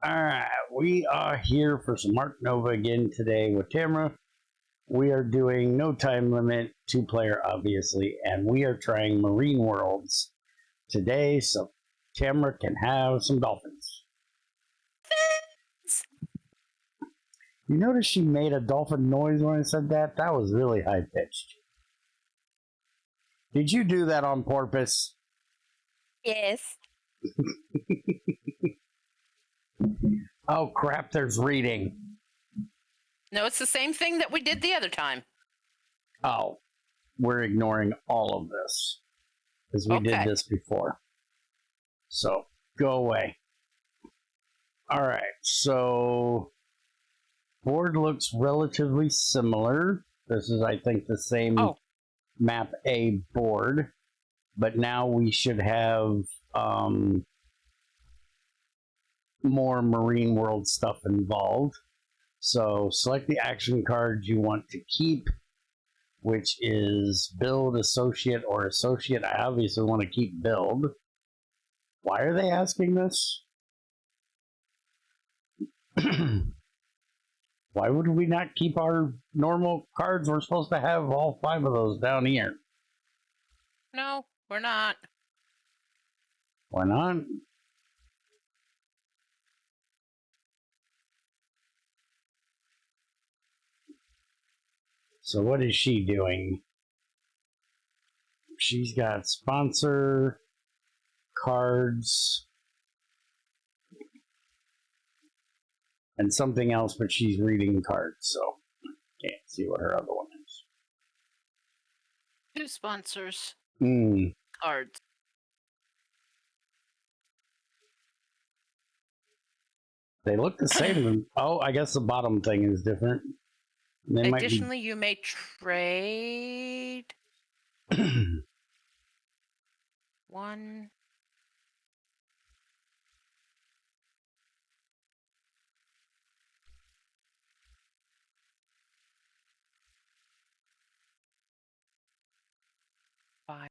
Alright, we are here for some Ark Nova again today with Tamara. We are doing no time limit, 2-player obviously, and we are trying Marine Worlds today so Tamara can have some dolphins. You notice she made a dolphin noise when I said that? That was really high pitched. Did you do that on purpose? Yes. Oh crap, there's reading. No, it's the same thing that we did the other time. Oh, we're ignoring all of this because we did this before. So go away. All right, so board looks relatively similar. This is, I think, the same map A board, but now we should have more Marine World stuff involved. So select the action cards you want to keep, which is build, associate, or associate. I obviously want to keep build. Why are they asking this? Why would we not keep our normal cards? We're supposed to have all 5 of those down here. No, we're not. Why not? So what is she doing? She's got sponsor, cards, and something else, but she's reading cards, so can't see what her other one is. 2 sponsors. Cards. They look the same. Oh, I guess the bottom thing is different. Additionally, you may trade 1. $5.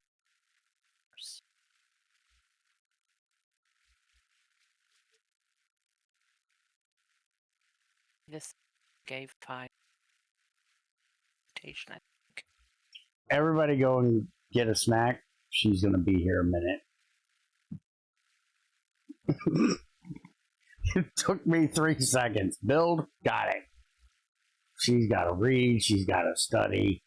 This gave 5. I think. Everybody go and get a snack. She's going to be here a minute. It took me 3 seconds. Build, got it. She's got to read. She's got to study.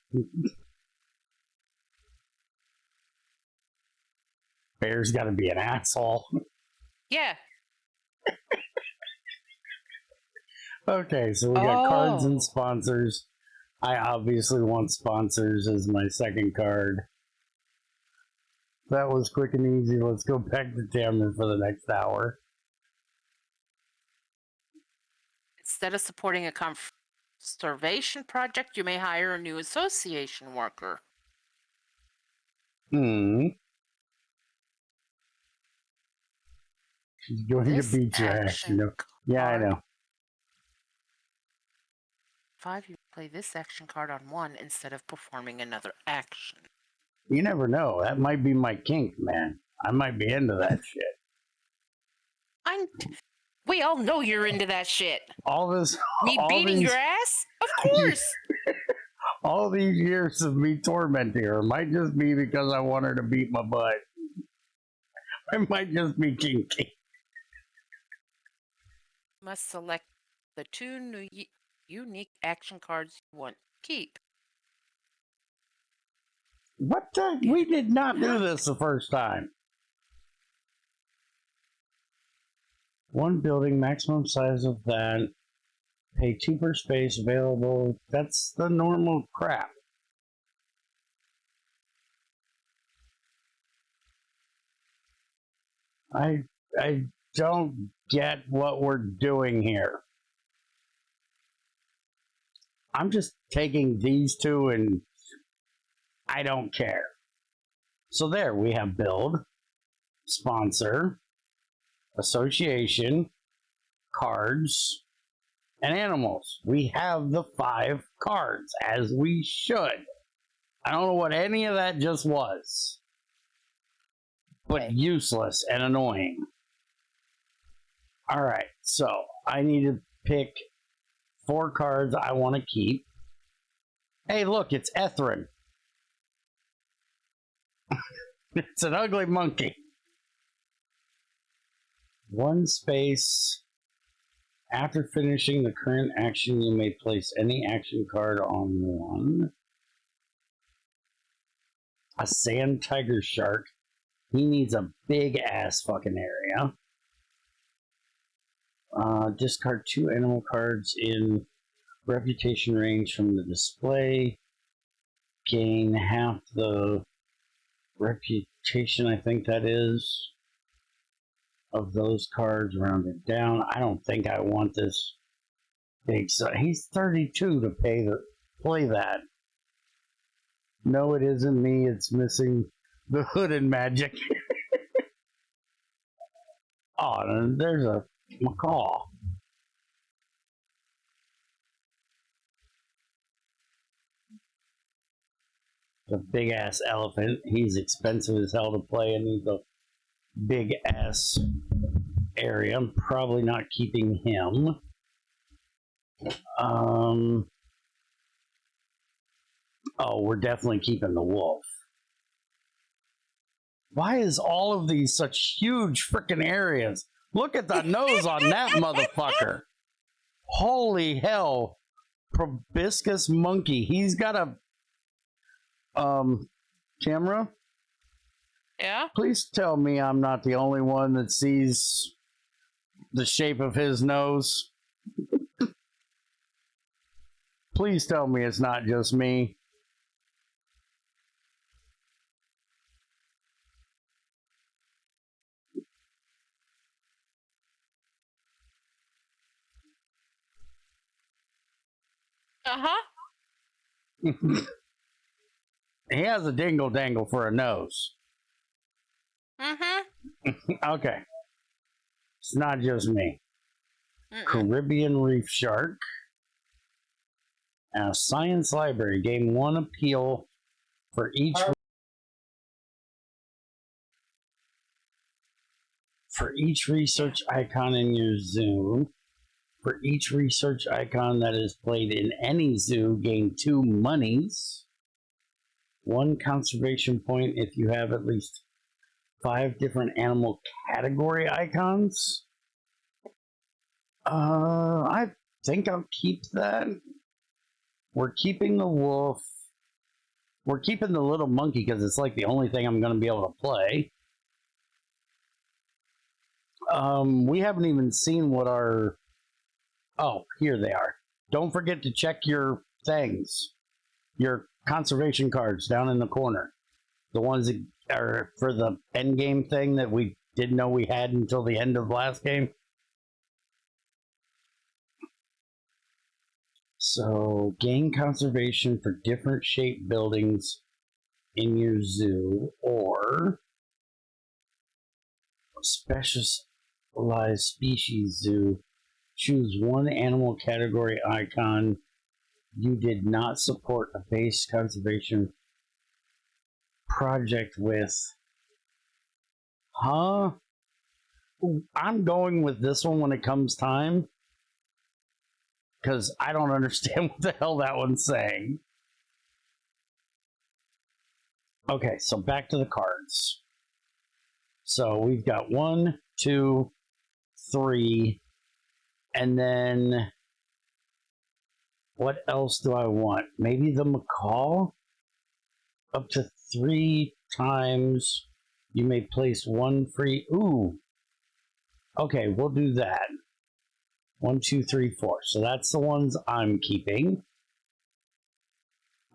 Bear's got to be an asshole. Yeah. Okay, so we got cards and sponsors. I obviously want sponsors as my second card. That was quick and easy. Let's go back to Tamara for the next hour. Instead of supporting a conservation project, you may hire a new association worker. She's going to beat your ass, you know. Yeah, I know. 5, you play this action card on 1 instead of performing another action. You never know. That might be my kink, man. I might be into that shit. We all know you're into that shit. Me beating your ass? Of course. All these years of me tormenting her might just be because I want her to beat my butt. I might just be kinky. Must select the 2 new unique action cards you want to keep. What the? We did not do this the first time. 1 building, maximum size of that. Pay 2 per space available. That's the normal crap. I don't get what we're doing here. I'm just taking these 2 and I don't care. So there, we have build, sponsor, association, cards, and animals. We have the 5 cards, as we should. I don't know what any of that just was, but useless and annoying. All right, so I need to pick 4 cards I want to keep. Hey, look, it's Ethrin. It's an ugly monkey. 1 space. After finishing the current action, you may place any action card on 1. A sand tiger shark. He needs a big ass fucking area. Discard 2 animal cards in reputation range from the display. Gain half the reputation, I think that is, of those cards rounded down. I don't think I want this big. So he's 32 to play that. No, it isn't me. It's missing the hood and magic. Oh, and there's a macaw. The big ass elephant. He's expensive as hell to play and needs a big ass area. I'm probably not keeping him. Oh, we're definitely keeping the wolf. Why is all of these such huge freaking areas? Look at the nose on that motherfucker. Holy hell. Proboscis monkey. He's got a Tamara? Yeah? Please tell me I'm not the only one that sees the shape of his nose. Please tell me it's not just me. Uh-huh. He has a dingle dangle for a nose. Mm-hmm. Okay. It's not just me. Mm-mm. Caribbean reef shark. Science library. Gain 1 appeal for each research icon in your zoo. For each research icon that is played in any zoo, gain 2 monies. 1 conservation point if you have at least 5 different animal category icons. I think I'll keep that. We're keeping the wolf. We're keeping the little monkey because it's like the only thing I'm going to be able to play. We haven't even seen what our... Oh, here they are. Don't forget to check your things. Your conservation cards down in the corner. The ones that are for the end game thing that we didn't know we had until the end of last game. So, gain conservation for different shaped buildings in your zoo, or specialized species zoo. Choose 1 animal category icon you did not support a base conservation project with. Huh? I'm going with this one when it comes time. Because I don't understand what the hell that one's saying. Okay, so back to the cards. So we've got 1, 2, 3, and then what else do I want? Maybe the macaw? Up to 3 times you may place 1 free. Ooh. Okay, we'll do that. 1, 2, 3, 4. So that's the ones I'm keeping.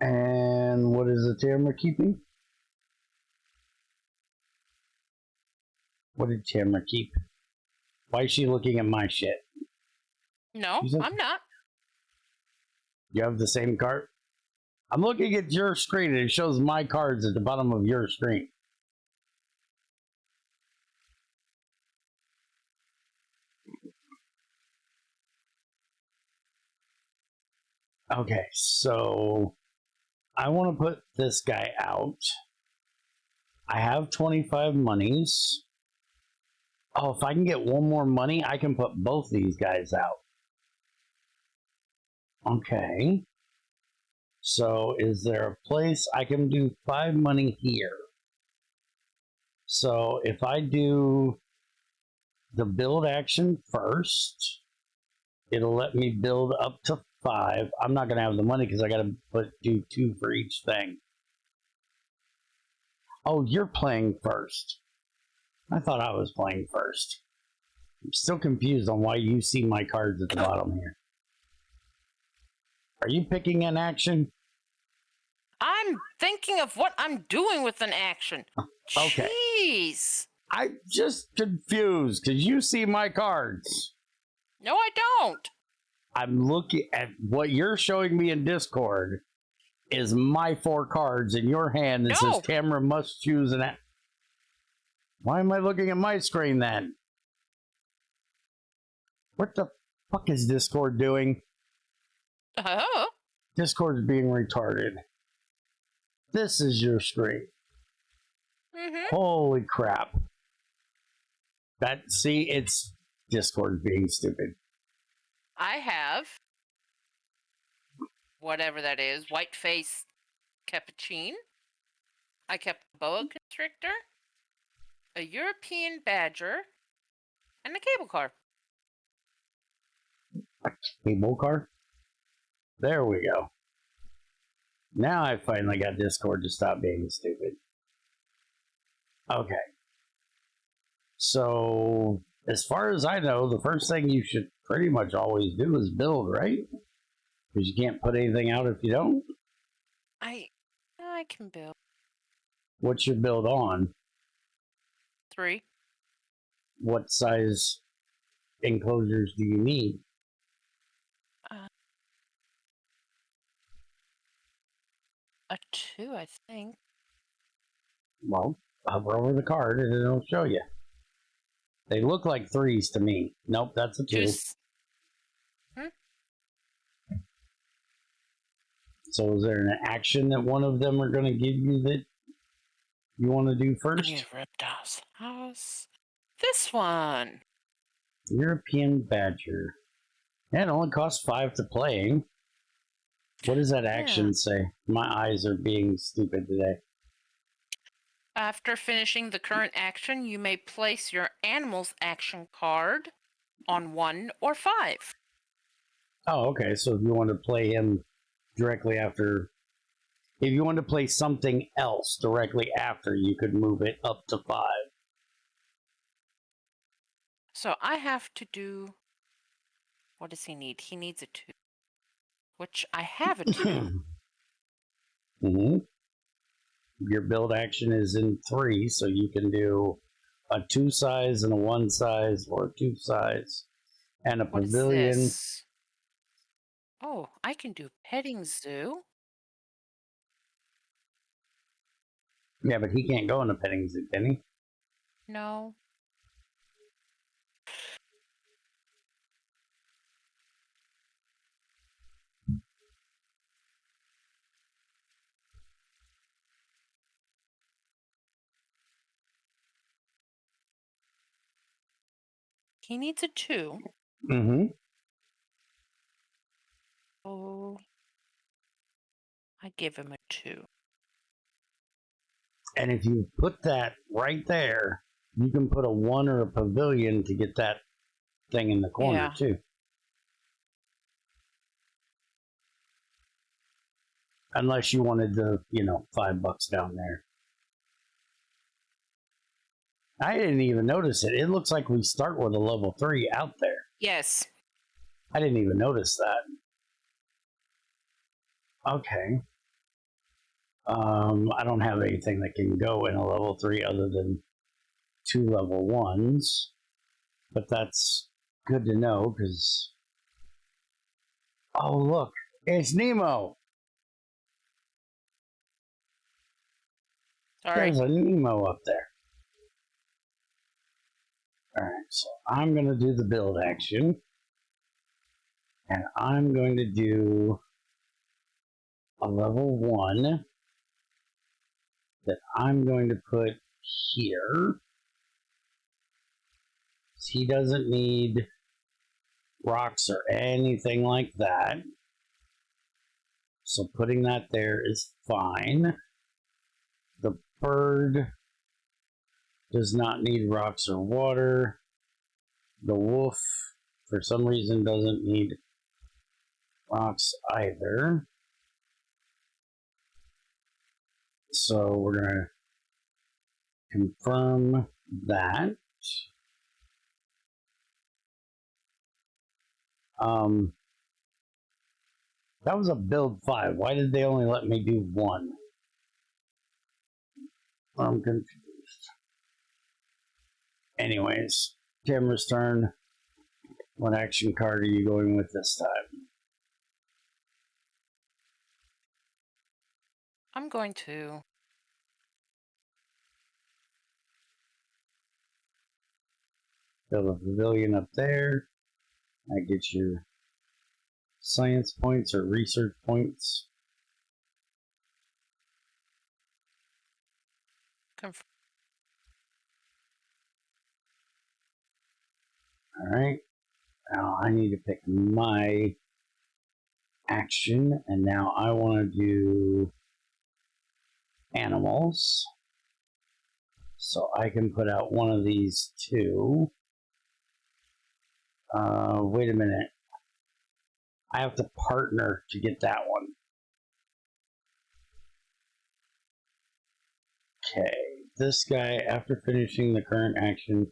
And what is the Tamara keeping? What did Tamara keep? Why is she looking at my shit? No, I'm not. You have the same card? I'm looking at your screen and it shows my cards at the bottom of your screen. Okay, so I want to put this guy out. I have 25 monies. Oh, if I can get one more money, I can put both these guys out. Okay. So is there a place I can do 5 money here? So if I do the build action first, it'll let me build up to 5. I'm not going to have the money because I got to do 2 for each thing. Oh, you're playing first. I thought I was playing first. I'm still confused on why you see my cards at the bottom here. Are you picking an action? I'm thinking of what I'm doing with an action. Okay. Jeez. I'm just confused because you see my cards. No, I don't. I'm looking at what you're showing me in Discord is my 4 cards in your hand that says Tamara must choose an action. Why am I looking at my screen then? What the fuck is Discord doing? Oh. Discord's being retarded. This is your screen. Mm-hmm. Holy crap. It's Discord being stupid. I have whatever that is, white face capuchin. I kept a boa constrictor, a European badger, and a cable car. A cable car? There we go. Now I finally got Discord to stop being stupid. Okay. So, as far as I know, the first thing you should pretty much always do is build, right? Because you can't put anything out if you don't. I can build. What's your build on? 3. What size enclosures do you need? A 2, I think. Well, hover over the card and it'll show you. They look like 3s to me. Nope, that's a 2. So is there an action that one of them are going to give you that you want to do first? I need Reptile's house. This one. European Badger. Yeah, it only costs 5 to play. What does that action say? My eyes are being stupid today. After finishing the current action, you may place your animal's action card on 1 or 5. Oh, okay. So if you want to play him directly after, if you want to play something else directly after, you could move it up to 5. So I have to do, what does he need? He needs a 2, which I have a 2. Mm-hmm. Your build action is in 3, so you can do a 2 size and a 1 size or a 2 size and a pavilion. What is this? Oh, I can do petting zoo. Yeah, but he can't go in a petting zoo, can he? No. He needs a 2. Mm-hmm. Oh, I give him a 2. And if you put that right there, you can put a 1 or a pavilion to get that thing in the corner, too. Unless you wanted the, $5 down there. I didn't even notice it. It looks like we start with a level 3 out there. Yes. I didn't even notice that. Okay. I don't have anything that can go in a level 3 other than 2 level 1s. But that's good to know because... Oh, look. It's Nemo. Sorry. There's a Nemo up there. Alright, so I'm going to do the build action. And I'm going to do a level 1 that I'm going to put here. He doesn't need rocks or anything like that. So putting that there is fine. The bird does not need rocks or water. The wolf, for some reason, doesn't need rocks either. So we're going to confirm that. That was a build 5. Why did they only let me do 1? I'm confused. Anyways, Tamara's turn. What action card are you going with this time? I'm going to Build a pavilion up there. That gets your science points or research points. confirm. Alright. Now I need to pick my action, and now I want to do animals. So I can put out one of these two. Wait a minute. I have to partner to get that one. Okay. This guy, after finishing the current action,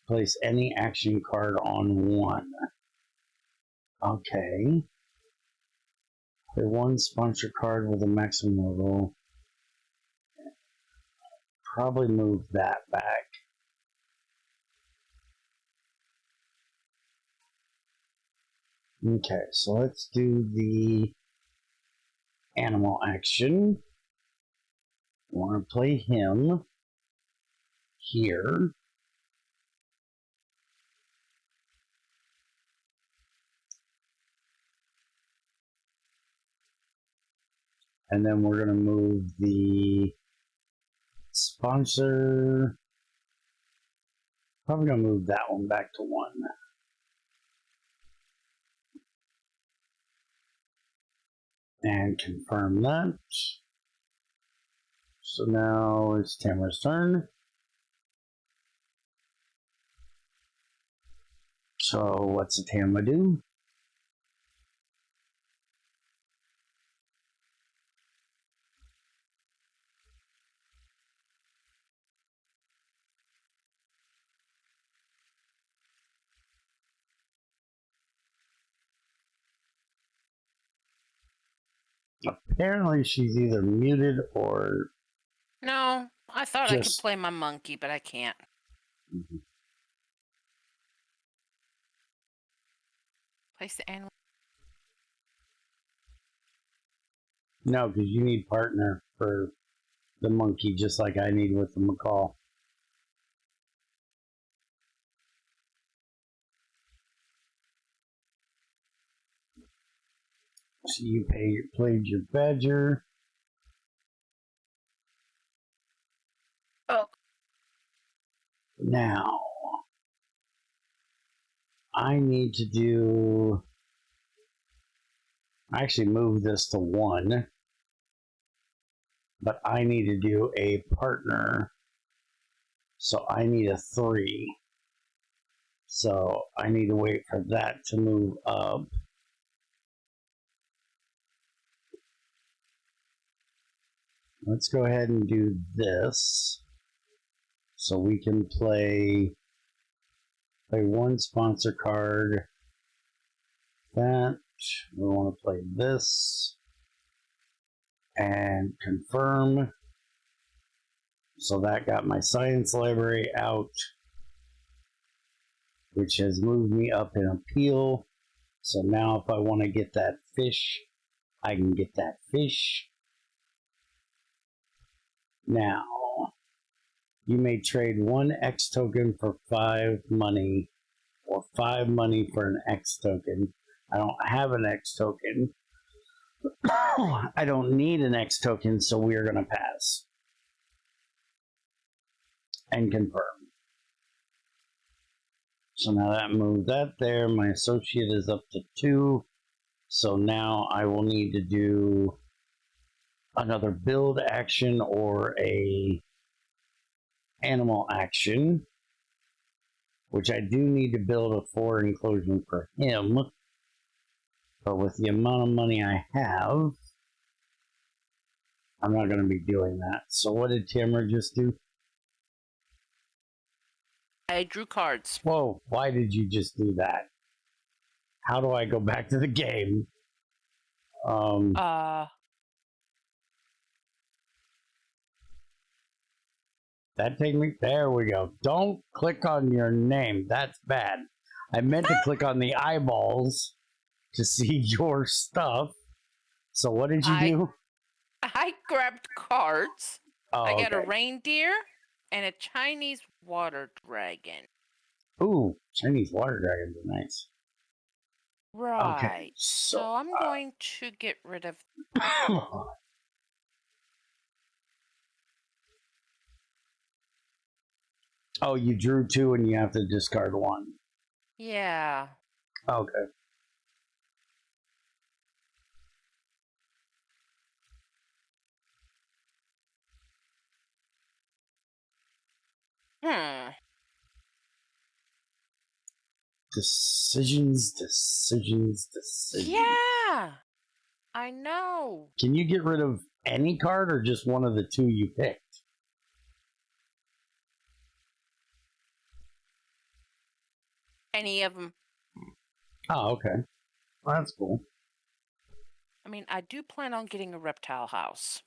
place any action card on 1. Okay. Play 1 sponsor card with a maximum level. Probably move that back. Okay, so let's do the animal action. I want to play him here. And then we're going to move the sponsor. Probably going to move that one back to 1. And confirm that. So now it's Tamara's turn. So what's the Tamara do? Apparently she's either muted or... No, I thought I could play my monkey, but I can't. Mm-hmm. Place the animal. No, because you need partner for the monkey, just like I need with the macaw. So you played your badger. Oh. Now, I need to do... I actually moved this to 1. But I need to do a partner. So I need a 3. So I need to wait for that to move up. Let's go ahead and do this. So we can play 1 sponsor card. That. We want to play this. And confirm. So that got my science library out, which has moved me up in appeal. So now if I want to get that fish, I can get that fish. Now, you may trade 1 X token for 5 money, or 5 money for an X token. I don't have an X token. I don't need an X token, so we're going to pass. And confirm. So now that moved that there. My associate is up to 2. So now I will need to do another build action or a animal action, which I do need to build a 4 enclosure for him. But with the amount of money I have, I'm not going to be doing that. So what did Tamara just do? I drew cards. Whoa, why did you just do that? How do I go back to the game? That take me, there we go. Don't click on your name. That's bad. I meant to click on the eyeballs to see your stuff. So what did you do? I grabbed cards. Oh, I got a okay. reindeer and a Chinese water dragon. Ooh, Chinese water dragons are nice. Right. Okay, so I'm going to get rid of... Oh, you drew 2 and you have to discard 1. Yeah. Okay. Decisions. Yeah. I know. Can you get rid of any card or just one of the 2 you picked? Any of them. Oh, okay. Well, that's cool. I mean, I do plan on getting a reptile house.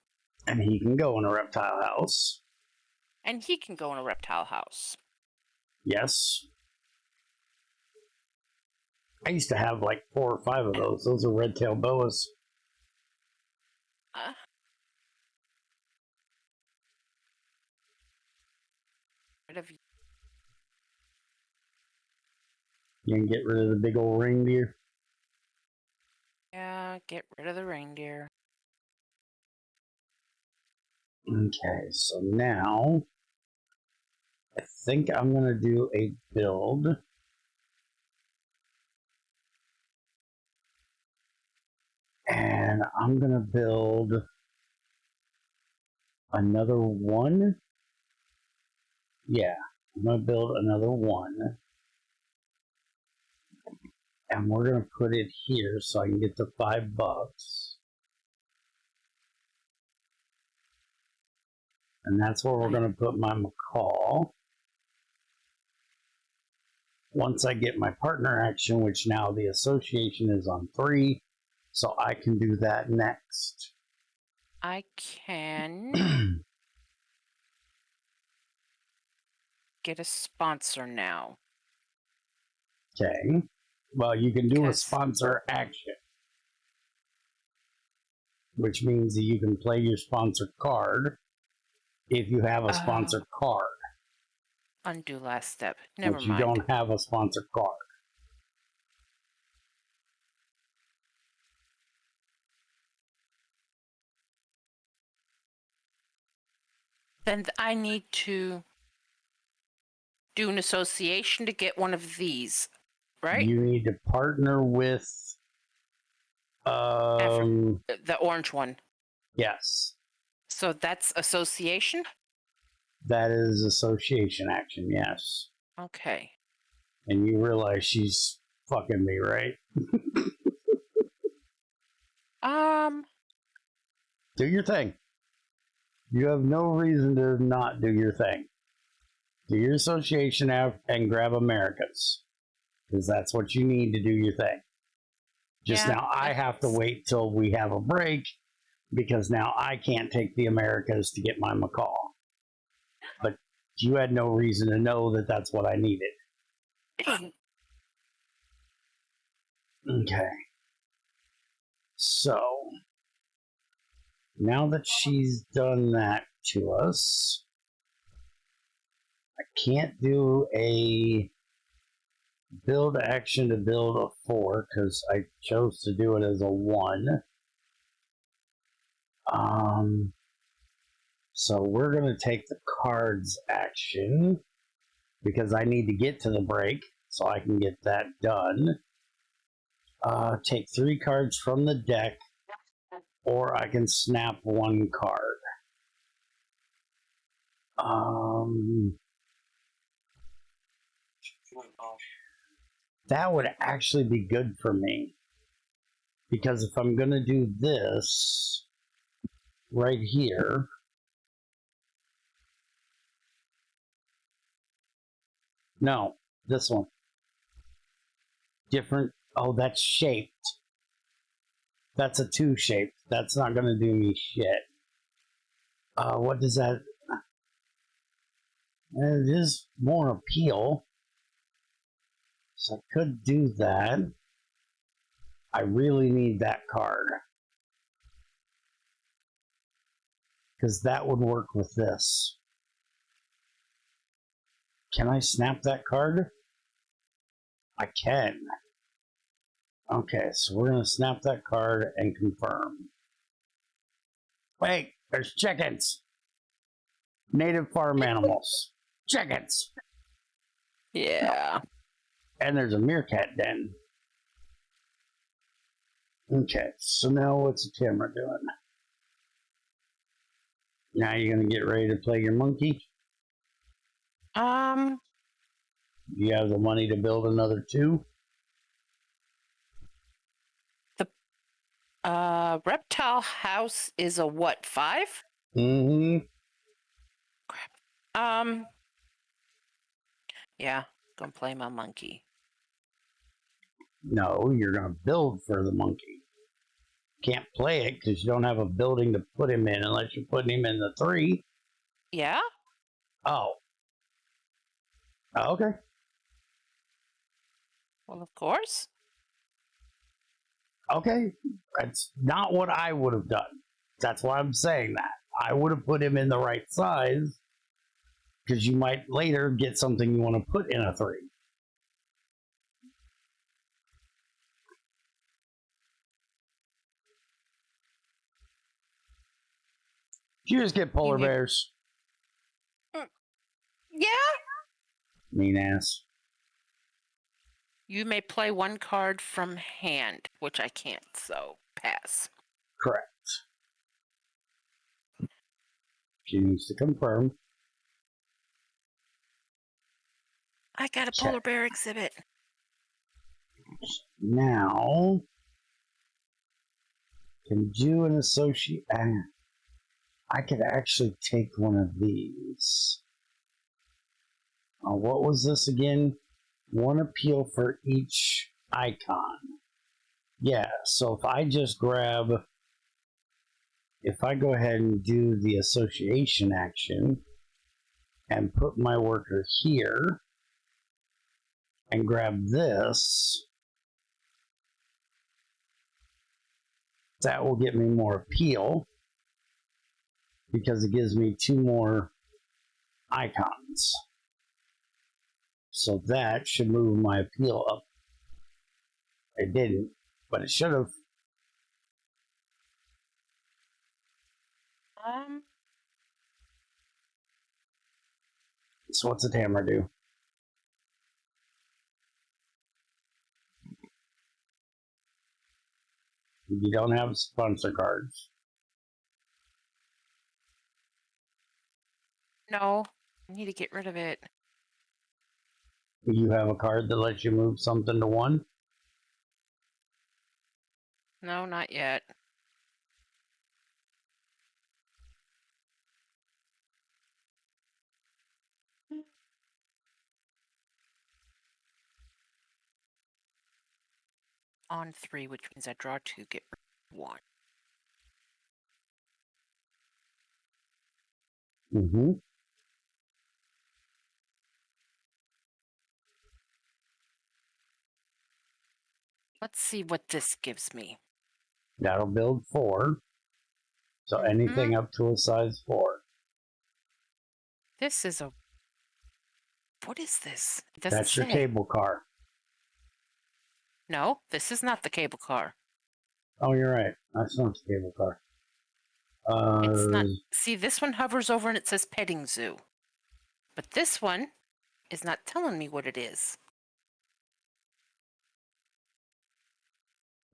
And he can go in a reptile house. And he can go in a reptile house. Yes. I used to have like 4 or 5 of those. Those are red-tailed boas. Rid of... You can get rid of the big old reindeer. Yeah, get rid of the reindeer. Okay, so now I think I'm going to do a build. And I'm going to build another 1. Yeah, I'm going to build another 1. And we're going to put it here so I can get the $5. And that's where we're going to put my macaw. Once I get my partner action, which now the association is on 3, so I can do that next. I can get a sponsor now. Okay. Well, you can do a sponsor action, which means that you can play your sponsor card if you have a sponsor card. Undo last step. Never mind. You don't have a sponsor card. Then I need to do an association to get one of these, right? You need to partner with the orange one. Yes. So that's association? That is association action, yes. Okay. And you realize she's fucking me, right? Do your thing. You have no reason to not do your thing. Do your association and grab America's. Because that's what you need to do your thing. Just now, I have to wait till we have a break because now I can't take the Americas to get my macaw. But you had no reason to know that that's what I needed. Okay. So, now that she's done that to us, I can't do a build action to build a 4 because I chose to do it as a 1. So we're going to take the cards action because I need to get to the break so I can get that done. Take 3 cards from the deck, or I can snap 1 card. That would actually be good for me. Because if I'm going to do this right here, no, this one. Different. Oh, that's shaped. That's a 2 shaped. That's not going to do me shit. What does that? It is more appeal. So I could do that. I really need that card. Because that would work with this. Can I snap that card? I can. Okay, so we're going to snap that card and confirm. Wait, there's chickens. Native farm animals. Chickens. Yeah. And there's a meerkat den. Okay, so now what's Tamara doing? Now you're going to get ready to play your monkey? Do you have the money to build another 2? The reptile house is a what, 5? Mm-hmm. Crap. Yeah, gonna play my monkey. No, you're going to build for the monkey. Can't play it because you don't have a building to put him in unless you're putting him in the 3. Yeah? Oh. Okay. Well, of course. Okay. That's not what I would have done. That's why I'm saying that. I would have put him in the right size because you might later get something you want to put in a 3. You just get polar bears. Yeah? Mean ass. You may play 1 card from hand, which I can't, so pass. Correct. She needs to confirm. I got a polar bear exhibit. Now, can do an associate. I could actually take one of these. What was this again? 1 appeal for each icon. Yeah, so if I just grab, if I go ahead and do the association action and put my worker here and grab this, that will get me more appeal because it gives me 2 more icons. So that should move my appeal up. It didn't, but it should have. So what's a Tamara do? You don't have sponsor cards. No, I need to get rid of it. You have a card that lets you move something to 1? No, not yet. On 3, which means I draw 2, get rid of 1. Mm-hmm. Let's see what this gives me. That'll build 4. So anything up to a size 4. This is a... What is this? It doesn't That's say. your cable car. No, this is not the cable car. Oh, you're right. That's not the cable car. It's not. See, this one hovers over and it says petting zoo. But this one is not telling me what it is.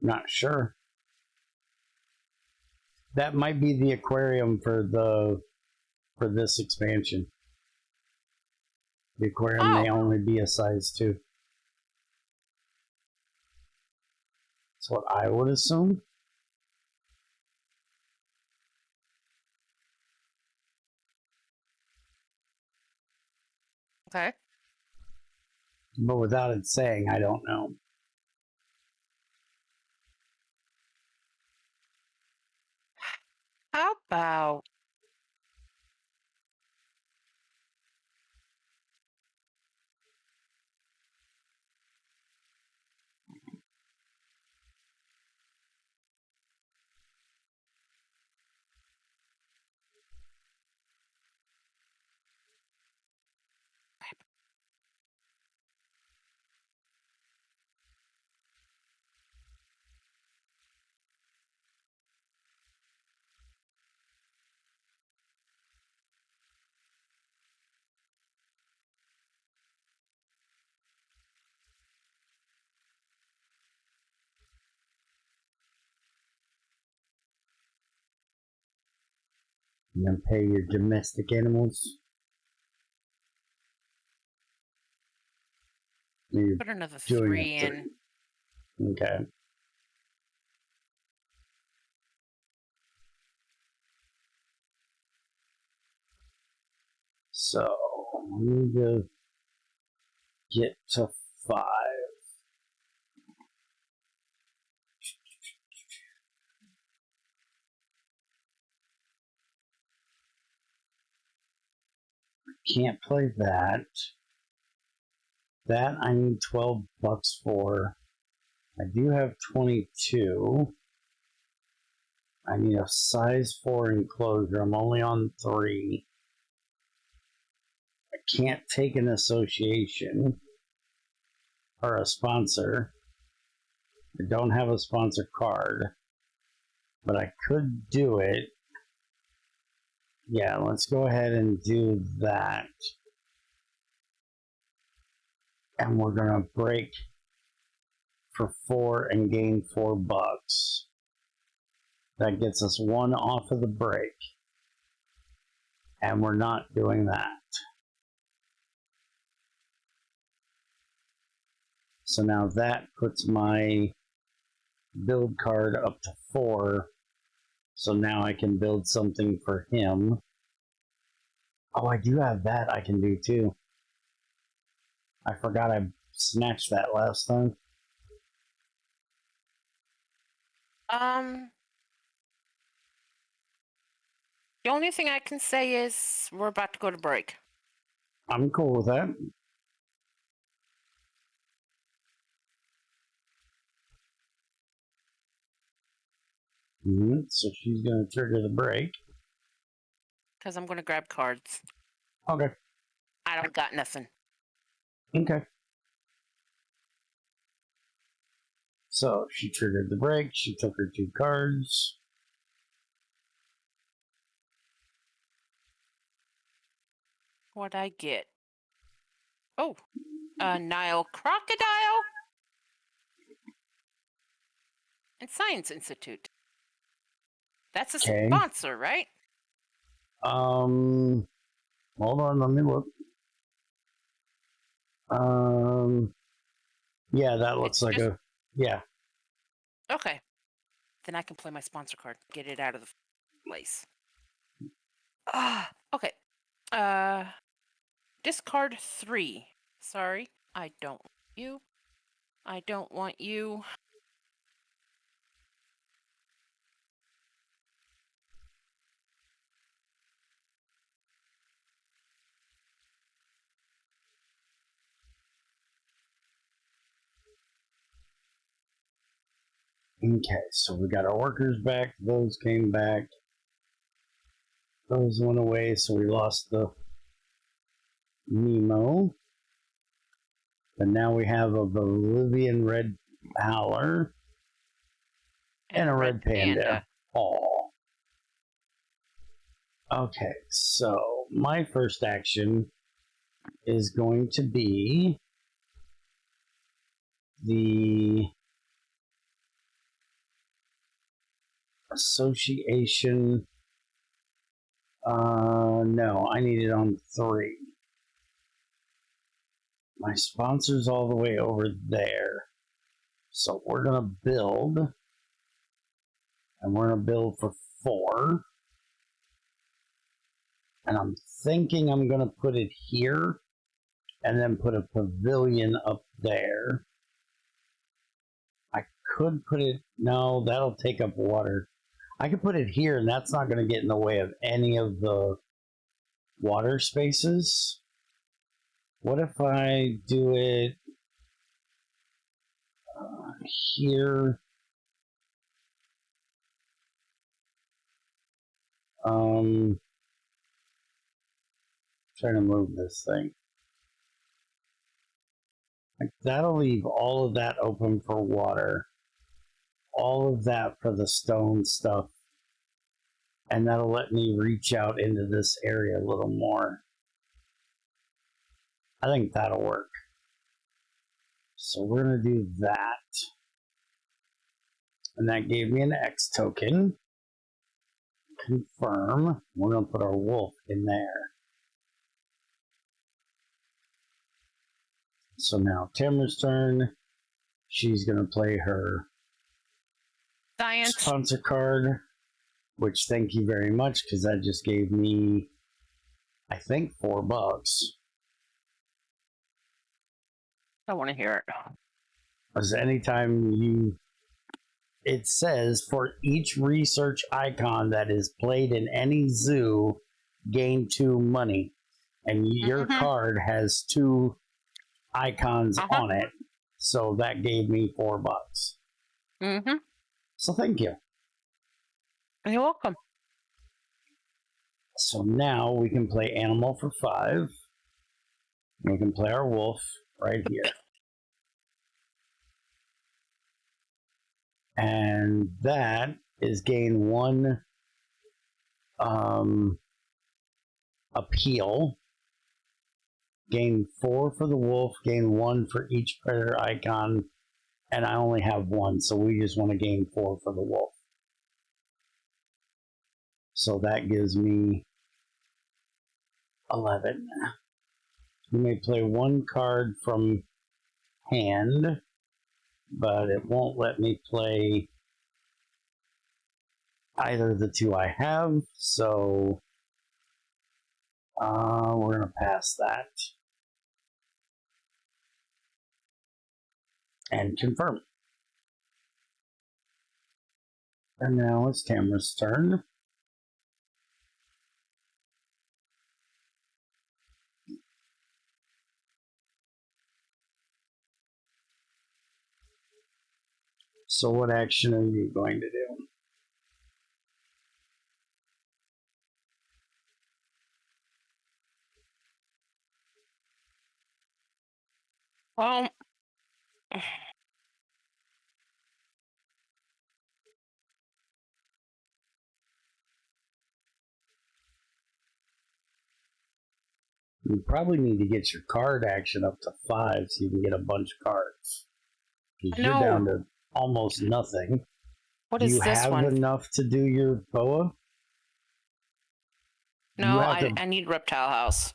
Not sure. That might be the aquarium for this expansion. The aquarium may only be a size 2. That's what I would assume. Okay. But without it saying, I don't know. How about And then pay your domestic animals. You're put another doing 3 in? Okay. So, we need to get to 5. Can't play that. That I need $12 for. I do have 22. I need a size 4 enclosure. I'm only on 3. I can't take an association or a sponsor. I don't have a sponsor card, but I could do it. Yeah, let's go ahead and do that. And we're gonna break for 4 and gain $4. That gets us 1 off of the break. And we're not doing that. So now that puts my build card up to 4. So now I can build something for him. Oh, I do have that I can do too. I forgot I snatched that last time. The only thing I can say is we're about to go to break. I'm cool with that. So she's going to trigger the break. Because I'm going to grab cards. Okay. I don't got nothing. Okay. So she triggered the break. She took her 2 cards. What'd I get? Oh, a Nile Crocodile and Science Institute. That's a sponsor, right? Hold on, let me look. Yeah, that looks like a yeah. Okay. Then I can play my sponsor card. Get it out of the place. Okay. Discard 3. Sorry, I don't want you. I don't want you. Okay, so we got our workers back. Those came back. Those went away, so we lost the Nemo. But now we have a Bolivian red howler and a red panda. Oh. Okay, so my first action is going to be the Association. No, I need it on 3. My sponsor's all the way over there. So we're going to build. And we're going to build for 4. And I'm thinking I'm going to put it here. And then put a pavilion up there. I could put it... No, that'll take up water. I could put it here, and that's not going to get in the way of any of the water spaces. What if I do it here? Trying to move this thing. Like, that'll leave all of that open for water. All of that for the stone stuff. And that'll let me reach out into this area a little more. I think that'll work. So we're going to do that. And that gave me an X token. Confirm. We're going to put our wolf in there. So now Tamara's turn. She's going to play her Science. sponsor card, which thank you very much, because that just gave me, I think, $4. I want to hear it. Because anytime you, it says for each research icon that is played in any zoo, gain 2 money. And your card has 2 icons on it. So that gave me $4. So thank you. You're welcome. So now we can play animal for 5. We can play our wolf right here. And that is gain 1 appeal. Gain 4 for the wolf, gain 1 for each predator icon, and I only have 1, so we just want to gain 4 for the wolf. So that gives me 11. You may play 1 card from hand, but it won't let me play either of the 2 I have, so we're going to pass that. And confirm. And now it's Tamara's turn. So what action are you going to do? Well, You probably need to get your card action up to 5 so you can get a bunch of cards. Because you're down to almost nothing. What is this one? Do you have enough to do your boa? No, I need Reptile House.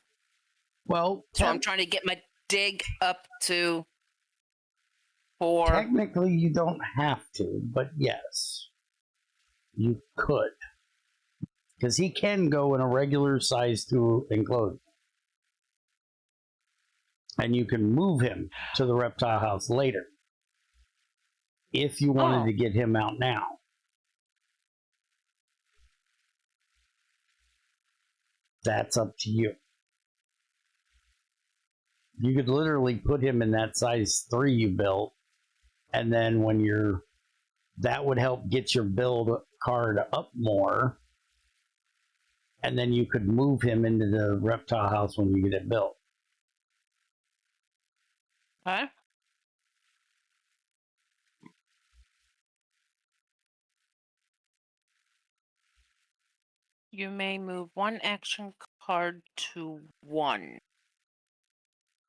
Well, so I'm trying to get my dig up to 4. Technically, you don't have to, but yes, you could. Because he can go in a regular size 2 enclosure. And you can move him to the reptile house later. If you wanted to get him out now. That's up to you. You could literally put him in that size 3 you built. And then when you're... That would help get your build card up more. And then you could move him into the reptile house when you get it built. Okay. You may move 1 action card to 1.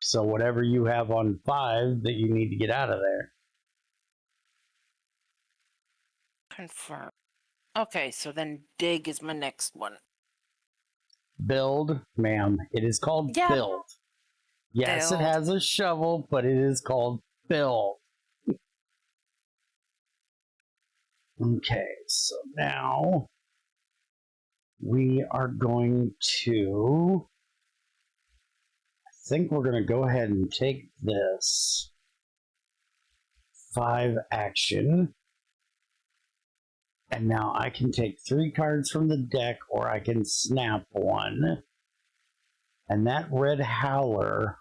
So whatever you have on 5 that you need to get out of there. Confirm. Okay, so then dig is my next one. Build, ma'am. It is called Yeah. build. Yes, it has a shovel, but it is called build. Okay, so now we are going to... I think we're going to go ahead and take this 5 action. And now I can take 3 cards from the deck, or I can snap one. And that red howler,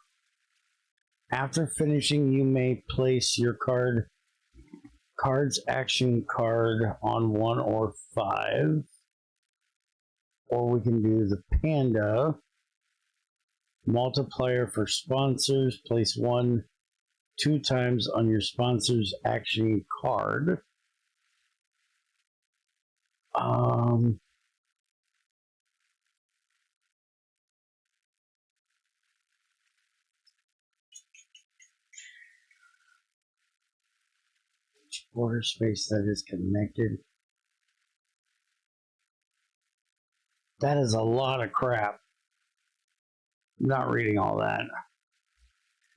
after finishing, you may place your card's action card on 1 or 5. Or we can do the panda. Multiplier for sponsors. Place 1 2 times on your sponsor's action card. Each border space that is connected. That is a lot of crap. I'm not reading all that.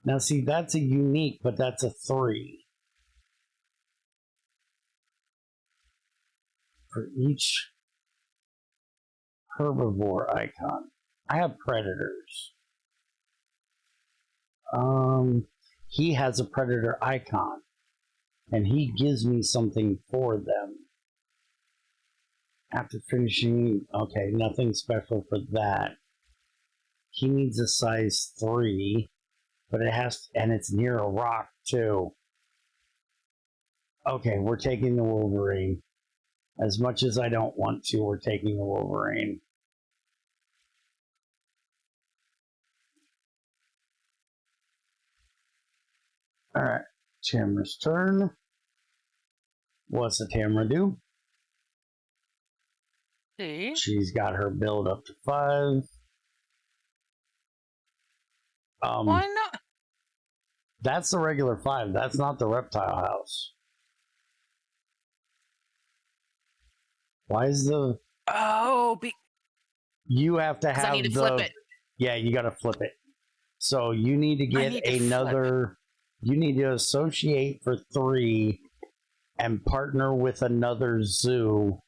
Now, see, that's a unique, but that's a 3. For each herbivore icon. I have predators. He has a predator icon, and he gives me something for them. After finishing, okay, nothing special for that. He needs a size 3, but it has, and it's near a rock too. Okay, we're taking the Wolverine. As much as I don't want to, we're taking the Wolverine. Alright, Tamara's turn. What's the Tamara do? See? She's got her build up to 5. Why not? That's the regular 5. That's not the reptile house. Why is the... Oh, you have to have I need to flip it. Yeah, you got to flip it. So you need to get another... You need to associate for 3 and partner with another zoo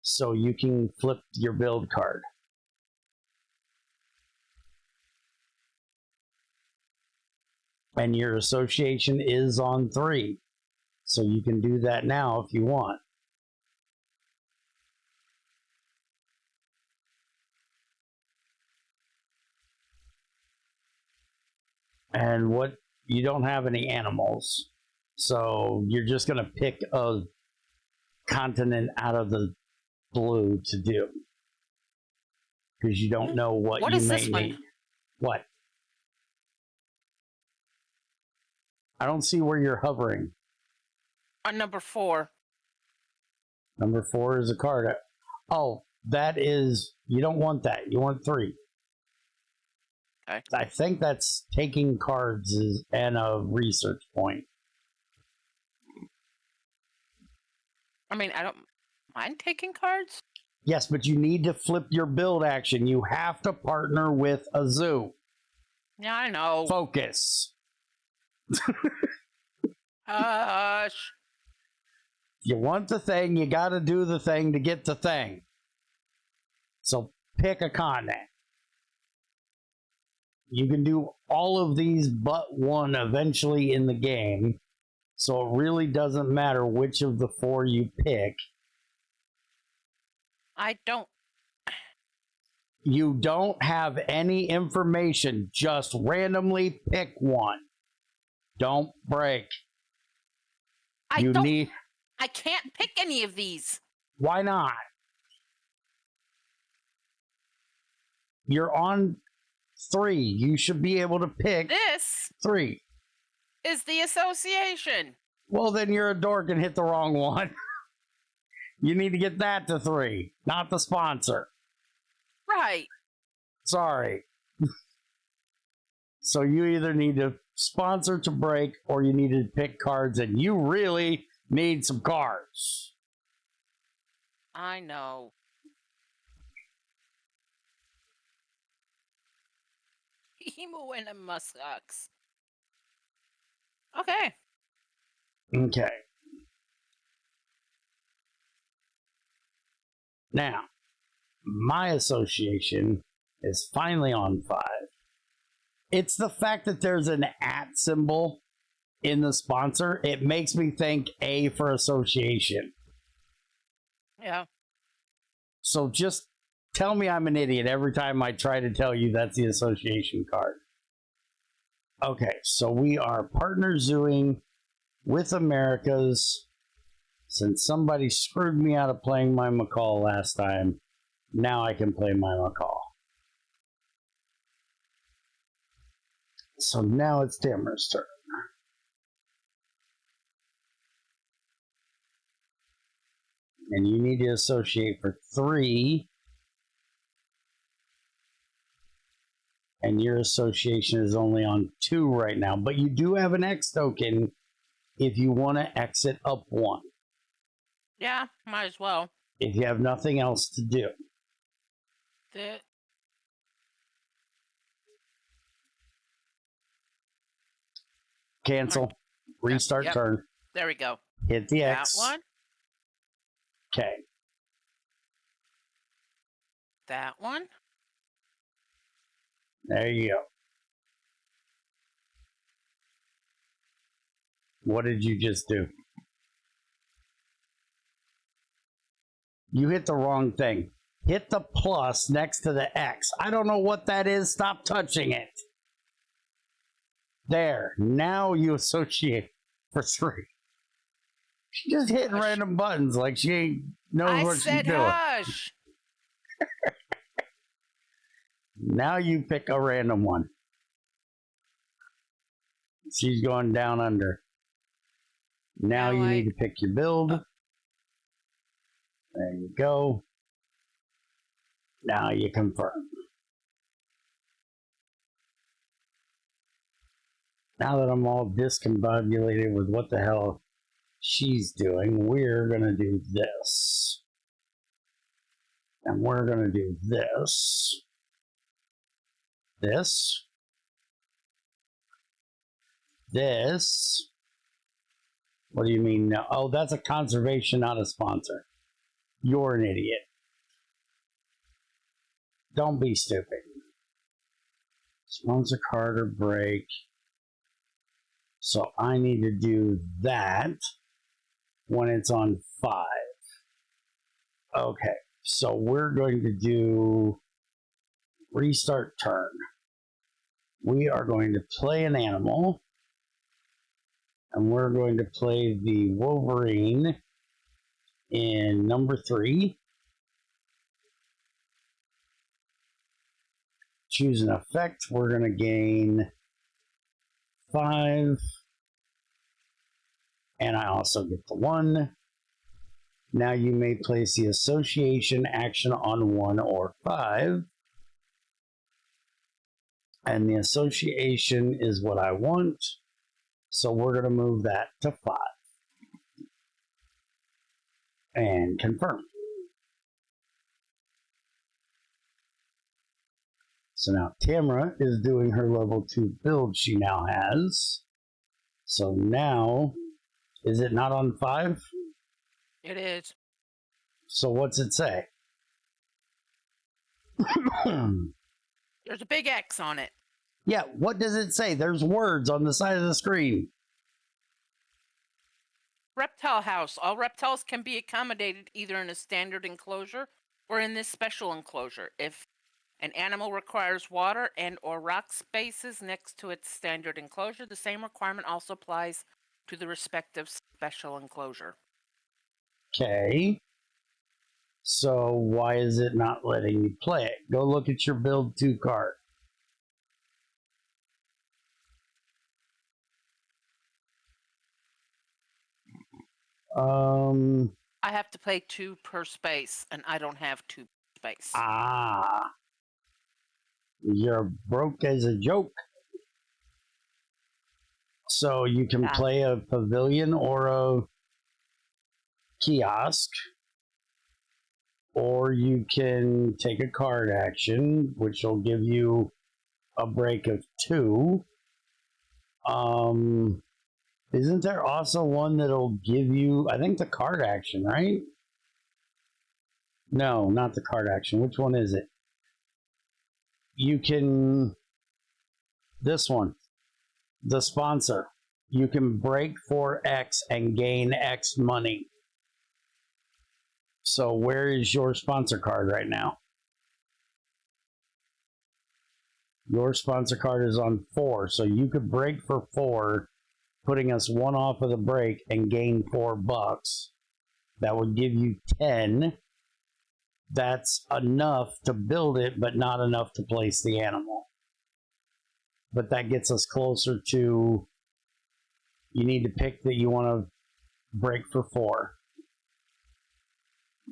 so you can flip your build card. And your association is on 3. So you can do that now if you want. And what... you don't have any animals. So you're just going to pick a continent out of the blue to do. Because you don't know what you may need. What? I don't see where you're hovering. On number 4. Number 4 is a card. Oh, that is... you don't want that. You want 3. Okay. I think that's taking cards and a research point. I mean, I don't mind taking cards. Yes, but you need to flip your build action. You have to partner with a zoo. Yeah, I know. Focus. Hush. You want the thing, you got to do the thing to get the thing. So pick a continent. You can do all of these but one eventually in the game. So it really doesn't matter which of the 4 you pick. I don't. You don't have any information. Just randomly pick one. Don't break. I can't pick any of these. Why not? You're on 3. You should be able to pick This 3. is the association. Well, then you're a dork and hit the wrong one. You need to get that to 3, not the sponsor. Right. Sorry. So you either need to sponsor to break or you need to pick cards, and you really need some cards. I know. Emu and a muskox. Okay. Okay. Now, my association is finally on 5. It's the fact that there's an @ symbol in the sponsor. It makes me think A for association. Yeah. So just tell me I'm an idiot every time I try to tell you that's the association card. Okay, so we are partner zooing with America's. Since somebody screwed me out of playing my McCall last time, now I can play my McCall. So now it's Tamara's turn. And you need to associate for 3. And your association is only on 2 right now. But you do have an X token if you want to exit up 1. Yeah, might as well. If you have nothing else to do. Cancel. Restart Yep. turn. There we go. Hit the That X. one. Okay. That one. There you go. What did you just do? You hit the wrong thing. Hit the plus next to the X. I don't know what that is. Stop touching it. There. Now you associate for 3. She's just hitting random buttons like she ain't knows what she's doing. I said hush. Now you pick a random one. She's going down under. Now you need to pick your build. There you go. Now you confirm. Now that I'm all discombobulated with what the hell she's doing, we're going to do this. And we're going to do this. This. This. What do you mean? No? Oh, that's a conservation, not a sponsor. You're an idiot. Don't be stupid. Sponsor card or break. So I need to do that when it's on 5. Okay, so we're going to do restart turn. We are going to play an animal. And we're going to play the Wolverine in number 3. Choose an effect. We're going to gain 5. And I also get the 1. Now you may place the association action on 1 or 5. And the association is what I want. So we're going to move that to 5. And confirm. So now Tamara is doing her level 2 build she now has. So now, is it not on 5? It is. So what's it say? There's a big X on it. Yeah, what does it say? There's words on the side of the screen. Reptile house. All reptiles can be accommodated either in a standard enclosure or in this special enclosure. If an animal requires water and or rock spaces next to its standard enclosure, the same requirement also applies to the respective special enclosure. Okay. So why is it not letting you play it? Go look at your build 2 card. I have to play 2 per space, and I don't have 2 space. Ah. You're broke as a joke. So you can play a pavilion or a kiosk. or you can take a card action, which will give you a break of 2. Isn't there also one that'll give you, I think, the card action, right? No, not the card action. Which one is it? You can, this one, the sponsor. You can break for X and gain X money. So where is your sponsor card right now? Your sponsor card is on 4, so you could break for 4, putting us 1 off of the break and gain $4. That would give you 10. That's enough to build it, but not enough to place the animal. But that gets us closer to, you need to pick that you want to break for 4.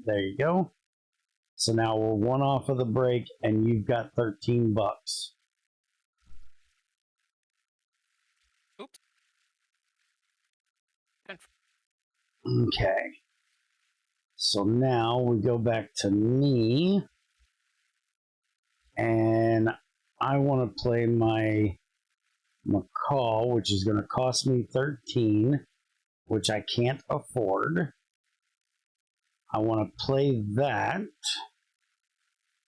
There you go. So now we're 1 off of the break and you've got $13. Oops. Okay. So now we go back to me, and I want to play my McCall, which is going to cost me 13, which I can't afford. I want to play that,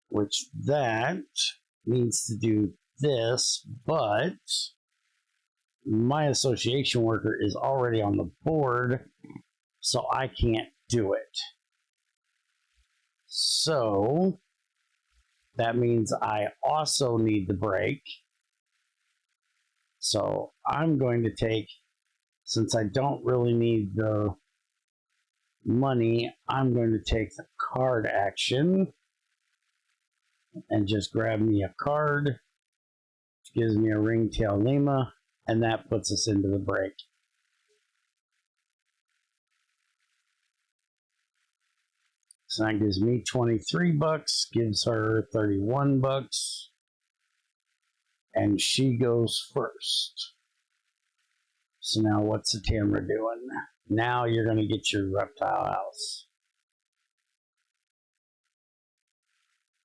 which that needs to do this, but my association worker is already on the board, so I can't do it. So that means I also need the break. So I'm going to take, since I don't really need the money, I'm going to take the card action and just grab me a card, which gives me a ringtail Lima, and that puts us into the break. So that gives me $23, gives her $31, and she goes first. So now what's the Tamara doing? Now you're going to get your reptile house.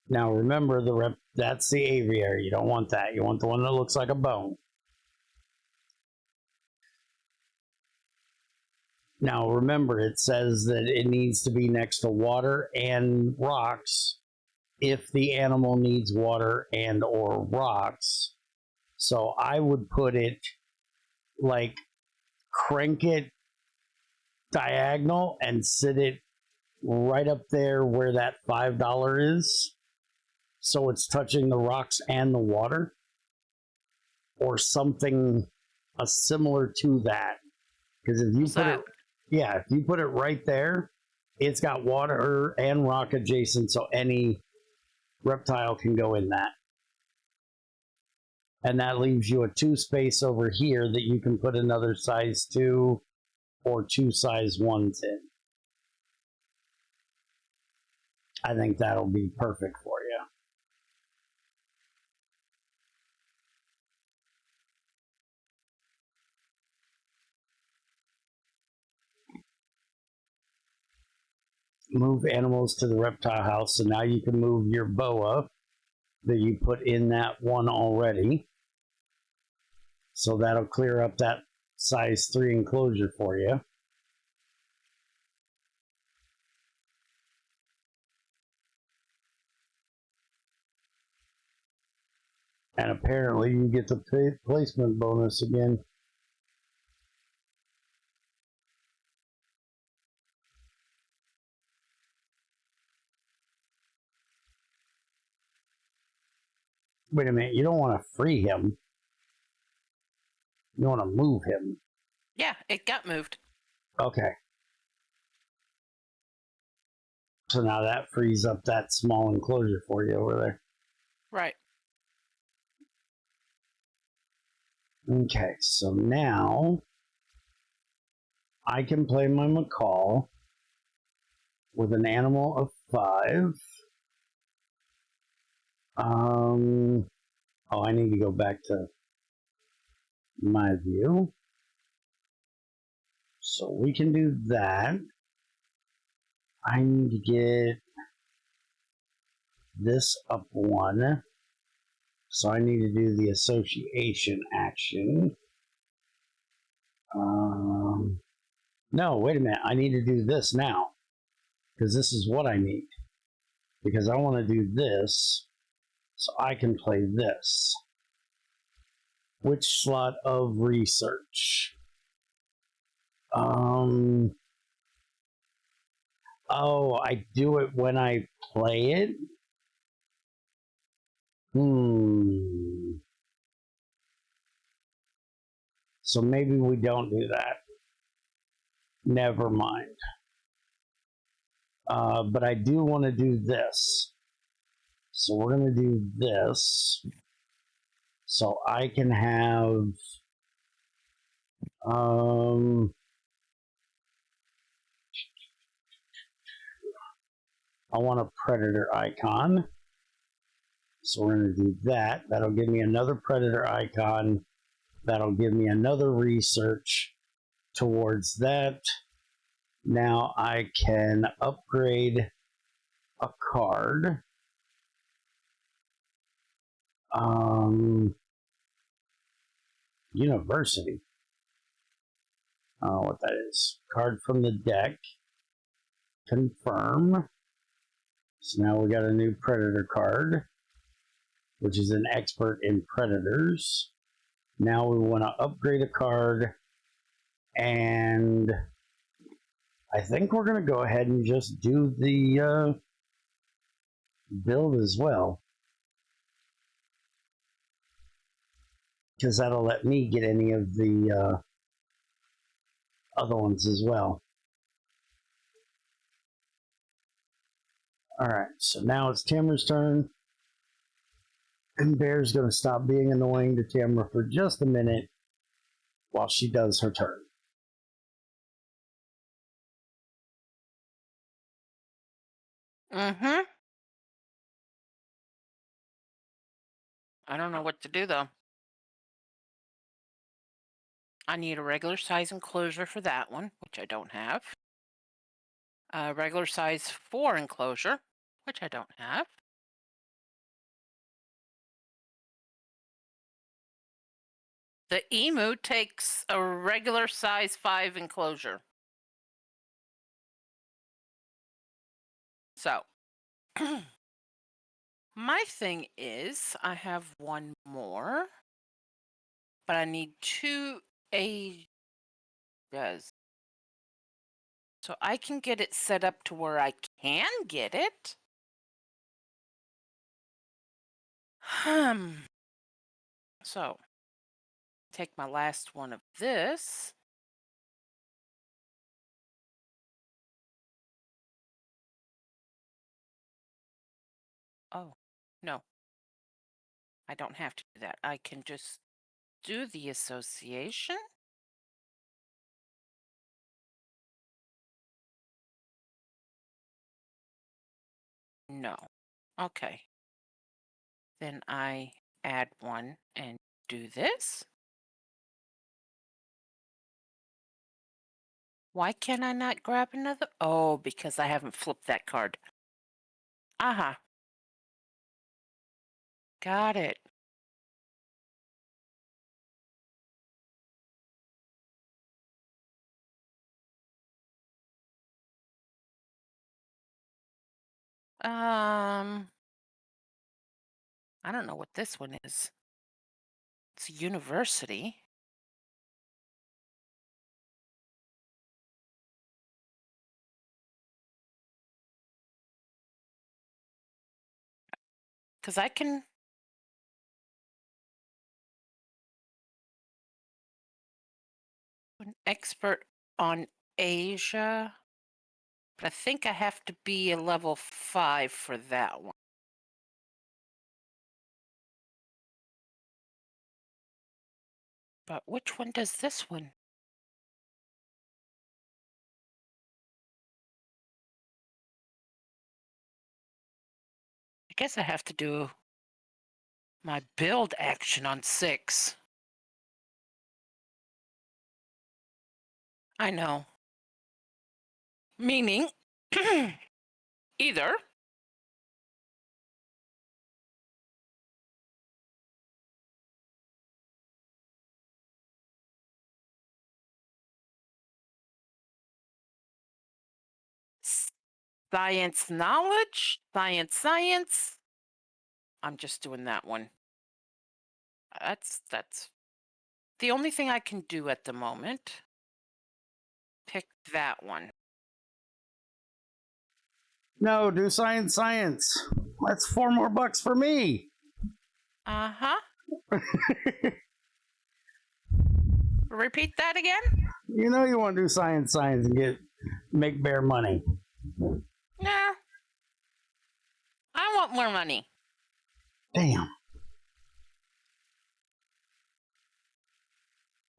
Now remember, that's the aviary. You don't want that. You want the one that looks like a bone. Now remember, it says that it needs to be next to water and rocks if the animal needs water and or rocks. So I would put it like, crank it diagonal and sit it right up there where that $5 is, so it's touching the rocks and the water, or something similar to that. Because if you if you put it right there, it's got water and rock adjacent, so any reptile can go in that. And that leaves you a 2 space over here that you can put another size 2 or 2 size 1s in. I think that'll be perfect for you. Move animals to the reptile house, so now you can move your boa that you put in that one already. So that'll clear up that size 3 enclosure for you. And apparently you get the placement bonus again. Wait a minute, you don't want to free him. You want to move him. Yeah, it got moved. Okay. So now that frees up that small enclosure for you over there. Right. Okay, so now I can play my McCall with an animal of 5. I need to go back to my view. So we can do that. I need to get this up one. So I need to do the association action. No, wait a minute. I need to do this now because this is what I need. Because I want to do this so I can play this. Which slot of research? Oh, I do it when I play it? So maybe we don't do that. Never mind. But I do want to do this. So we're going to do this. So I can have I want a predator icon. So we're going to do that. That'll give me another predator icon. That'll give me another research towards that. Now I can upgrade a card. University. I don't know what that is. Card from the deck. Confirm. So now we got a new predator card, which is an expert in predators. Now we want to upgrade a card, and I think we're going to go ahead and just do the build as well, because that'll let me get any of the other ones as well. All right, so now it's Tamara's turn, and Bear's going to stop being annoying to Tamara for just a minute while she does her turn. I don't know what to do, though. I need a regular size enclosure for that one, which I don't have. A regular size 4 enclosure, which I don't have. The emu takes a regular size 5 enclosure. So, my thing is, I have one more, but I need 2 A's. So I can get it set up to where I can get it. So, take my last one of this. Oh, no. I don't have to do that. I can just do the association. No. Okay. Then I add one and do this. Why can I not grab another? Oh, because I haven't flipped that card. Aha. Got it. I don't know what this one is. It's a university. Because I can... An expert on Asia. But I think I have to be a level 5 for that one. But which one does this one? I guess I have to do my build action on 6. I know. Meaning, either Science knowledge, science. I'm just doing that one. That's the only thing I can do at the moment. Pick that one. No, do science. That's $4 more for me. Uh-huh. Repeat that again? You know you want to do science and make bear money. Nah. I want more money. Damn.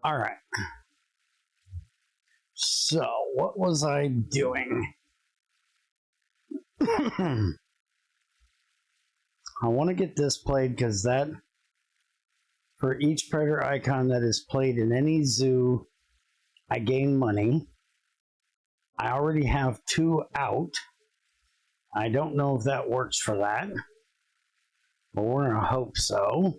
All right. So, what was I doing? I want to get this played because that, for each predator icon that is played in any zoo, I gain money. I already have 2 out. I don't know if that works for that, but we're going to hope so.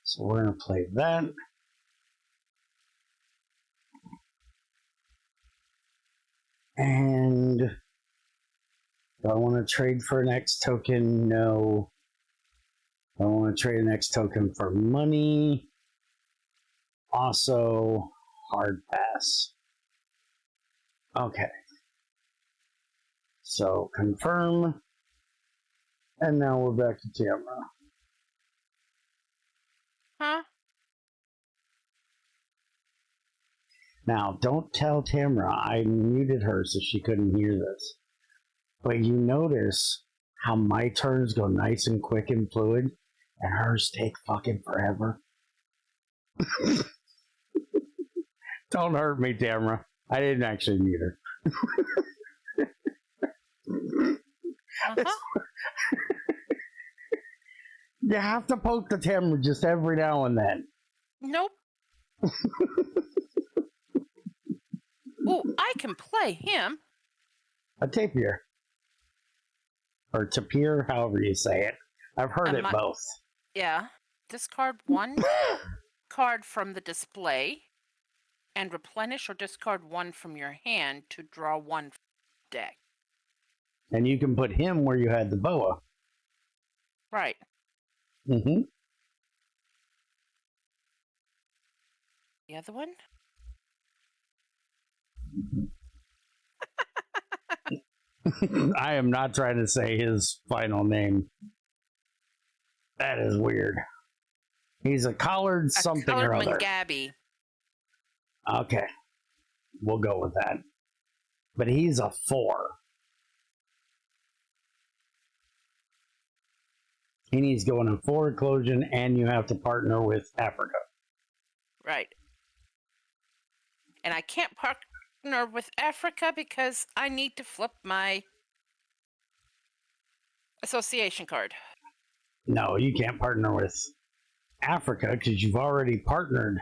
So we're going to play that. And do I want to trade for an X token? No. I want to trade an X token for money. Also, hard pass. Okay. So confirm. And now we're back to Tamara. Huh? Now, don't tell Tamara I muted her so she couldn't hear this. But you notice how my turns go nice and quick and fluid, and hers take fucking forever. Don't hurt me, Tamara. I didn't actually mute her. Uh-huh. You have to poke the Tamara just every now and then. Nope. Oh, I can play him. A tapir. Or tapir, however you say it. I've heard it both. Yeah. Discard 1 card from the display and replenish or discard 1 from your hand to draw 1 from the deck. And you can put him where you had the boa. Right. Mm-hmm. The other one? I am not trying to say his final name. That is weird. He's a collared something or other. Gabby. Okay. We'll go with that. But he's a 4. He needs going in 4 eclosion, and you have to partner with Africa. Right. And I can't partner with Africa because I need to flip my association card. No, you can't partner with Africa because you've already partnered.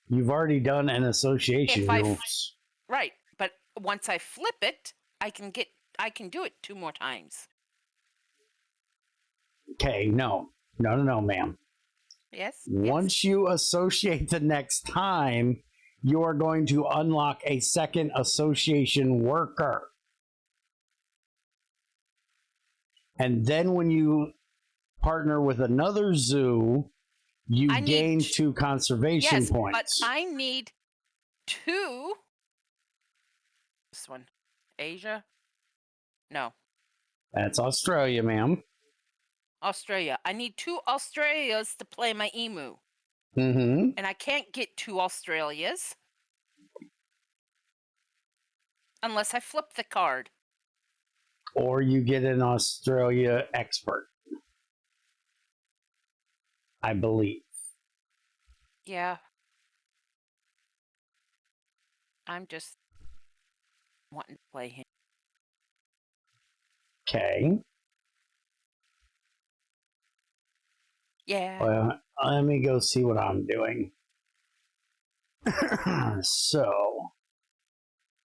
You've already done an association. Right. But once I flip it, I can do it 2 more times. Okay, no, ma'am. Yes. Once you associate the next time, you are going to unlock a second association worker. And then when you partner with another zoo, you gain 2 conservation points. But I need 2. This one. Asia? No. That's Australia, ma'am. Australia. I need 2 Australias to play my emu. Mm-hmm. And I can't get 2 Australias unless I flip the card. Or you get an Australia expert. I believe. Yeah. I'm just wanting to play him. Okay. Yeah. Well, let me go see what I'm doing. So,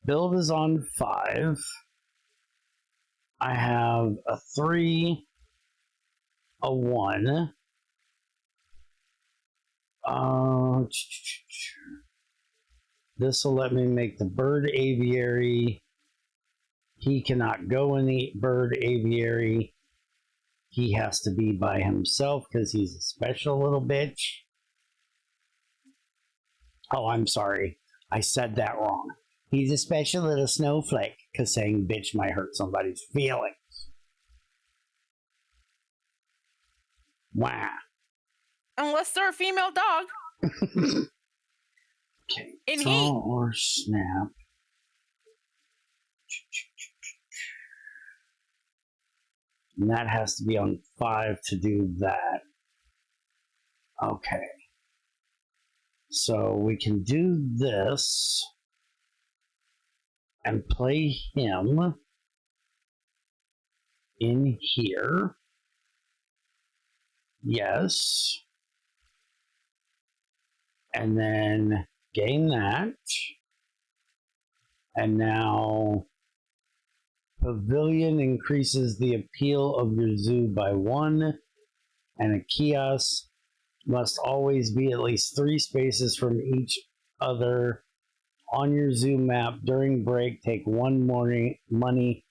build is on 5. I have a 3, a 1. This will let me make the bird aviary. He cannot go in the bird aviary. He has to be by himself because he's a special little bitch. Oh, I'm sorry. I said that wrong. He's a special little snowflake because saying bitch might hurt somebody's feelings. Wow. Unless they're a female dog. Okay. In Thaw heat. or snap. And that has to be on 5 to do that. Okay. So we can do this and play him in here. Yes. And then gain that. And now Pavilion increases the appeal of your zoo by 1. And a kiosk must always be at least 3 spaces from each other on your zoo map. During break, take 1 money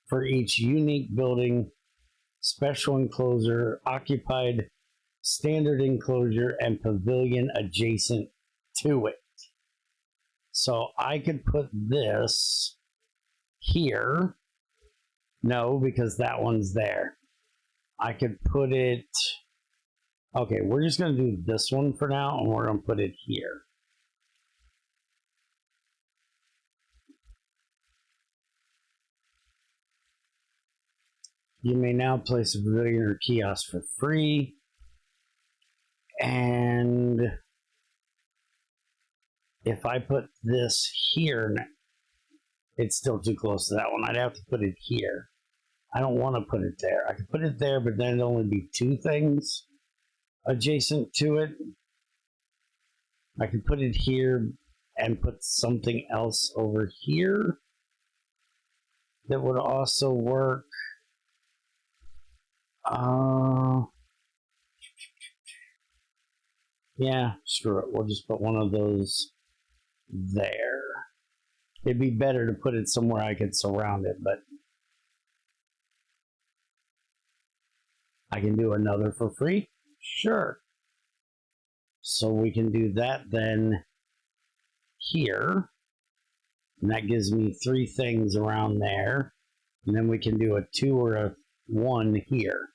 for each unique building, special enclosure, occupied, standard enclosure, and pavilion adjacent to it. So I could put this here. No, because that one's there. I could put it... Okay, we're just going to do this one for now, and we're going to put it here. You may now place a pavilion or kiosk for free. And if I put this here, it's still too close to that one. I'd have to put it here. I don't want to put it there. I could put it there, but then it'd only be 2 things adjacent to it. I could put it here and put something else over here that would also work. Yeah, screw it. We'll just put one of those there. It'd be better to put it somewhere I could surround it, but I can do another for free? Sure. So we can do that then here. And that gives me 3 things around there. And then we can do a 2 or a 1 here.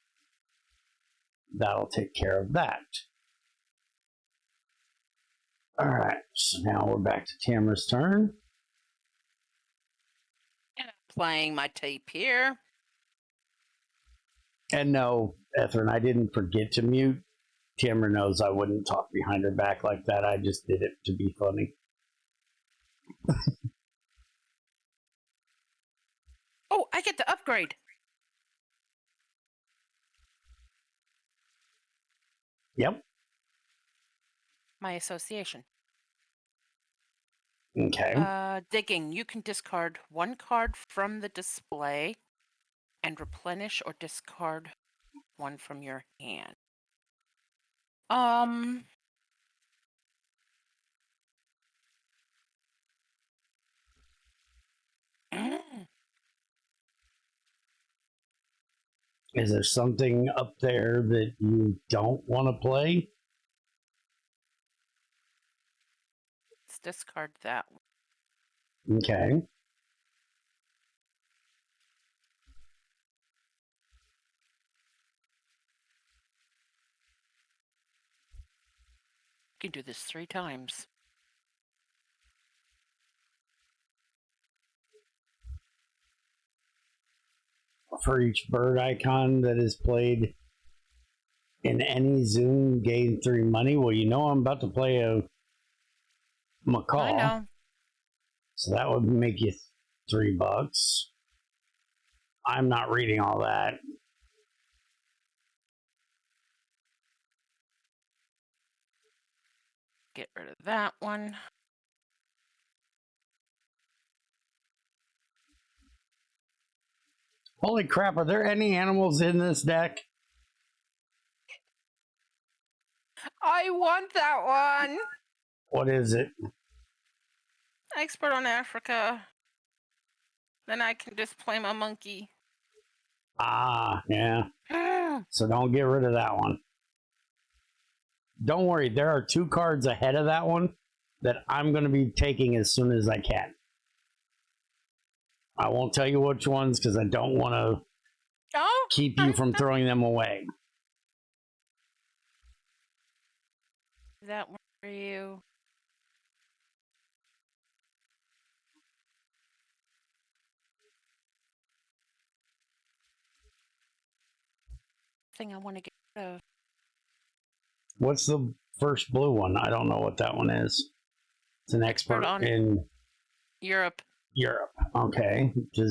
That'll take care of that. Alright, so now we're back to Tamara's turn. And I'm playing my tape here. And no, Ethrin, I didn't forget to mute. Tamara knows I wouldn't talk behind her back like that. I just did it to be funny. Oh, I get to upgrade. Yep. My association. Okay. Digging. You can discard 1 card from the display and replenish or discard 1 from your hand. Is there something up there that you don't want to play? Let's discard that one. Okay. You can do this 3 times. For each bird icon that is played in any Zoom, gain 3 money. Well, you know I'm about to play a macaw. I know. So that would make you $3. I'm not reading all that. Get rid of that one. Holy crap, are there any animals in this deck? I want that one. What is it? Expert on Africa. Then I can just play my monkey. Ah, yeah. So don't get rid of that one. Don't worry, there are 2 cards ahead of that one that I'm going to be taking as soon as I can. I won't tell you which ones because I don't want to keep you from throwing them away. That one for you. Thing I want to get rid of. What's the first blue one? I don't know what that one is. It's an expert in Europe. Europe. Okay. Do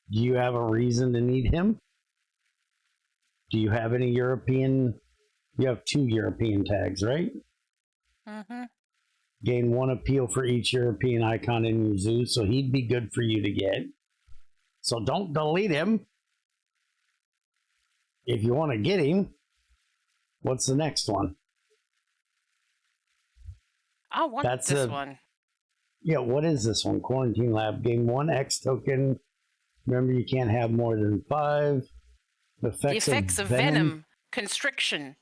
you have a reason to need him? Do you have any European? You have 2 European tags, right? Mm-hmm. Gain 1 appeal for each European icon in your zoo, so he'd be good for you to get. So don't delete him. If you want to get him, what's the next one? I want this one. Yeah, what is this one? Quarantine Lab. Gain 1 X token. Remember, you can't have more than 5. The effects of venom, constriction,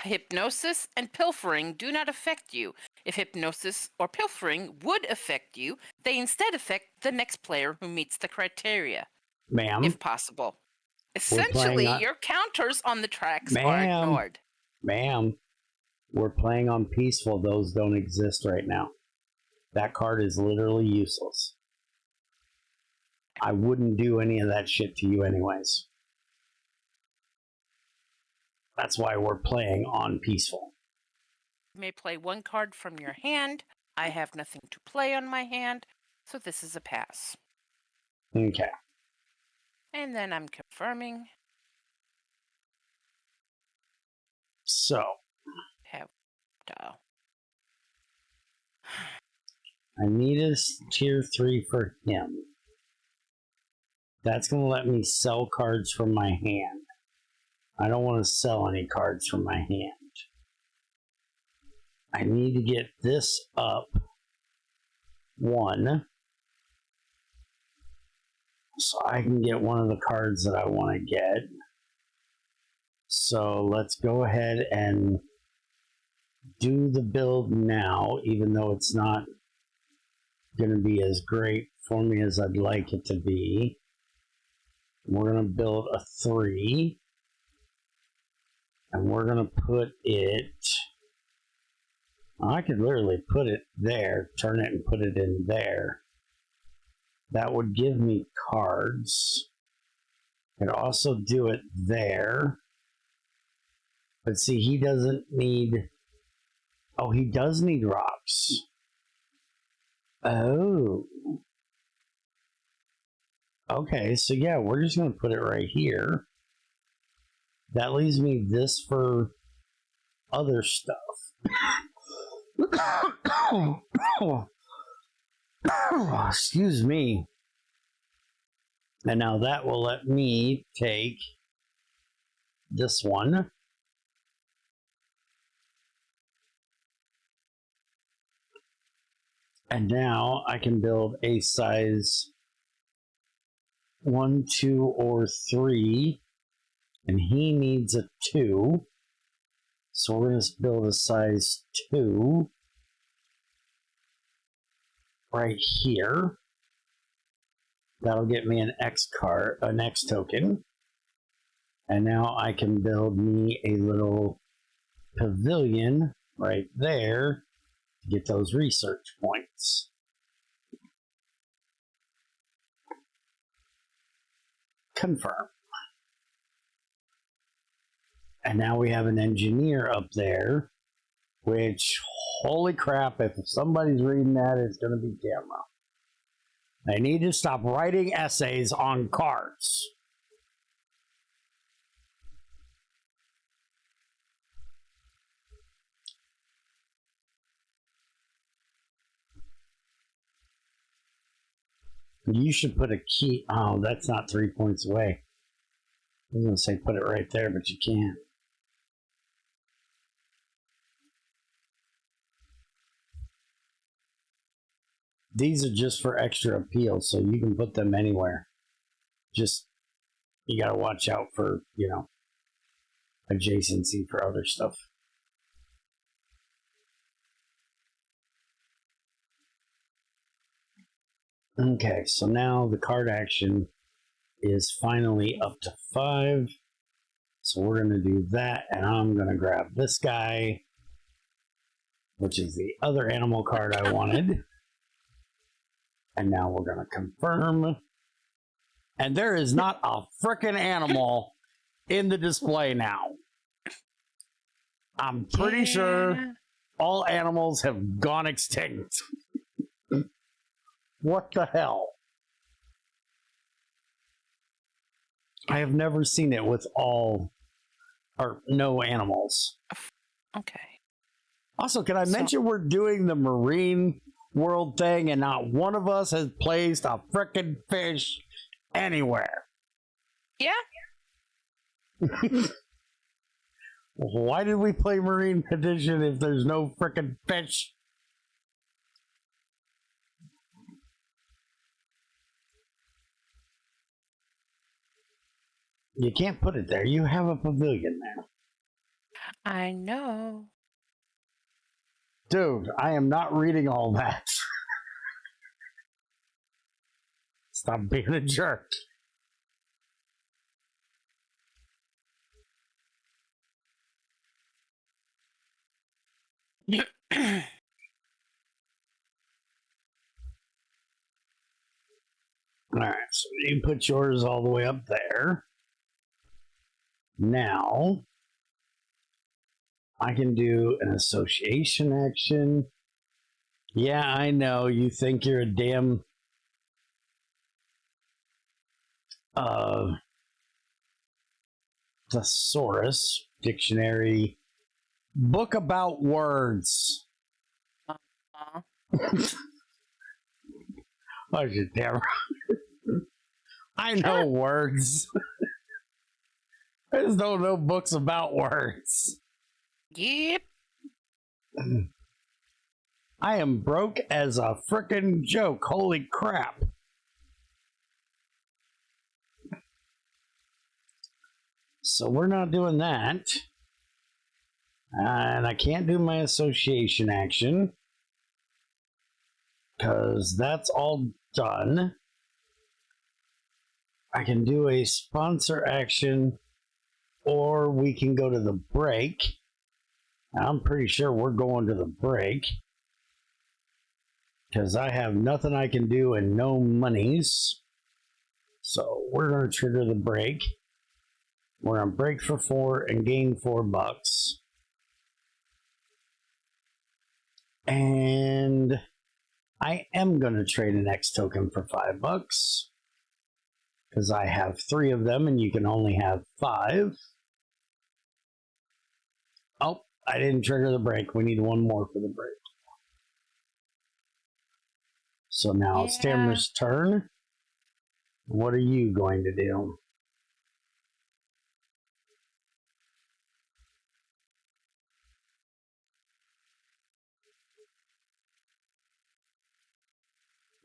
hypnosis, and pilfering do not affect you. If hypnosis or pilfering would affect you, they instead affect the next player who meets the criteria. Ma'am. If possible. Essentially, your counters on the tracks are ignored. Ma'am, we're playing on peaceful. Those don't exist right now. That card is literally useless. I wouldn't do any of that shit to you anyways. That's why we're playing on peaceful. You may play 1 card from your hand. I have nothing to play on my hand, so this is a pass. Okay. And then I'm confirming. So. I need a tier 3 for him. That's going to let me sell cards from my hand. I don't want to sell any cards from my hand. I need to get this up 1 so I can get one of the cards that I want to get. So let's go ahead and do the build now, even though it's not going to be as great for me as I'd like it to be. We're going to build a 3. And we're going to put it... I could literally put it there, turn it and put it in there. That would give me cards. I could also do it there. But see, he doesn't need... Oh, he does need rocks. Oh. Okay, so yeah, we're just going to put it right here. That leaves me this for other stuff. Excuse me. And now that will let me take this one. And now I can build a size 1, 2, or 3. And he needs a 2. So we're going to build a size 2 right here. That'll get me an X card, an X token. And now I can build me a little pavilion right there to get those research points. Confirm. And now we have an engineer up there, which, holy crap, if somebody's reading that, it's going to be Tamara. I need to stop writing essays on cards. You should put a key. Oh, that's not 3 points away. I was going to say put it right there, but you can't. These are just for extra appeal, so you can put them anywhere. Just, you got to watch out for, adjacency for other stuff. Okay, so now the card action is finally up to 5. So we're going to do that, and I'm going to grab this guy, which is the other animal card I wanted. And now we're going to confirm. And there is not a frickin' animal in the display now. I'm pretty sure all animals have gone extinct. What the hell? I have never seen it with all or no animals. Okay. Also, can I mention we're doing the marine world thing and not one of us has placed a frickin' fish anywhere? Yeah. Why did we play Marine Edition if there's no frickin' fish? You can't put it there. You have a pavilion there. I know. Dude, I am not reading all that. Stop being a jerk. Alright, so you put yours all the way up there. Now, I can do an association action. Yeah, I know. You think you're a damn thesaurus, dictionary, book about words. Oh, you damn. I know words. I just don't know books about words. Yep. I am broke as a frickin' joke. Holy crap. So we're not doing that. And I can't do my association action. Because that's all done. I can do a sponsor action. Or we can go to the break. I'm pretty sure we're going to the break. Because I have nothing I can do and no monies. So we're going to trigger the break. We're going to break for 4 and gain $4. And I am going to trade an X token for $5. Because I have 3 of them and you can only have 5. Oh, I didn't trigger the break. We need 1 more for the break. So now it's Tamara's turn. What are you going to do?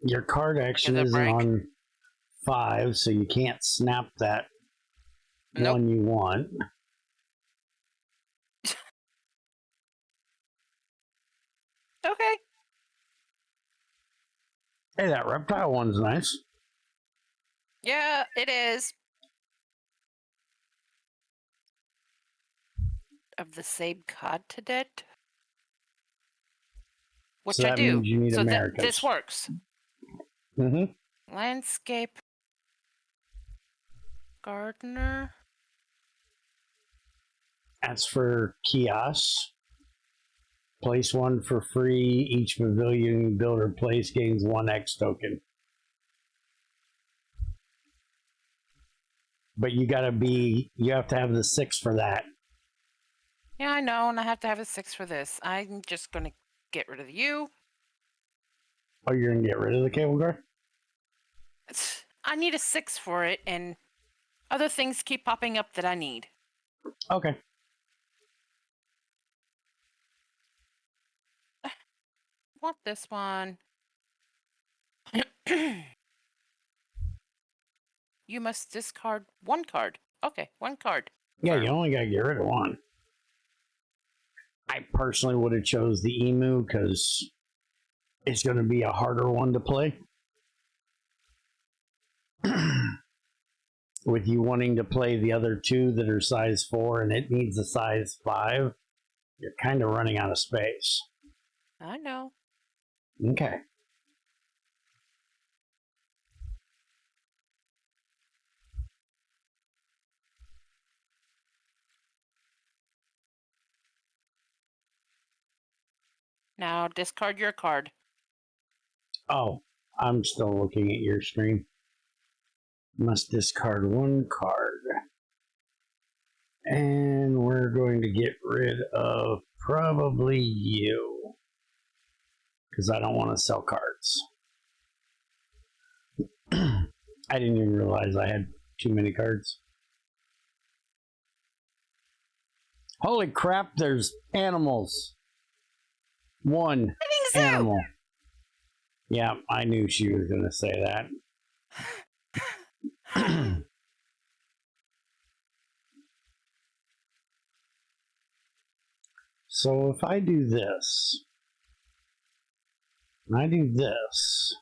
Your card action isn't on 5, so you can't snap that one you want. Okay. Hey, that reptile one's nice. Yeah, it is. Of the same continent? Which so I do. Means you need so Americas. This works. Mm-hmm. Landscape gardener. That's for kiosks. Place 1 for free. Each pavilion you build or place gains 1 X token. But you have to have the 6 for that. Yeah, I know, and I have to have a 6 for this. I'm just going to get rid of you. Oh, you're going to get rid of the cable car? I need a 6 for it, and other things keep popping up that I need. Okay. Want this one. You must discard 1 card. Okay, 1 card. Yeah, Firm. you only got to get rid of 1. I personally would have chose the emu because it's going to be a harder one to play. With you wanting to play the other 2 that are size 4 and it needs a size 5, you're kind of running out of space. I know. Okay. Now discard your card. Oh, I'm still looking at your screen. Must discard 1 card. And we're going to get rid of probably you. Because I don't want to sell cards. I didn't even realize I had too many cards. Holy crap, there's animals. 1 animal. Yeah, I knew she was going to say that. So if I do this, and I do this,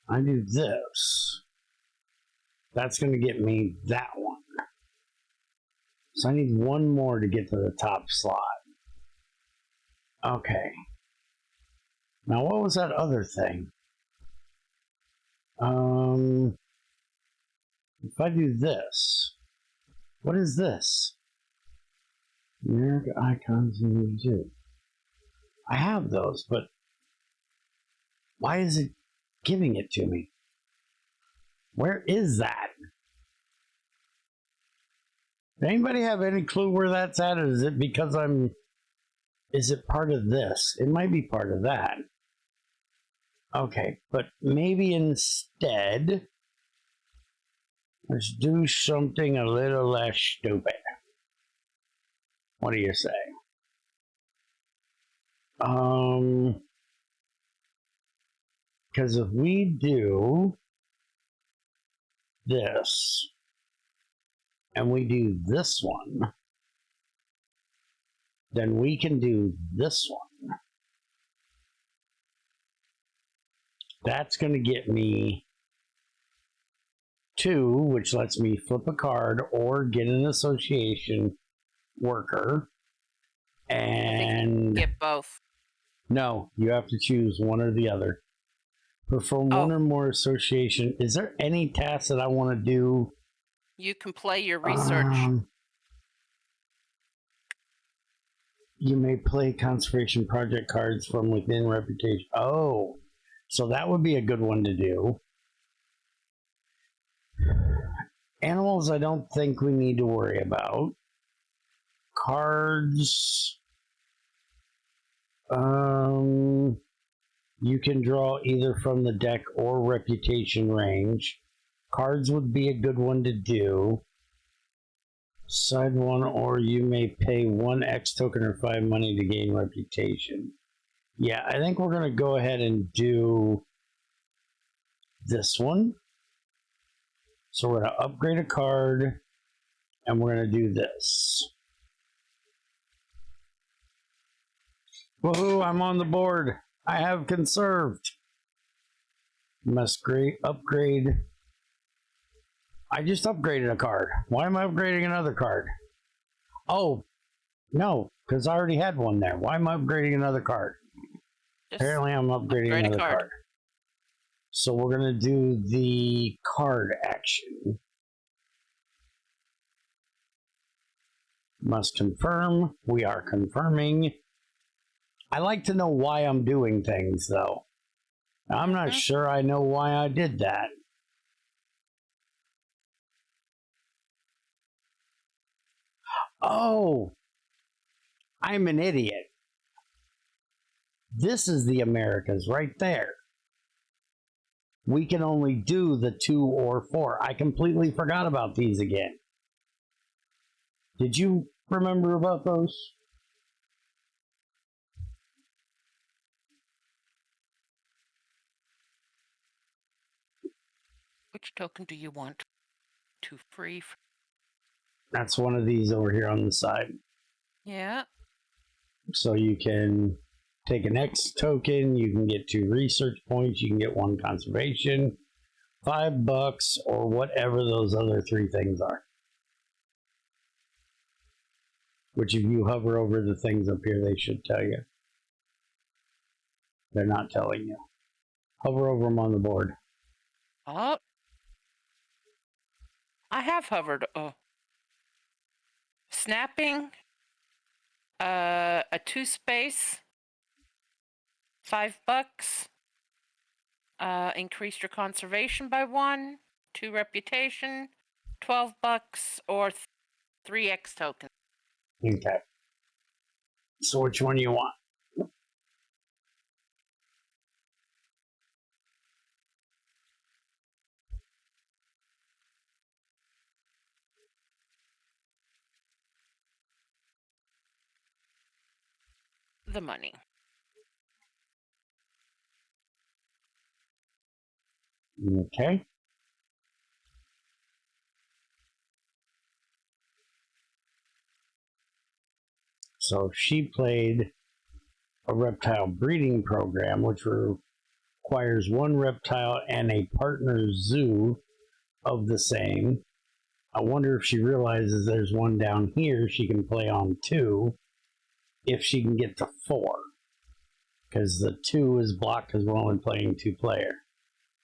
I do this, that's going to get me that one. So I need 1 more to get to the top slot. Okay. Now what was that other thing? If I do this, what is this? America icons in music. I have those, but why is it giving it to me? Where is that? Does anybody have any clue where that's at? Or is it because is it part of this? It might be part of that. Okay, but maybe instead, let's do something a little less stupid. What do you say? Because if we do this, and we do this one, then we can do this one. That's going to get me 2, which lets me flip a card or get an association worker. And get both. No, you have to choose one or the other. Perform 1 or more association. Is there any task that I want to do? You can play your research. You may play conservation project cards from within reputation. Oh, so that would be a good one to do. Animals, I don't think we need to worry about. Cards. You can draw either from the deck or reputation range. Cards would be a good one to do. Side 1, or you may pay 1 X token or 5 money to gain reputation. Yeah, I think we're going to go ahead and do this one. So we're going to upgrade a card, and we're going to do this. Woohoo, I'm on the board. I have conserved. Must upgrade. I just upgraded a card. Why am I upgrading another card? Oh, no, because I already had one there. Why am I upgrading another card? Apparently I'm upgrading another card. So we're going to do the card action. Must confirm. We are confirming. I like to know why I'm doing things, though. I'm not sure I know why I did that. Oh, I'm an idiot. This is the Americas right there. We can only do the 2 or 4. I completely forgot about these again. Did you remember about those? Which token do you want to free? That's one of these over here on the side. Yeah. So you can take an X token, you can get 2 research points, you can get 1 conservation, $5, or whatever those other 3 things are. Which, if you hover over the things up here, they should tell you. They're not telling you. Hover over them on the board. Oh. I have hovered. Oh. Snapping. A 2 space. $5. Increased your conservation by 1. 2 reputation. $12 or 3 X tokens. Okay. So which one do you want? The money. Okay. So she played a reptile breeding program, which requires 1 reptile and a partner zoo of the same. I wonder if she realizes there's 1 down here she can play on 2 if she can get to 4. Because the 2 is blocked because we're only playing 2 player.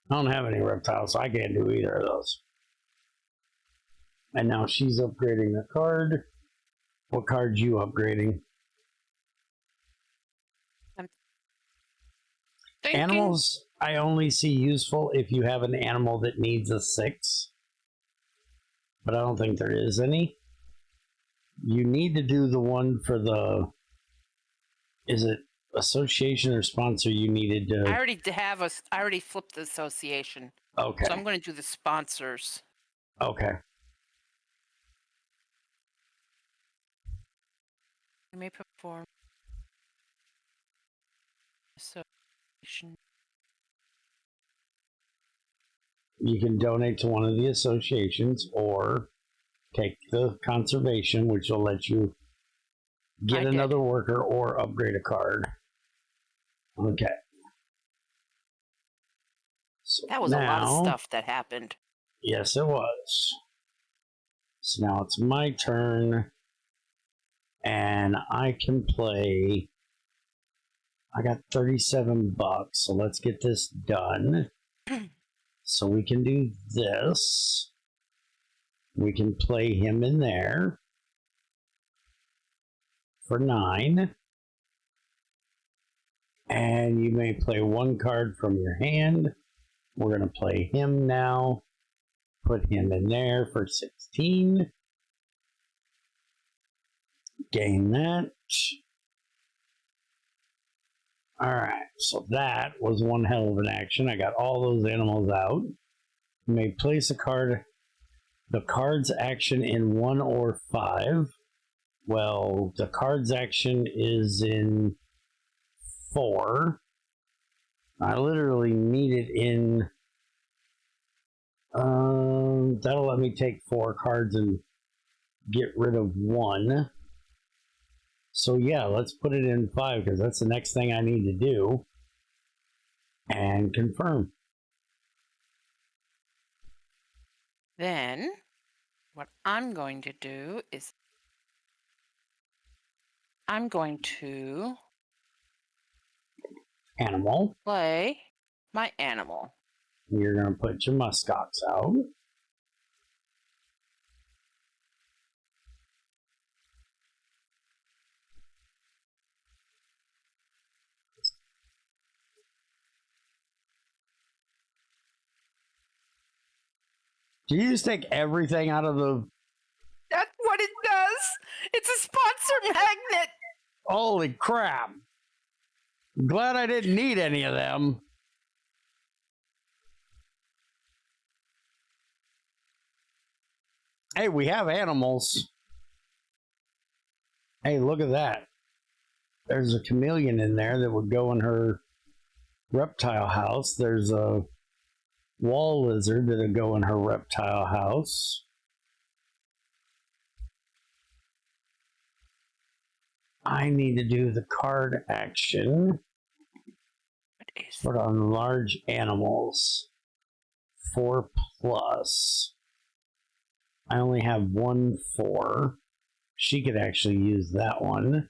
I don't have any reptiles, so I can't do either of those. And now she's upgrading the card. What card's you upgrading? Animals, I only see useful if you have an animal that needs a 6. But I don't think there is any. You need to do the one for the... Is it association or sponsor you needed to... I already flipped the association. Okay. So I'm going to do the sponsors. Okay. You may perform association. You can donate to one of the associations or take the conservation, which will let you get another worker or upgrade a card. Okay. So that was a lot of stuff that happened. Yes, it was. So now it's my turn, and I can play. I got $37, so let's get this done. So we can do this. We can play him in there for 9. And you may play 1 card from your hand. We're going to play him now. Put him in there for 16. Gain that. Alright, so that was one hell of an action. I got all those animals out. You may place a card. The card's action in 1 or 5. Well, the card's action is in 4. I literally need it in... that'll let me take 4 cards and get rid of 1. So yeah, let's put it in 5 because that's the next thing I need to do. And confirm. Then, what I'm going to do is I'm going to play my animal. You're going to put your muskox out. Do you just take everything out of the... That's what it does. It's a sponsor magnet. Holy crap. Glad I didn't need any of them. Hey, we have animals. Hey, look at that. There's a chameleon in there that would go in her reptile house. There's a wall lizard that would go in her reptile house. I need to do the card action. Put on large animals. 4 plus. I only have 1 4. She could actually use that one.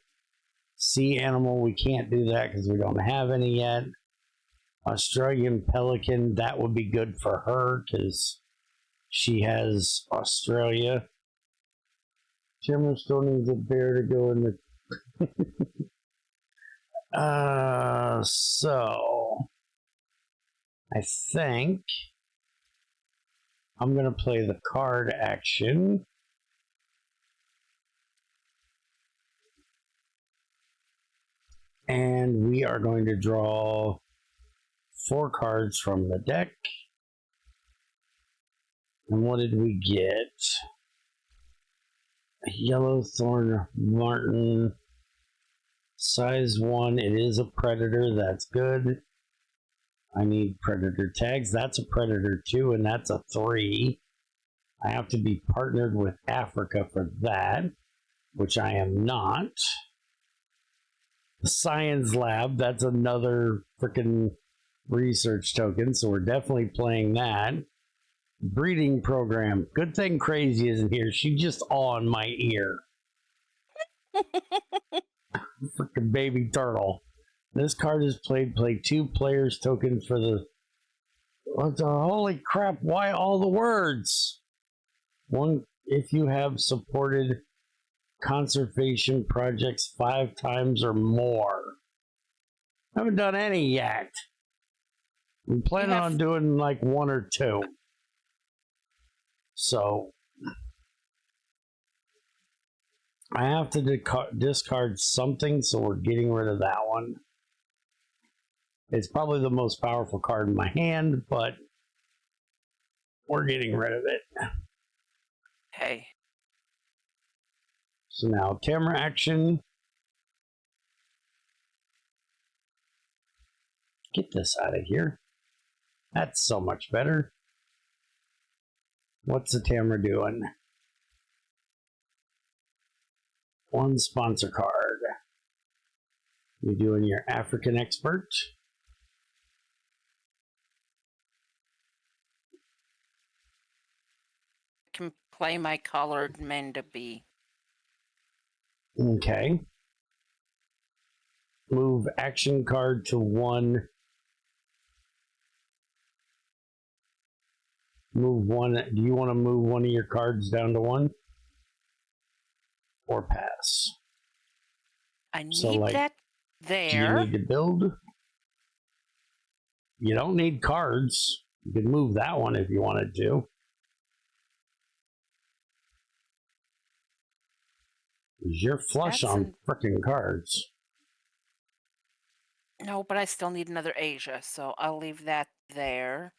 Sea animal, we can't do that because we don't have any yet. Australian pelican, that would be good for her because she has Australia. Tamara still needs a bear to go in the. So I think I'm gonna play the card action. And we are going to draw 4 cards from the deck. And what did we get? A yellow thorn martin. Size 1. It is a predator. That's good. I need predator tags. That's a predator 2, and that's a 3. I have to be partnered with Africa for that, which I am not. The Science Lab, that's another freaking research token, so we're definitely playing that. Breeding program. Good thing Crazy isn't here. She's just on my ear. Freaking baby turtle. This card is played. Play 2 players token for the. What the holy crap? Why all the words? 1 if you have supported conservation projects 5 times or more. I haven't done any yet. I'm planning on doing like 1 or 2. So I have to discard something, so we're getting rid of that one. It's probably the most powerful card in my hand, but we're getting rid of it. Okay. So now Tamara action. Get this out of here. That's so much better. What's the Tamara doing? 1 sponsor card. You're doing your African expert. Can play my colored Mendabee. Okay. Move action card to 1. Move 1. Do you want to move one of your cards down to 1? Or pass? I need that there. Do you need to build? You don't need cards. You can move that one if you wanted to. You're flush on freaking cards. No, but I still need another Asia, so I'll leave that there.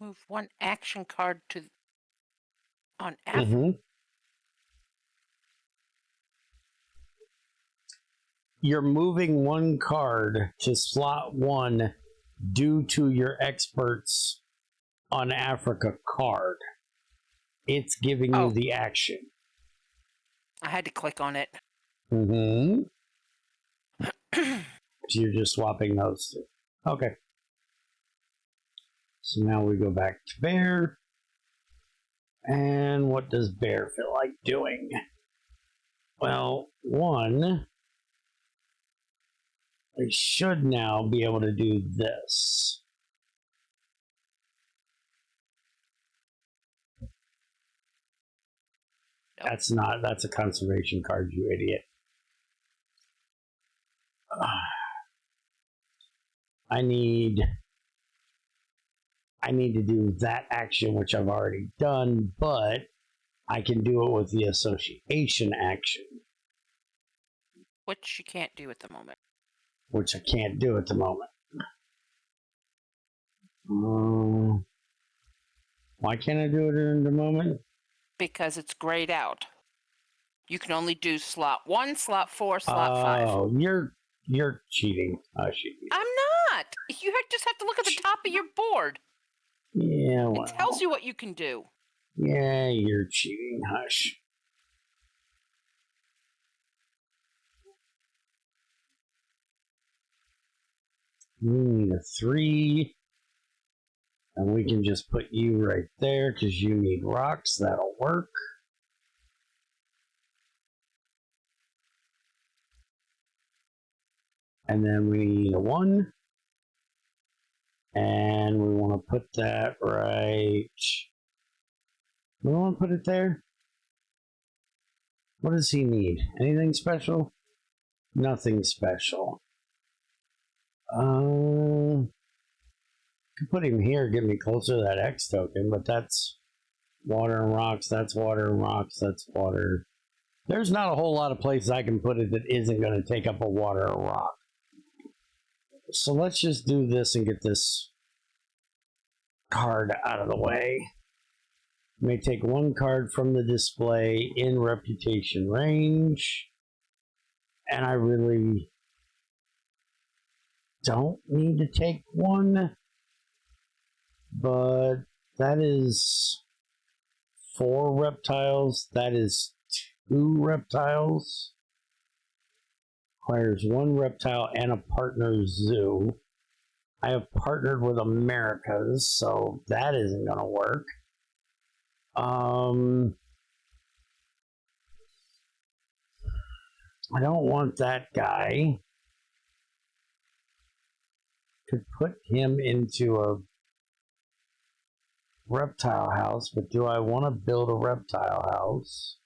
Move 1 action card to on Africa. Mm-hmm. You're moving 1 card to slot 1 due to your experts on Africa card. It's giving you the action. I had to click on it. Mm-hmm. So you're just swapping those 2. Okay. So now we go back to Bear. And what does Bear feel like doing? Well, 1, we should now be able to do this. Nope. That's a conservation card, you idiot. I need to do that action, which I've already done, but I can do it with the association action, which you can't do at the moment. Which I can't do at the moment. Why can't I do it in the moment? Because it's grayed out. You can only do slot 1, slot 4, slot 5. Oh, you're cheating. I'm not. You just have to look at the top of your board. Yeah, well. It tells you what you can do. Yeah, you're cheating. Hush. We need a 3. And we can just put you right there because you need rocks. That'll work. And then we need a 1. And we want to put that right. We want to put it there. What does he need? Anything special? Nothing special. Could put him here, get me closer to that X token, but that's water and rocks, that's water and rocks, that's water. There's not a whole lot of places I can put it that isn't going to take up a water or rock. So let's just do this and get this card out of the way. May take 1 card from the display in reputation range. And I really don't need to take 1. But that is 4 reptiles. That is 2 reptiles. Requires 1 reptile and a partner zoo. I have partnered with Americas, so that isn't going to work. I don't want that guy. Could put him into a reptile house, but do I want to build a reptile house?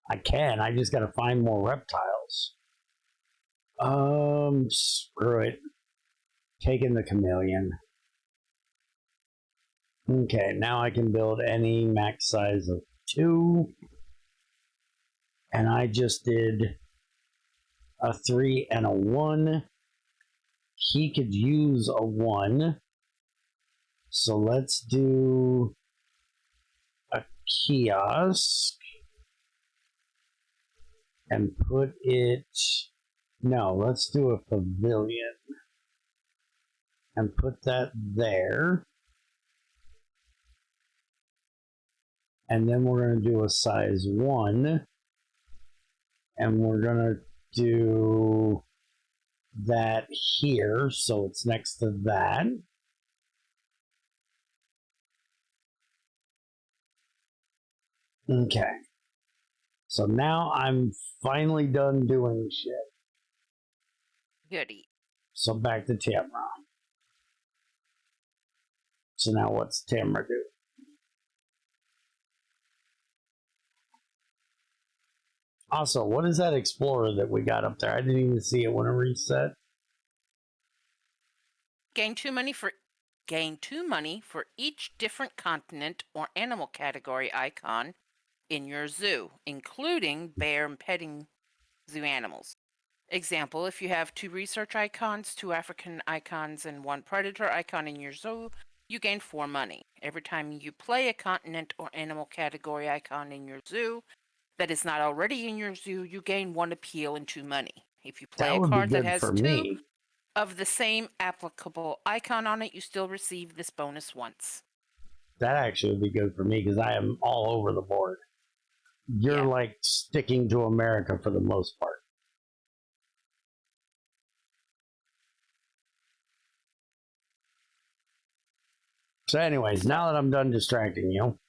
I can, I just gotta find more reptiles. Screw it. Taking the chameleon. Okay, now I can build any max size of 2. And I just did a 3 and a 1. He could use a 1. So let's do a kiosk and put it. No, let's do a pavilion and put that there. And then we're going to do a size 1. And we're going to do that here. So it's next to that. Okay. So now I'm finally done doing shit. Goody. So back to Tamara. So now what's Tamara do? Also, what is that explorer that we got up there? I didn't even see it when it reset. Gain 2 money for each different continent or animal category icon in your zoo, including bear and petting zoo animals. Example, if you have 2 research icons, 2 African icons, and 1 predator icon in your zoo, you gain 4 money. Every time you play a continent or animal category icon in your zoo that is not already in your zoo, you gain 1 appeal and 2 money. If you play a card that has 2 of the same applicable icon on it, you still receive this bonus once. That actually would be good for me because I am all over the board. You're like sticking to America for the most part. So anyways, now that I'm done distracting you,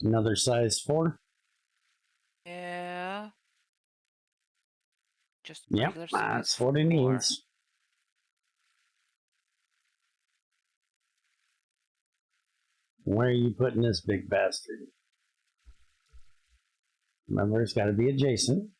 another size 4? Yeah. Just yep, that's what it needs. Where are you putting this big bastard? Remember, it's got to be adjacent.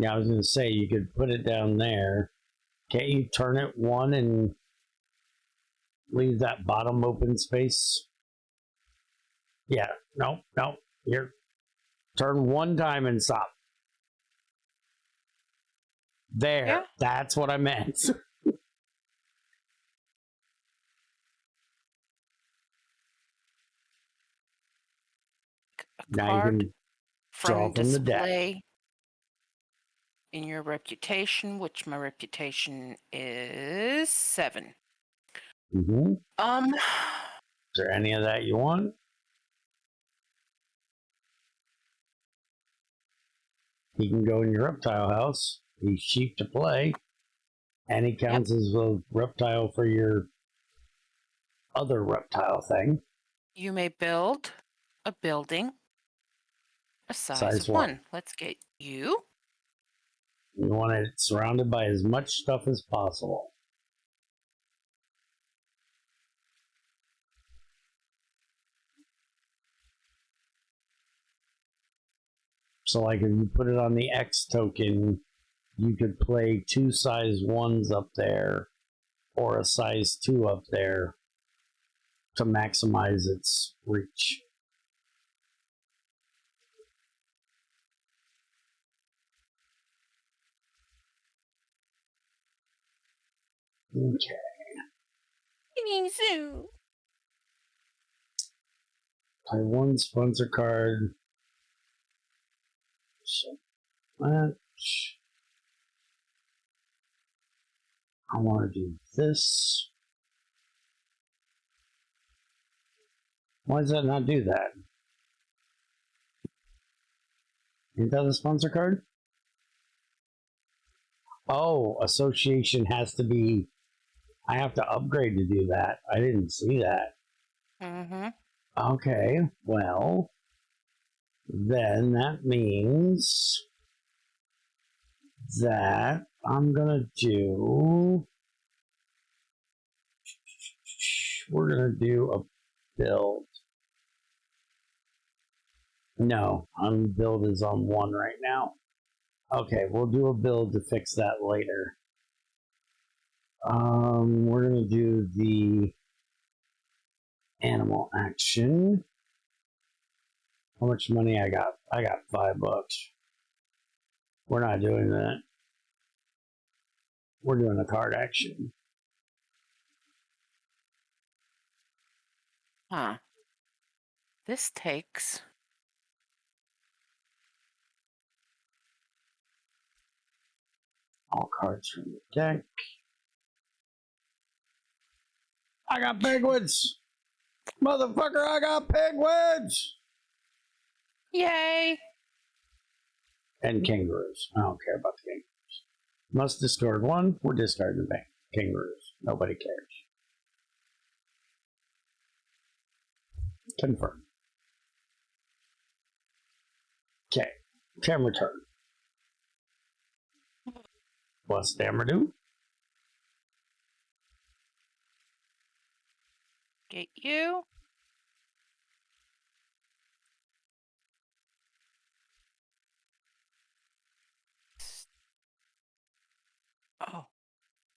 Yeah, I was going to say you could put it down there. Can't you turn it one and leave that bottom open space? Yeah, no. You're turn one time and stop. There, yeah. That's what I meant. Now you can draw from the deck. In your reputation, which my reputation is 7. Mm-hmm. Is there any of that you want? He can go in your reptile house. He's cheap to play. And he counts as a reptile for your other reptile thing. You may build a building a size of 1. Let's get you. You want it surrounded by as much stuff as possible. So like if you put it on the X token, you could play 2 size 1s up there or a size 2 up there to maximize its reach. Okay. Play 1 sponsor card. So much. I want to do this. Why does that not do that? Isn't that a sponsor card? Oh, association has to be. I have to upgrade to do that. I didn't see that. Mm-hmm. Okay, well, then that means that I'm gonna do. We're gonna do a build. No, build is on 1 right now. Okay, we'll do a build to fix that later. We're gonna do the animal action. How much money I got? I got $5. We're not doing that. We're doing a card action. Huh. This takes. All cards from the deck. I got penguins! Motherfucker, I got penguins! Yay! And kangaroos. I don't care about the kangaroos. Must discard 1. We're discarding the kangaroos. Nobody cares. Confirm. Okay. Tamara turn. What's Tamara do? Get you. Oh,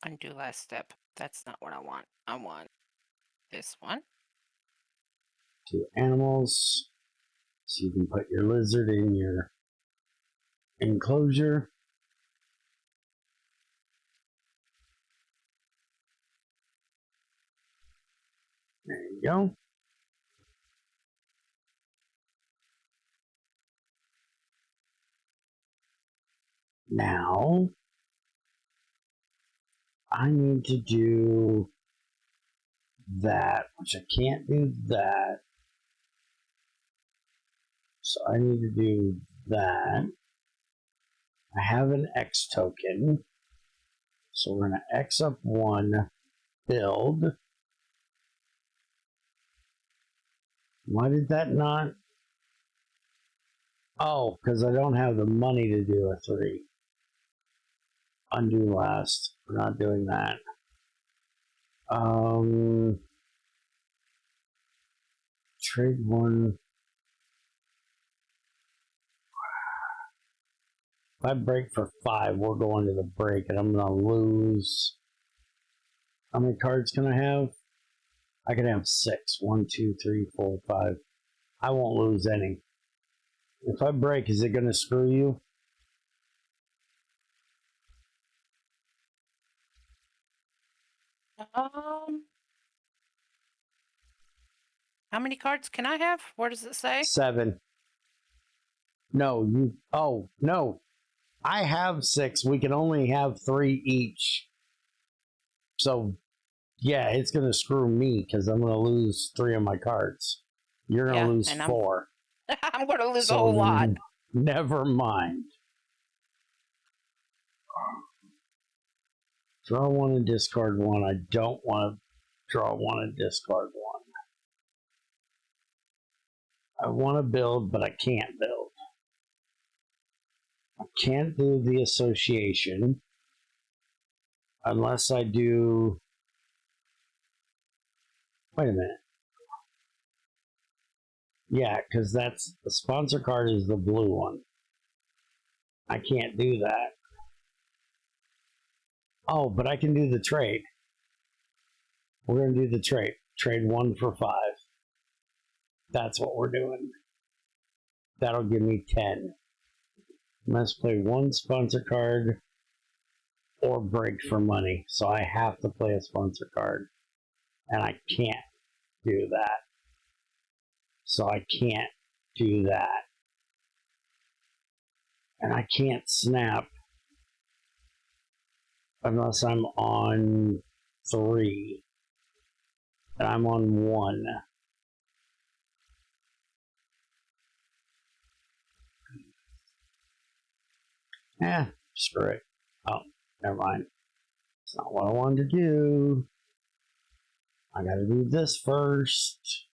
undo last step. That's not what I want. I want this one. 2 animals. So you can put your lizard in your enclosure. There you go. Now, I need to do that, which I can't do that. So I need to do that. I have an X token. So we're going to X up 1, build. Why did that not? Oh, because I don't have the money to do a 3. Undo last. We're not doing that. Trade one. If I break for 5, we're going to the break, and I'm gonna lose. How many cards can I have? I can have 6. 1, 2, 3, 4, 5. I won't lose any. If I break, is it gonna screw you? How many cards can I have? Where does it say? 7. No, you. Oh, no. I have 6. We can only have 3 each. So, yeah, it's going to screw me because I'm going to lose 3 of my cards. You're going to lose 4. I'm going to lose a whole lot. Never mind. Draw 1 and discard 1. I don't want to draw 1 and discard 1. I want to build, but I can't build. I can't do the association unless I do. Wait a minute. Yeah, because that's the sponsor card is the blue one. I can't do that. Oh, but I can do the trade. We're going to do the trade. Trade 1 for 5. That's what we're doing. That'll give me 10. Must play 1 sponsor card or break for money. So I have to play a sponsor card. And I can't do that. So I can't do that. And I can't snap unless I'm on 3. And I'm on 1. Screw it. Oh, never mind. It's not what I wanted to do. I gotta do this first.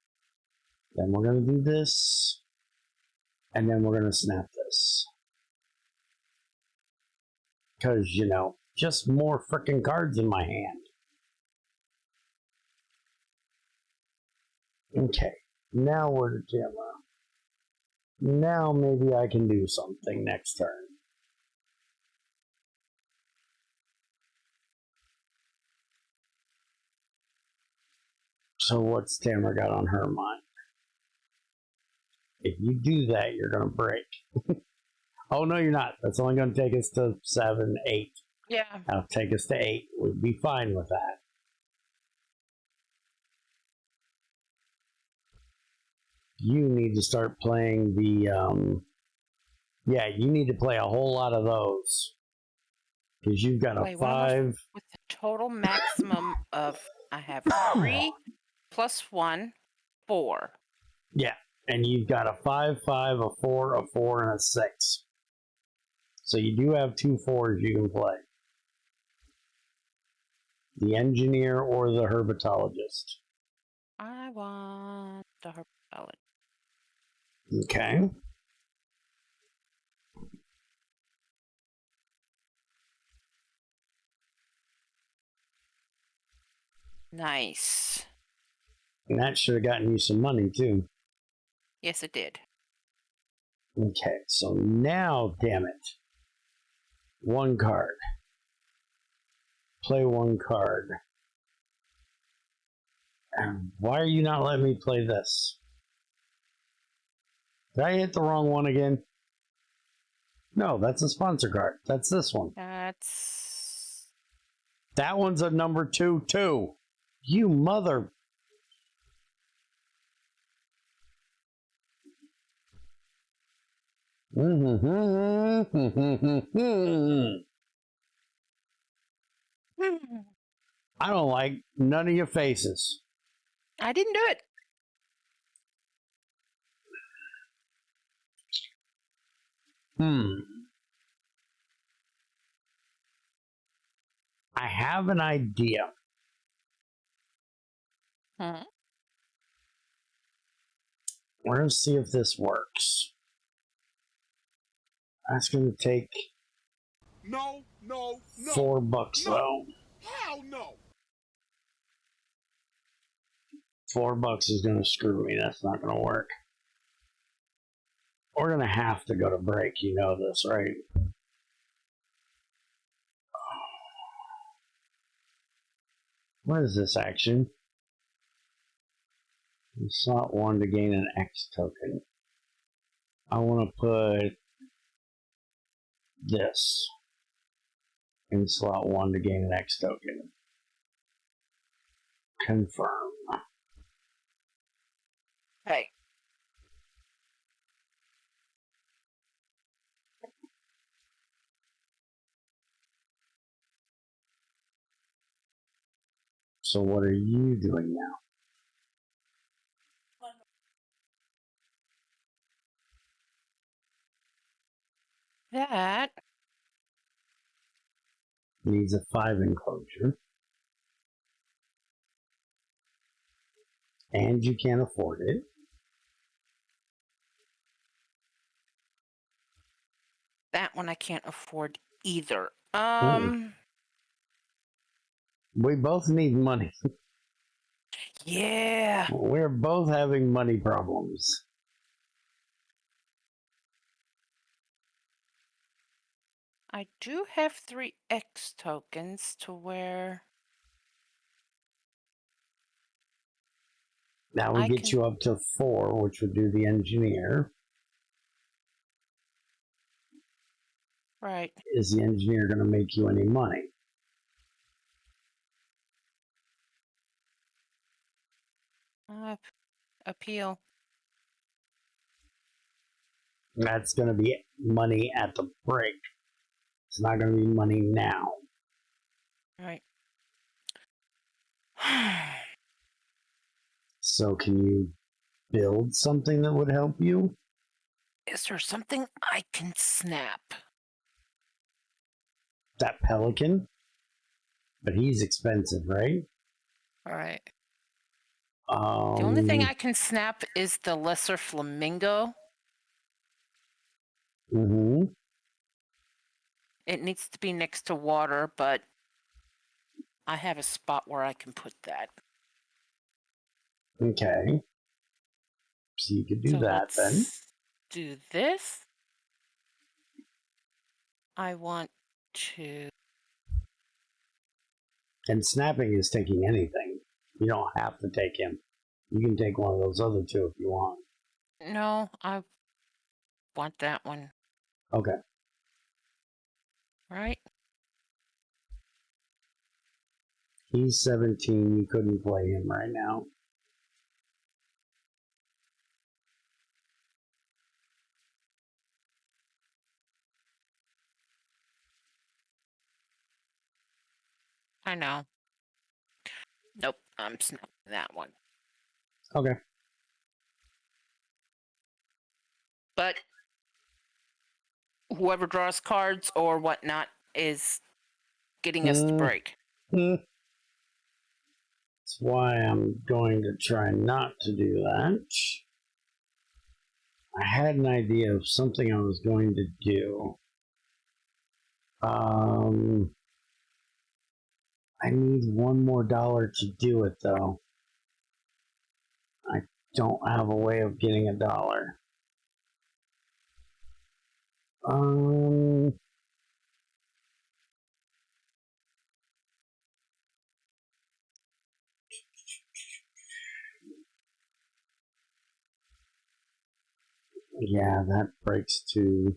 Then we're gonna do this. And then we're gonna snap this. Because, just more freaking cards in my hand. Okay, now we're to Tamara. Now maybe I can do something next turn. So what's Tamara got on her mind? If you do that, you're going to break. Oh, no, you're not. That's only going to take us to 7, 8. Yeah. That'll take us to 8. We'd be fine with that. You need to start playing the, you need to play a whole lot of those. Because you've got a 5. With the total maximum of, I have 3 plus 1, 4. Yeah, and you've got a 5, 5, a 4, a 4, and a 6. So you do have 2 4s you can play. The engineer or the herpetologist. I want the herpetologist. Okay. Nice. And that should have gotten you some money, too. Yes, it did. Okay, so now, damn it. 1 card. Play 1 card. And why are you not letting me play this? Did I hit the wrong one again? No, that's a sponsor card. That's this one. That one's a number 2, too. You mother... I don't like none of your faces. I didn't do it. I have an idea. Huh? We're going to see if this works. That's going to take No. $4 though. Hell no. $4 is gonna screw me. That's not gonna work. We're gonna have to go to break. You know this, right? What is this action? Slot 1 to gain an X token. I want to put this in slot 1 to gain an X token. Confirm. Hey. So what are you doing now? That Needs a 5 enclosure. And you can't afford it. one I can't afford either. We both need money. Yeah. We're both having money problems. I do have 3 X tokens to where That would get you up to 4, which would do the engineer. Right. Is the engineer going to make you any money? Appeal. That's going to be money at the break. It's not going to be money now. Right. So can you build something that would help you? Is there something I can snap? That pelican? But he's expensive, right? All right. The only thing I can snap is the lesser flamingo. Mm-hmm. It needs to be next to water, but I have a spot where I can put that. Okay. So you could do that then. Do this. I want to. And snapping is taking anything. You don't have to take him. You can take one of those other 2 if you want. No, I want that one. Okay. Right? He's 17. You couldn't play him right now. I know. Nope, I'm snapping that one. Okay. But whoever draws cards or whatnot is getting us to break. That's why I'm going to try not to do that. I had an idea of something I was going to do. I need $1 more to do it, though. I don't have a way of getting $1. Yeah, that breaks 2.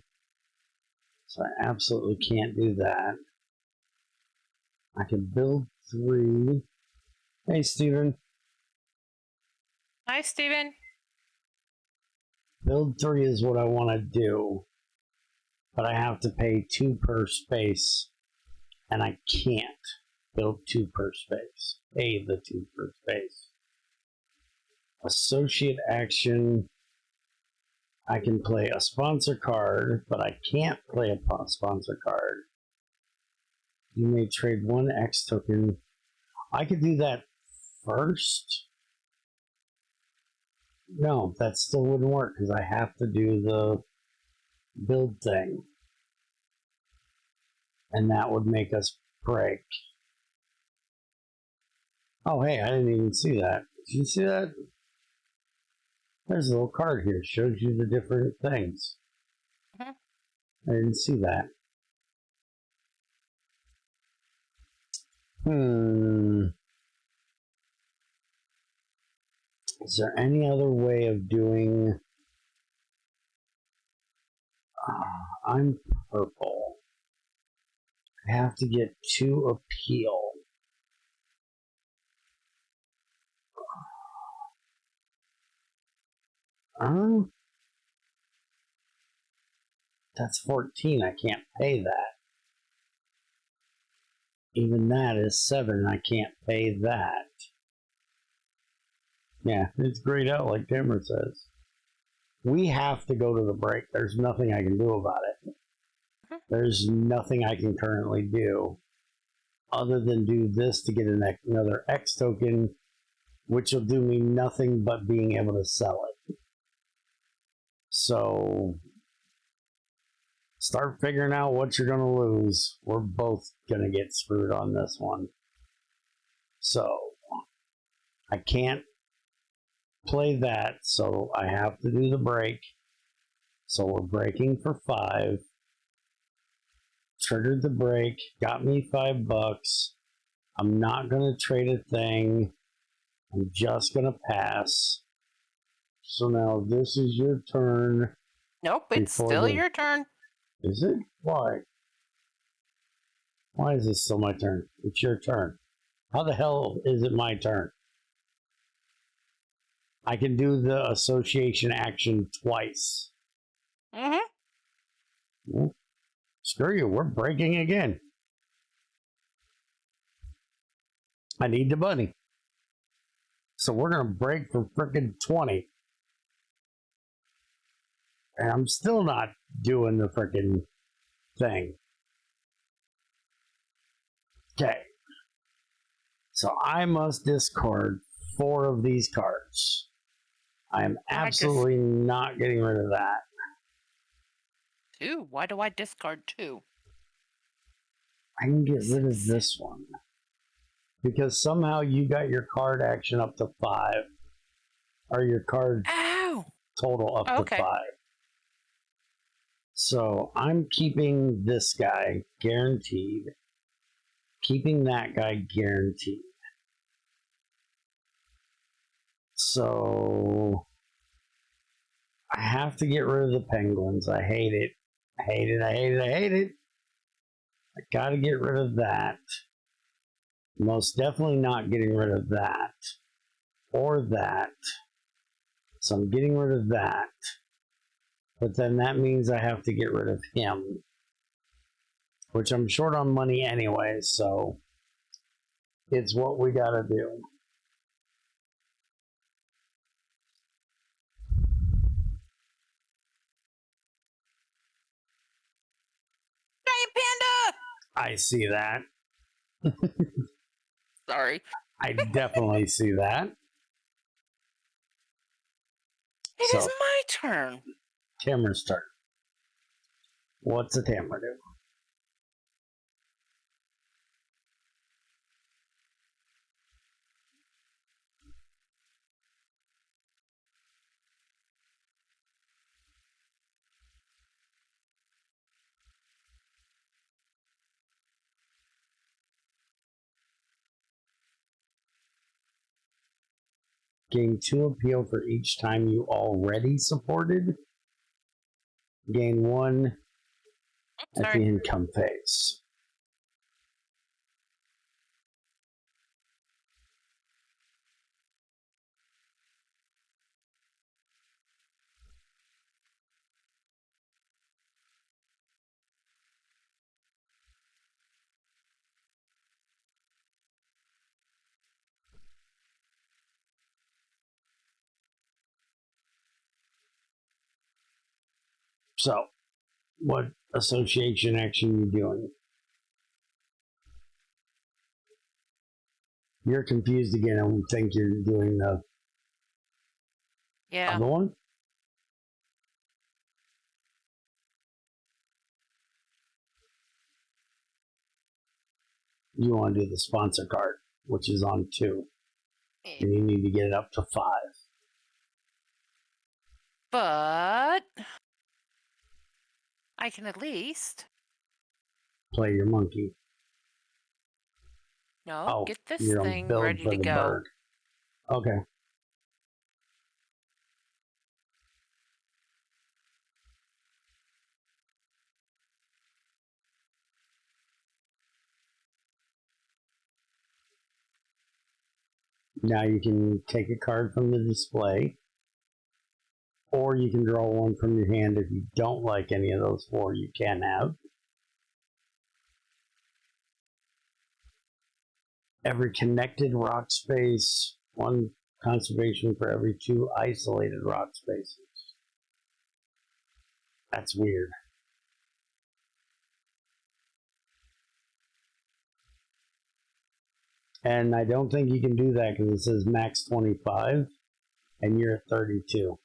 So I absolutely can't do that. I can build 3. Hey, Steven. Hi, Steven. Build 3 is what I want to do. But I have to pay 2 per space. And I can't build 2 per space. Pay the 2 per space. Associate action. I can play a sponsor card, but I can't play a sponsor card. You may trade 1 X token. I could do that first. No, that still wouldn't work because I have to do the build thing. And that would make us brake. Oh, hey, I didn't even see that. Did you see that? There's a little card here. Shows you the different things. Mhm. I didn't see that. Is there any other way of doing... I'm purple. I have to get 2 appeal. That's 14. I can't pay that. Even that is 7. I can't pay that. Yeah, it's grayed out like Tamara says. We have to go to the break. There's nothing I can do about it. There's nothing I can currently do other than do this to get another X token, which will do me nothing but being able to sell it. So start figuring out what you're going to lose. We're both going to get screwed on this one. So I can't play that, so I have to do the break. So we're breaking for 5. Triggered the break, got me $5. I'm not going to trade a thing. I'm just going to pass. So now this is your turn. Nope, it's still your turn. Is it? Why? Why is this still my turn? It's your turn. How the hell is it my turn? I can do the association action twice. Well, screw you, we're breaking again. I need the money. So we're going to break for frickin' 20. And I'm still not doing the frickin' thing. Okay. So I must discard 4 of these cards. I am absolutely not getting rid of that. 2? Why do I discard 2? I can get rid of this one. Because somehow you got your card action up to 5. Or your card total up to 5. So I'm keeping this guy guaranteed. Keeping that guy guaranteed. So I have to get rid of the penguins. I hate it. I hate it. I hate it. I hate it. I gotta get rid of that. Most definitely not getting rid of that. Or that. So I'm getting rid of that. But then that means I have to get rid of him. Which I'm short on money anyway, so it's what we gotta do. Giant panda! I see that. Sorry. I definitely see that. It is my turn. Tamara's turn. What's a Tamara do? Gain 2 appeal for each time you already supported. Gain 1 at the income phase. So, what association action are you doing? You're confused again. I don't think you're doing the other one. You want to do the sponsor card, which is on 2. And you need to get it up to 5. But I can at least Play your monkey. get this you're on thing build ready for to the go. bird. Okay. Now you can take a card from the display, or you can draw one from your hand. If you don't like any of those 4, you can have. Every connected rock space, 1 conservation for every 2 isolated rock spaces. That's weird. And I don't think you can do that because it says max 25 and you're at 32.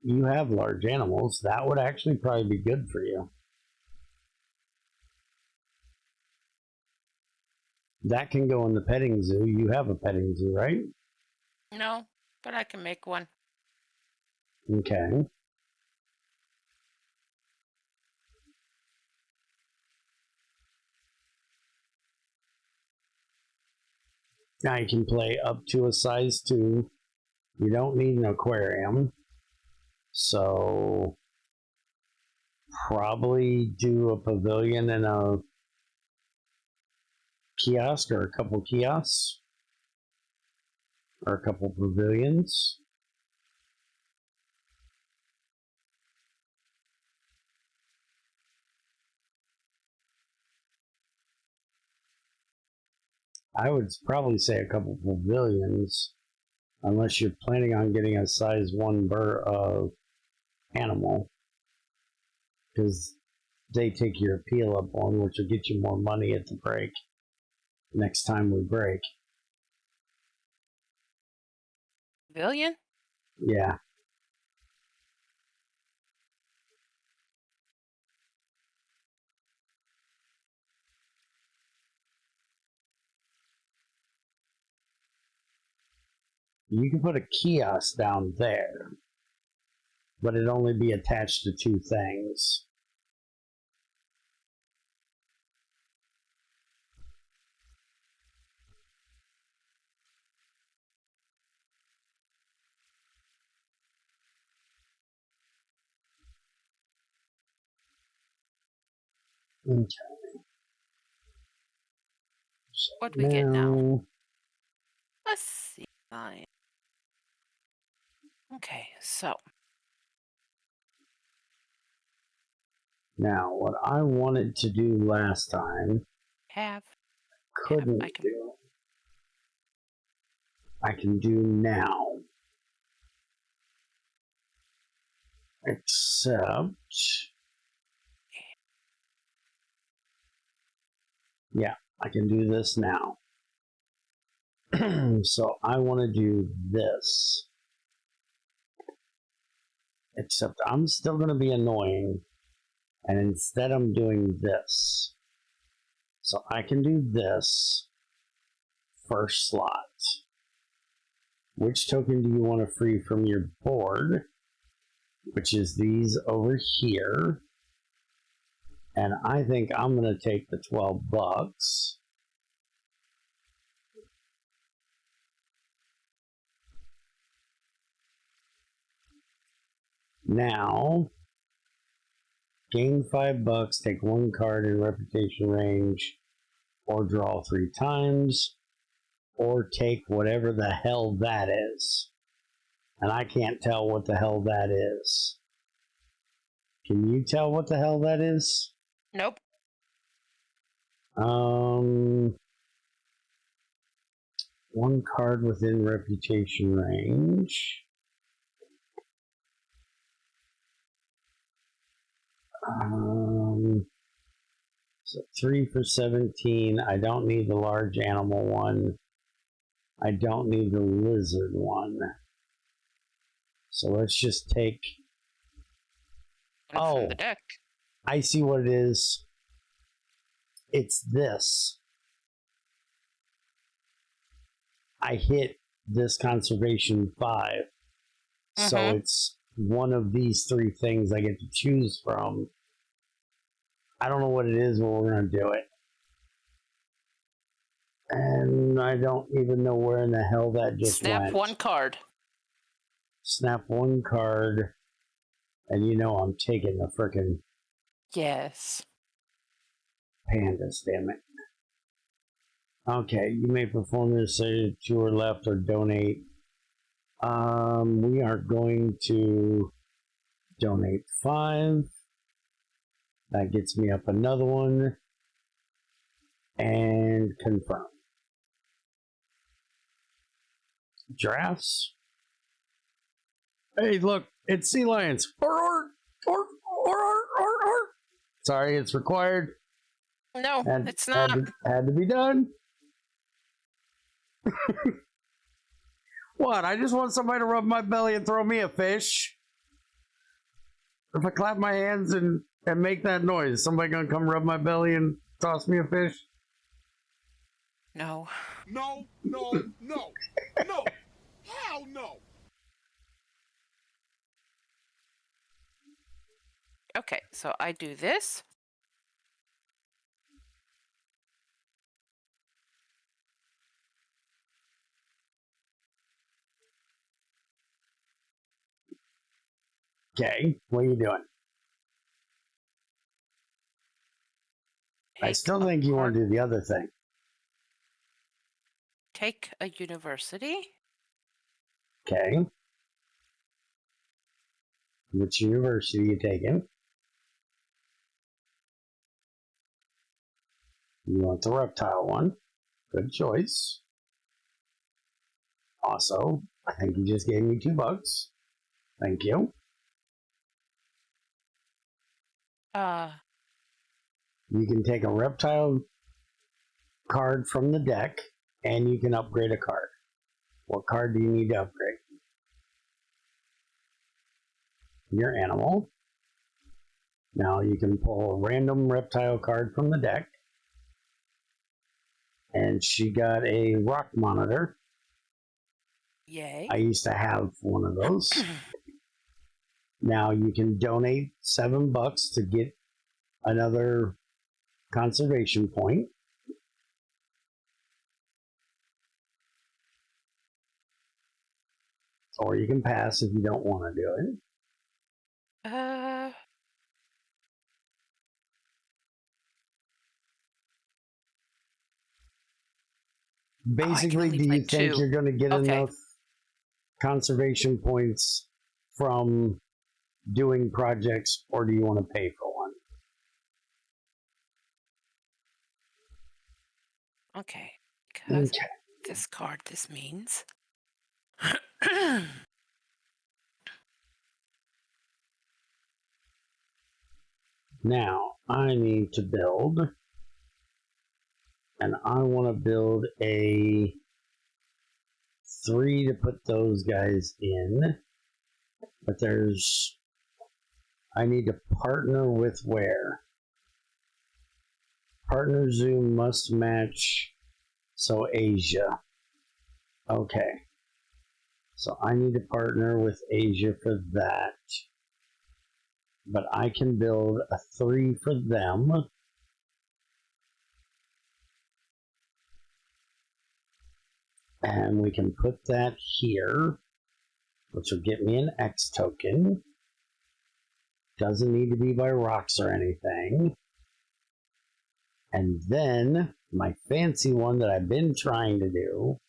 You have large animals. That would actually probably be good for you. That can go in the petting zoo. You have a petting zoo, right? No, but I can make one. Okay. Now you can play up to a size 2. You don't need an aquarium. So probably do a pavilion and a kiosk, or a couple kiosks, or a couple pavilions. I would probably say a couple pavilions, unless you're planning on getting a size 1 animal, because they take your appeal up on, which will get you more money at the break next time we break. Pavilion? Yeah. You can put a kiosk down there, but it'd only be attached to 2 things. Okay. So What do we get now? Let's see. Fine. Okay, so. Now, what I wanted to do last time, couldn't do. I can do now. Except, yeah, I can do this now. So I want to do this. Except I'm still going to be annoying. And instead I'm doing this. So I can do this first slot. Which token do you want to free from your board? Which is these over here. And I think I'm going to take the 12 bucks. Now, gain 5 bucks, take 1 card in reputation range, or draw 3 times, or take whatever the hell that is. And I can't tell what the hell that is. Can you tell what the hell that is? Nope. 1 card within reputation range. So 3 for 17. I don't need the large animal one. I don't need the lizard one. So let's just take from the deck. I see what it is. It's this. I hit this conservation 5. So it's one of these 3 things I get to choose from. I don't know what it is, but we're going to do it. And I don't even know where in the hell that just Snap went. one card. Snap one card. And you know I'm taking the frickin' Yes. pandas, damn it. Okay, you may perform this, say 2 or left, or donate. We are going to donate 5. That gets me up another one. And confirm. Drafts. Hey, look, it's sea lions. Or. Sorry, it's required. No, it's not. Had to be done. What? I just want somebody to rub my belly and throw me a fish. If I clap my hands and make that noise, is somebody gonna come rub my belly and toss me a fish? No. No. Hell no. Okay, so I do this. Okay, what are you doing? I still think you want to do the other thing. Take a university. Okay. Which university are you taking? You want the reptile one. Good choice. Also, I think you just gave me $2. Thank you. You can take a reptile card from the deck, and you can upgrade a card. What card do you need to upgrade? Your animal. Now you can pull a random reptile card from the deck. And she got a rock monitor. Yay. I used to have one of those. Now you can donate $7 to get another conservation point. Or you can pass if you don't want to do it. Basically, do you think you're going to get enough conservation points from doing projects, or do you want to pay for one? Okay. Because this card, this means. Now, I need to build, and I want to build a 3 to put those guys in, but I need to partner with where? Partner zoom must match, so Asia. Okay. So I need to partner with Asia for that. But I can build a 3 for them. And we can put that here, which will get me an X token. Doesn't need to be by rocks or anything. And then my fancy one that I've been trying to do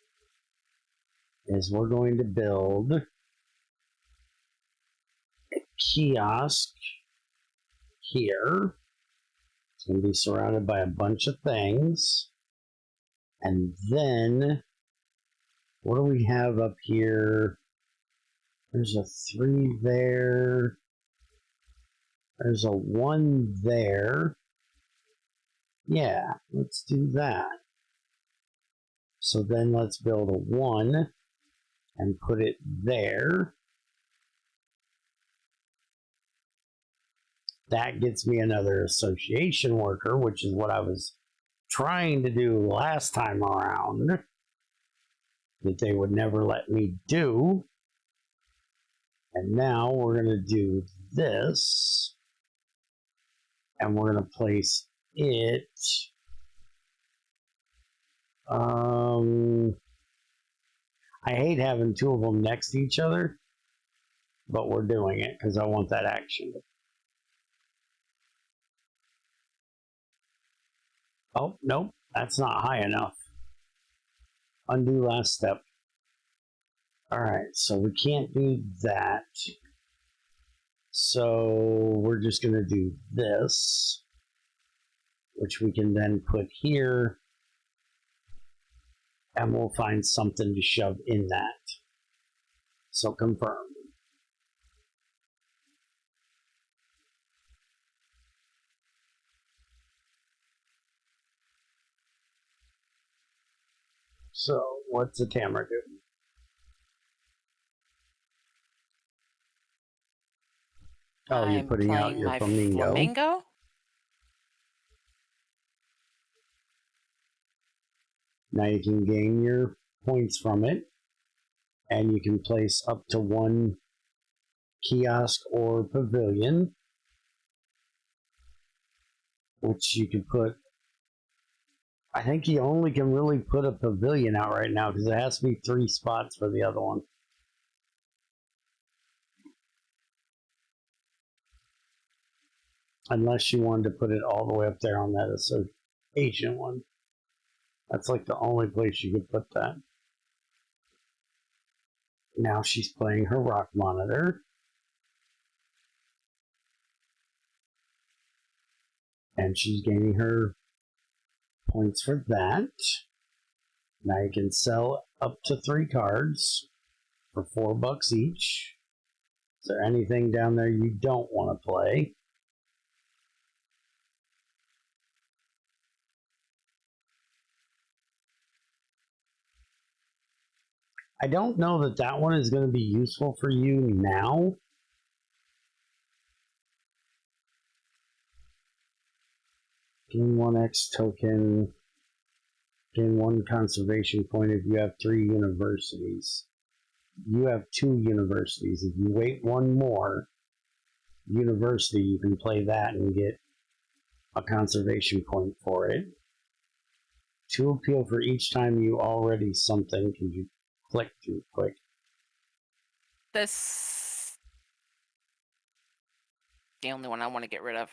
is we're going to build a kiosk here. It's going to be surrounded by a bunch of things. And then, what do we have up here? There's a 3 there. There's a 1 there. Yeah, let's do that. So then let's build a 1 and put it there. That gets me another association worker, which is what I was trying to do last time around, that they would never let me do. And now we're going to do this, and we're going to place it. I hate having two of them next to each other, but we're doing it because I want that action. Oh, nope, that's not high enough. Undo last step. All right, so we can't do that. So we're just going to do this, which we can then put here, and we'll find something to shove in that. So confirm. So what's the Tamara do? Oh, you're putting out your flamingo. Now you can gain your points from it, and you can place up to one kiosk or pavilion, which you can put. I think you only can really put a pavilion out right now because it has to be 3 spots for the other one. Unless you wanted to put it all the way up there on that association one. That's like the only place you could put that. Now she's playing her rock monitor. And she's gaining her points for that. Now you can sell up to 3 cards for $4 each. Is there anything down there you don't want to play? I don't know that that one is going to be useful for you now. Gain 1 X token. Gain 1 conservation point if you have 3 universities. You have 2 universities. If you wait 1 more university, you can play that and get a conservation point for it. 2 appeal for each time you already something. Can you click too quick? This the only one I want to get rid of.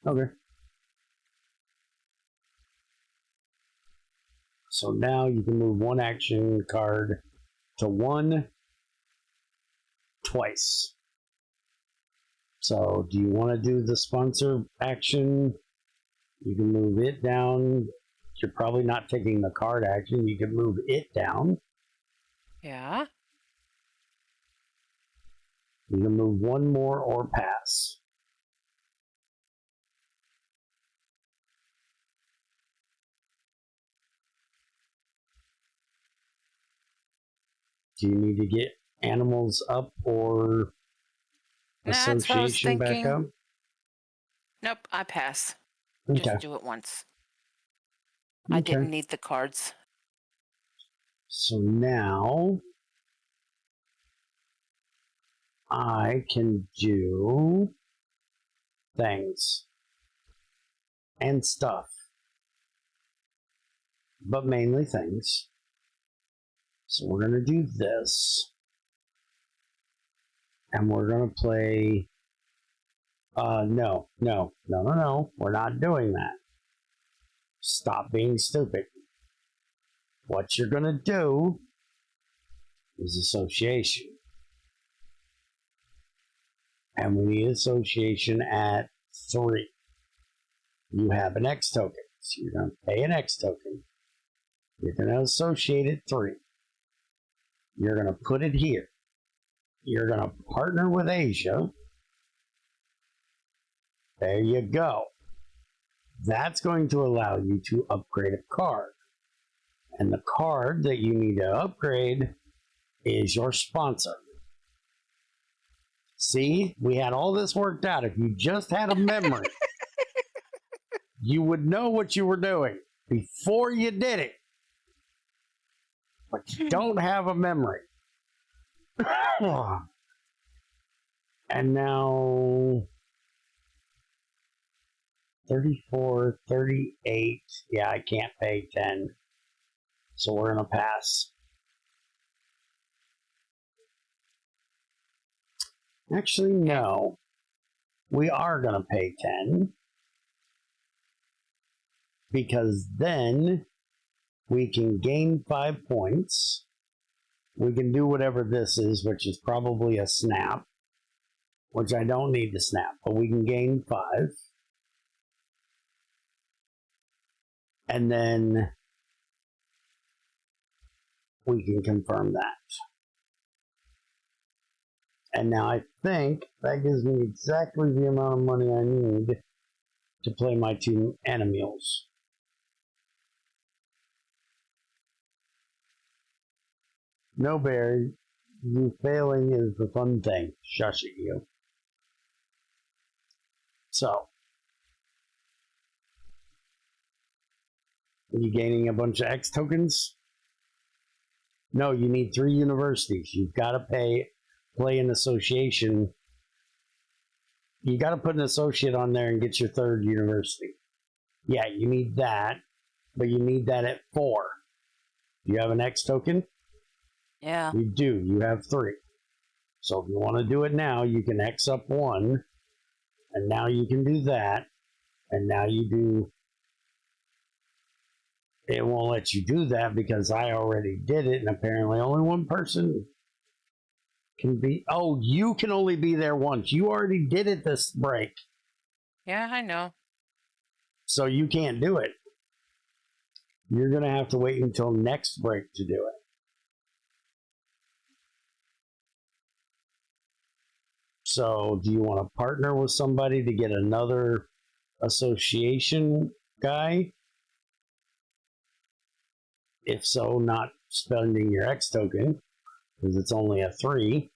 Okay. So now you can move 1 action card to 1 twice. So do you want to do the sponsor action? You can move it down. You're probably not taking the card action. You can move it down. Yeah. You can move 1 more or pass. Do you need to get animals up or association back up? Nope, I pass. Okay. Just do it once. Okay. I didn't need the cards. So now I can do things and stuff, but mainly things. So we're going to do this, and we're going to play. No, we're not doing that. Stop being stupid. What you're going to do is association. And we need association at 3. You have an X token, so you're going to pay an X token. You're going to associate at 3. You're going to put it here. You're going to partner with Asia. There you go. That's going to allow you to upgrade a card. And the card that you need to upgrade is your sponsor. See, we had all this worked out. If you just had a memory, you would know what you were doing before you did it. But you don't have a memory. And now 34, 38. Yeah, I can't pay 10. So we're going to pass. Actually, no. We are going to pay 10. Because then we can gain 5 points. We can do whatever this is, which is probably a snap. Which I don't need to snap, but we can gain 5. And then we can confirm that. And now I think that gives me exactly the amount of money I need to play my 2 animals. No, Barry, you failing is the fun thing. Shush at you. So, are you gaining a bunch of X tokens? No, you need 3 universities. You've got to play an association. You got to put an associate on there and get your 3rd university. Yeah, you need that, but you need that at 4. Do you have an X token? Yeah. You do. You have 3. So if you want to do it now, you can X up 1, and now you can do that, and now you do. It won't let you do that because I already did it, and apparently only one person can be. Oh, you can only be there once. You already did it this break. Yeah, I know. So you can't do it. You're going to have to wait until next break to do it. So do you want to partner with somebody to get another association guy? If so, not spending your X token, because it's only a 3.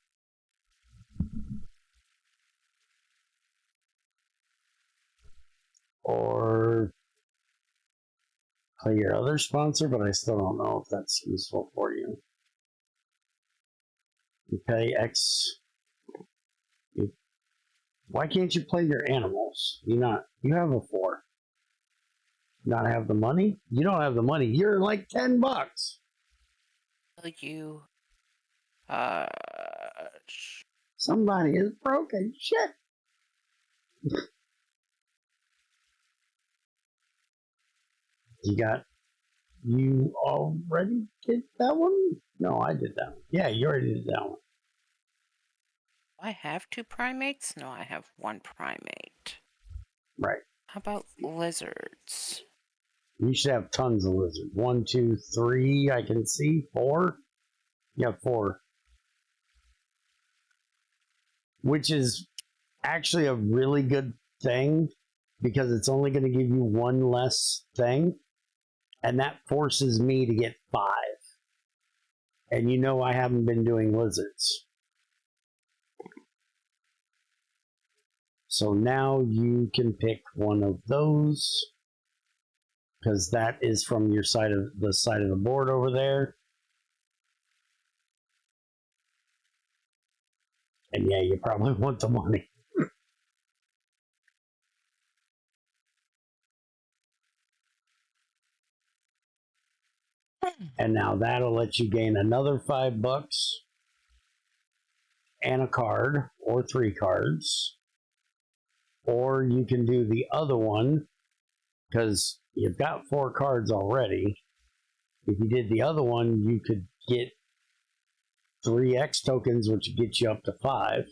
Or play your other sponsor, but I still don't know if that's useful for you. You pay X. Why can't you play your animals? You have a 4. Not have the money? You don't have the money. You're like $10. You. Somebody is broken. Shit. You already did that one? No, I did that one. Yeah, you already did that one. I have 2 primates? No, I have 1 primate. Right. How about lizards? You should have tons of lizards. 1, 2, 3, I can see. 4? Yeah, 4. Which is actually a really good thing because it's only going to give you 1 less thing. And that forces me to get 5. And you know I haven't been doing lizards. So now you can pick one of those. Because that is from your side of the board over there. And yeah, you probably want the money. And now that'll let you gain another $5 and a card or 3 cards. Or you can do the other one because you've got 4 cards already. If you did the other one, you could get 3 X tokens, which gets you up to 5.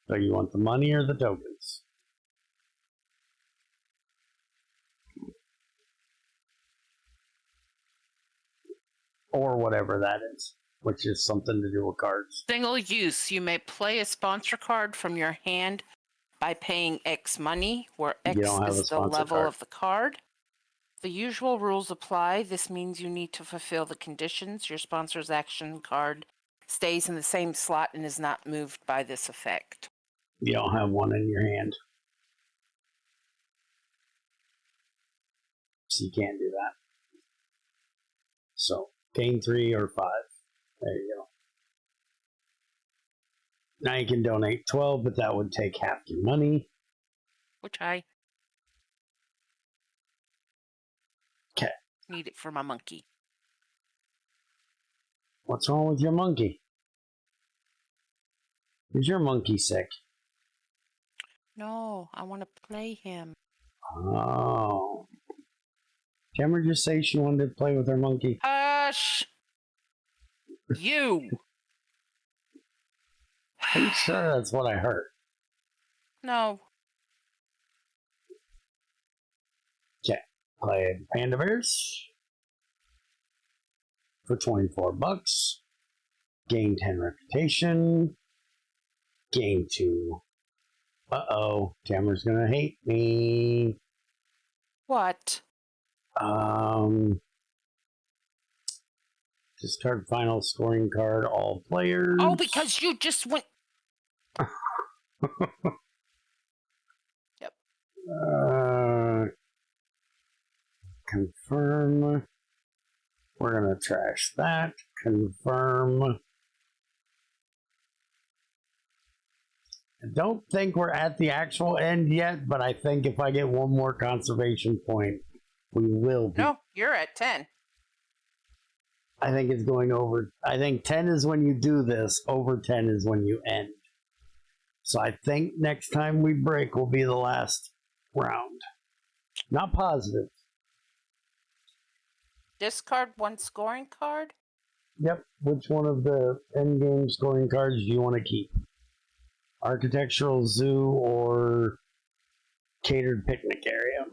So you want the money or the tokens? Or whatever that is, which is something to do with cards. Single use. You may play a sponsor card from your hand by paying X money, where X is the level of the card. The usual rules apply. This means you need to fulfill the conditions. Your sponsor's action card stays in the same slot and is not moved by this effect. You don't have one in your hand. So you can't do that. So gain 3 or 5. There you go. Now you can donate 12, but that would take half your money. Which I need it for my monkey. What's wrong with your monkey? Is your monkey sick? No, I want to play him. Oh. Tamara just say she wanted to play with her monkey? Hush! You! Are you sure that's what I heard? No. Okay. Play Panda Bears for 24 bucks. Gain 10 reputation. Gain 2. Uh-oh. Tamara's gonna hate me. What? Discard final scoring card, all players. Oh, because you just went... Yep. Confirm. We're gonna trash that. Confirm. I don't think we're at the actual end yet, but I think if I get one more conservation point, we will be. No, you're at 10. I think it's going over. I think 10 is when you do this. Over 10 is when you end. So I think next time we break will be the last round. Not positive. Discard one scoring card? Yep. Which one of the end game scoring cards do you want to keep? Architectural zoo or catered picnic area?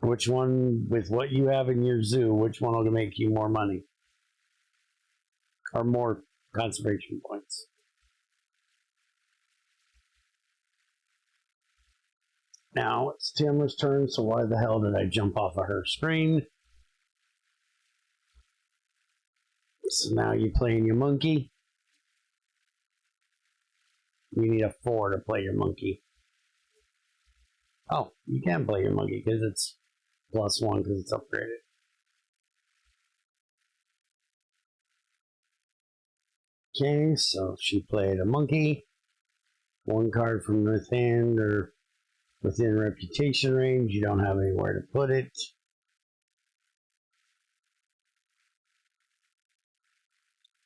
Which one, with what you have in your zoo, which one will make you more money? Or more conservation points? Now it's Tamara's turn, so why the hell did I jump off of her screen? So now you playing your monkey. You need a 4 to play your monkey. Oh, you can play your monkey because it's +1 because it's upgraded. Okay, so she played a monkey. 1 card from North hand or within reputation range. You don't have anywhere to put it.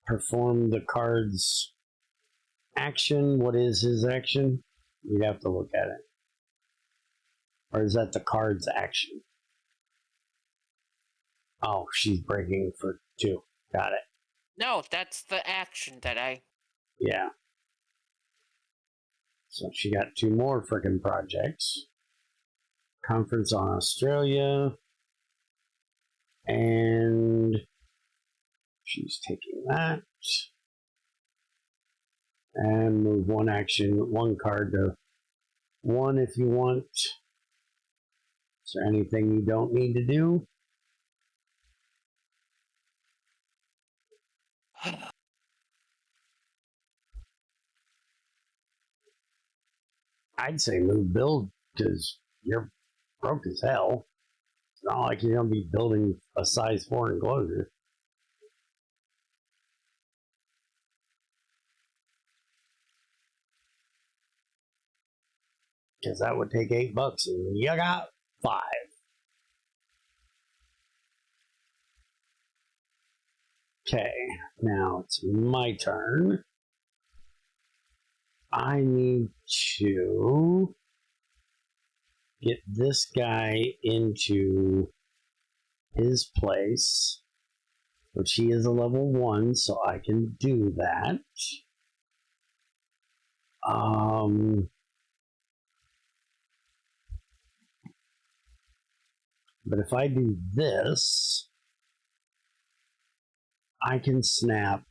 Perform the card's action. What is his action? You'd have to look at it. Or is that the card's action? Oh, she's breaking for 2. Got it. No, that's the action that I... Yeah. So she got 2 more freaking projects. Conference on Australia. And she's taking that. And move 1 action, 1 card to 1 if you want. Is there anything you don't need to do? I'd say move build because you're broke as hell. It's not like you're going to be building a size 4 enclosure. Because that would take $8 and you got 5. Okay, now it's my turn. I need to get this guy into his place, which he is a level 1, so I can do that. But if I do this, I can snap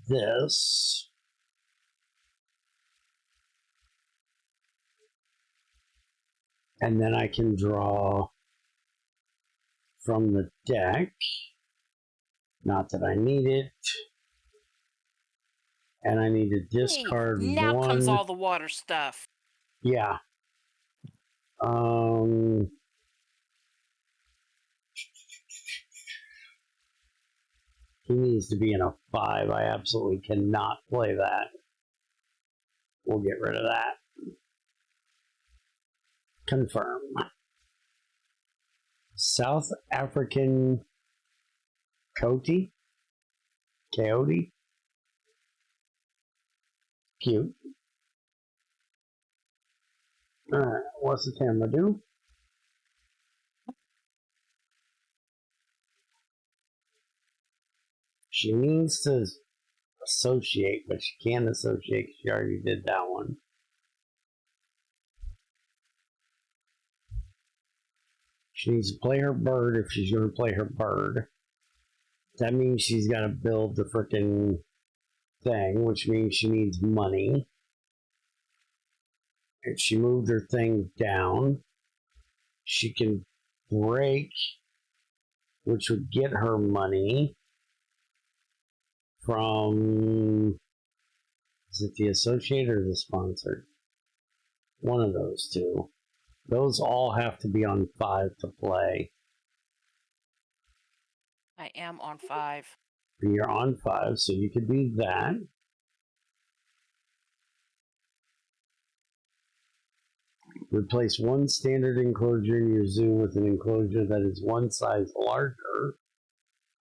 this. And then I can draw from the deck. Not that I need it. And I need to discard now one. Comes all the water stuff. Yeah. He needs to be in a 5. I absolutely cannot play that. We'll get rid of that. Confirm. South African Coyote? Coyote? Cute. Alright, what's the Tamara do? She needs to associate, but she can't associate because she already did that one. She needs to play her bird if she's going to play her bird. That means she's got to build the frickin' thing, which means she needs money. If she moved her thing down, she can break, which would get her money from, is it the associate or the sponsor? One of those two. Those all have to be on 5 to play. I am on 5. You're on 5, so you could do that. Replace one standard enclosure in your zoo with an enclosure that is one size larger.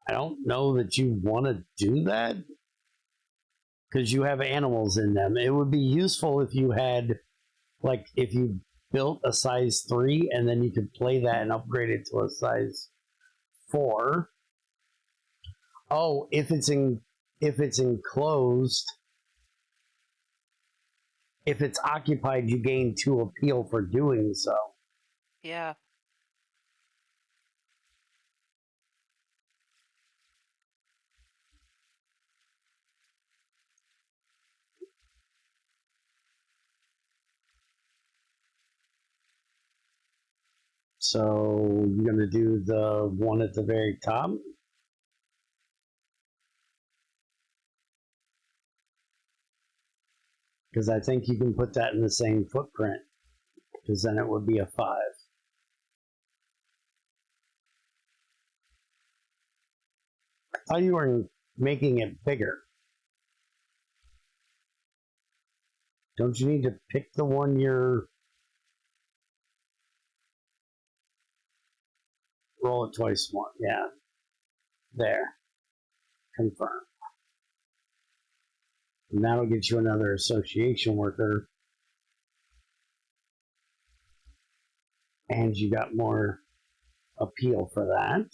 I don't know that you want to do that because you have animals in them. It would be useful if you had, like, if you built a size 3 and then you could play that and upgrade it to a size 4. Oh, if it's enclosed, if it's occupied, you gain 2 appeal for doing so. Yeah. So you're gonna do the one at the very top. Because I think you can put that in the same footprint, because then it would be a 5. I thought you were making it bigger. Don't you need to pick the one you're... Roll it twice more. Yeah. There. Confirm. And that'll get you another association worker. And you got more appeal for that.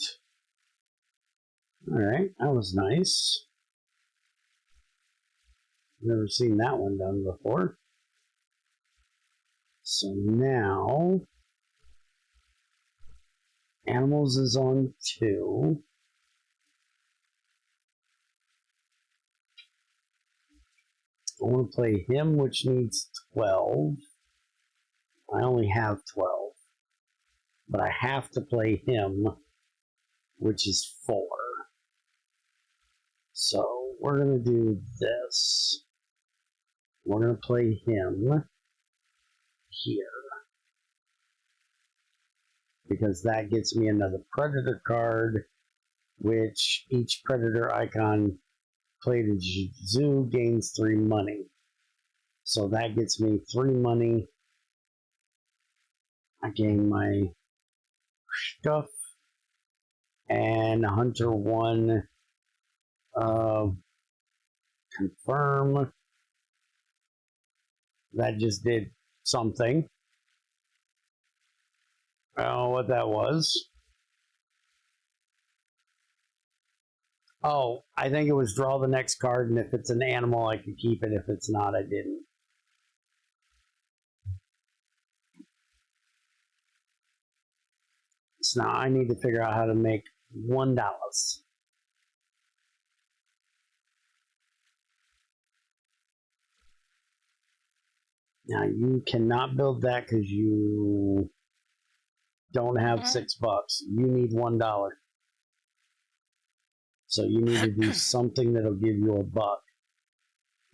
Alright, that was nice. Never seen that one done before. So now animals is on 2. I want to play him, which needs 12. I only have 12. But I have to play him, which is 4. So we're going to do this. We're going to play him here. Because that gets me another predator card, which each predator icon played in zoo gains 3 money. So that gets me 3 money. I gain my stuff. And Hunter 1 confirm. That just did something. I don't know what that was. Oh, I think it was draw the next card, and if it's an animal, I could keep it. If it's not, I didn't. So now I need to figure out how to make $1. Now you cannot build that because you don't have $6. You need $1. So you need to do something that'll give you $1,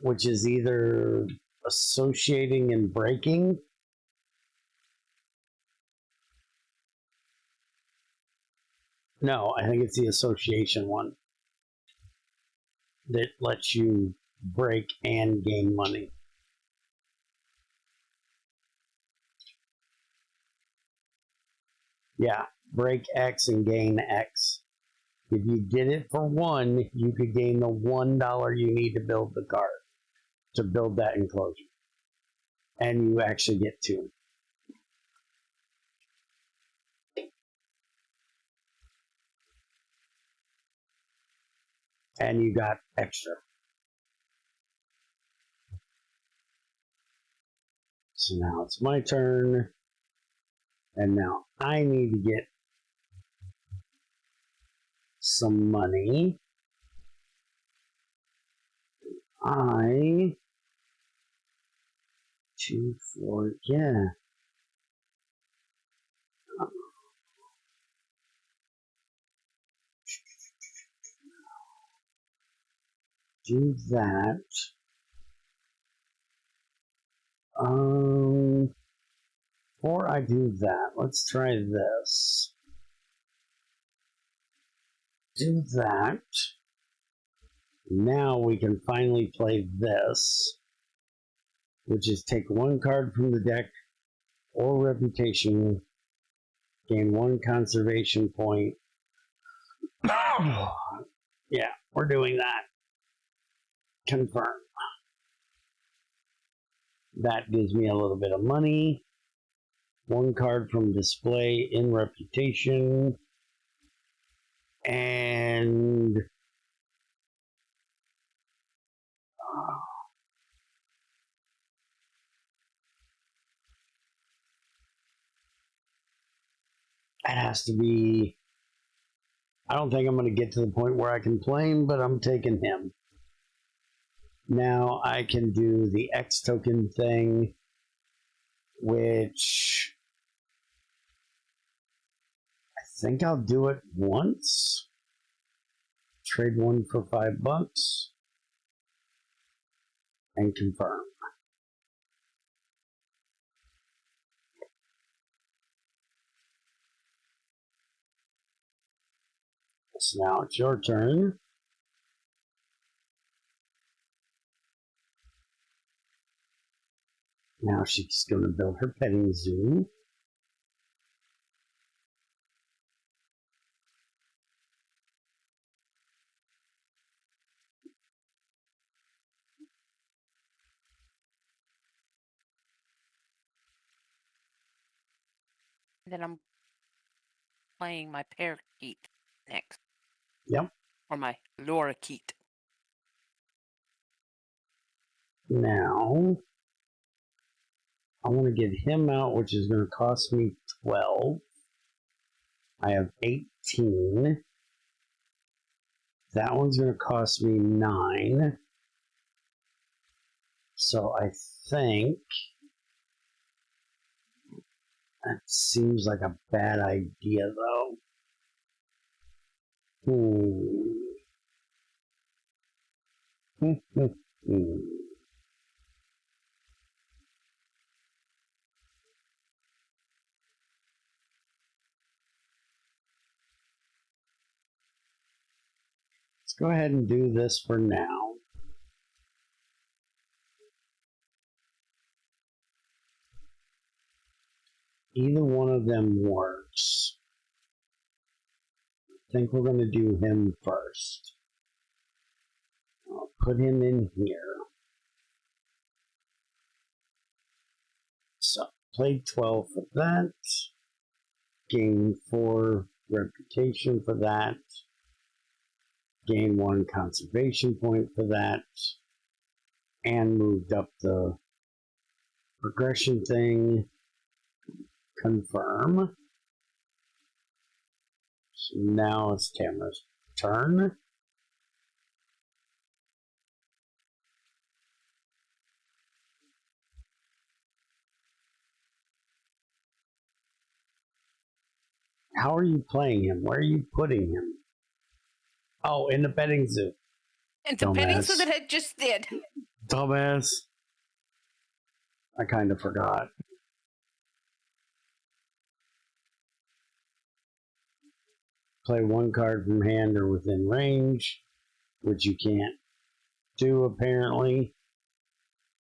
which is either associating and breaking. No, I think it's the association one that lets you break and gain money. Yeah, break X and gain X. If you did it for 1, you could gain the $1 you need to build the card, to build that enclosure. And you actually get 2. And you got extra. So now it's my turn. And now I need to get some money. I 2, 4, yeah. Do that. Before I do that, let's try this. Do that. Now we can finally play this, which is take 1 card from the deck or reputation, gain 1 conservation point. Yeah, we're doing that. Confirm. That gives me a little bit of money. 1 card from display in reputation. And it has to be. I don't think I'm going to get to the point where I can play him, but I'm taking him. Now I can do the X token thing, which I think I'll do it once. Trade 1 for $5 and confirm. So now it's your turn. Now she's going to build her petting zoo. Then I'm playing my parakeet next. Yep. Or my lorikeet. Now I want to get him out, which is going to cost me 12. I have 18. That one's going to cost me 9. So I think that seems like a bad idea, though. Let's go ahead and do this for now. Either one of them works. I think we're going to do him first. I'll put him in here. So, played 12 for that. Gain 4 reputation for that. Gain 1 conservation point for that. And moved up the progression thing. Confirm. So now it's Tamara's turn. How are you playing him? Where are you putting him? Oh, in the petting zoo. And the petting zoo that I just did. Dumbass. I kind of forgot. Play one card from hand or within range, which you can't do apparently,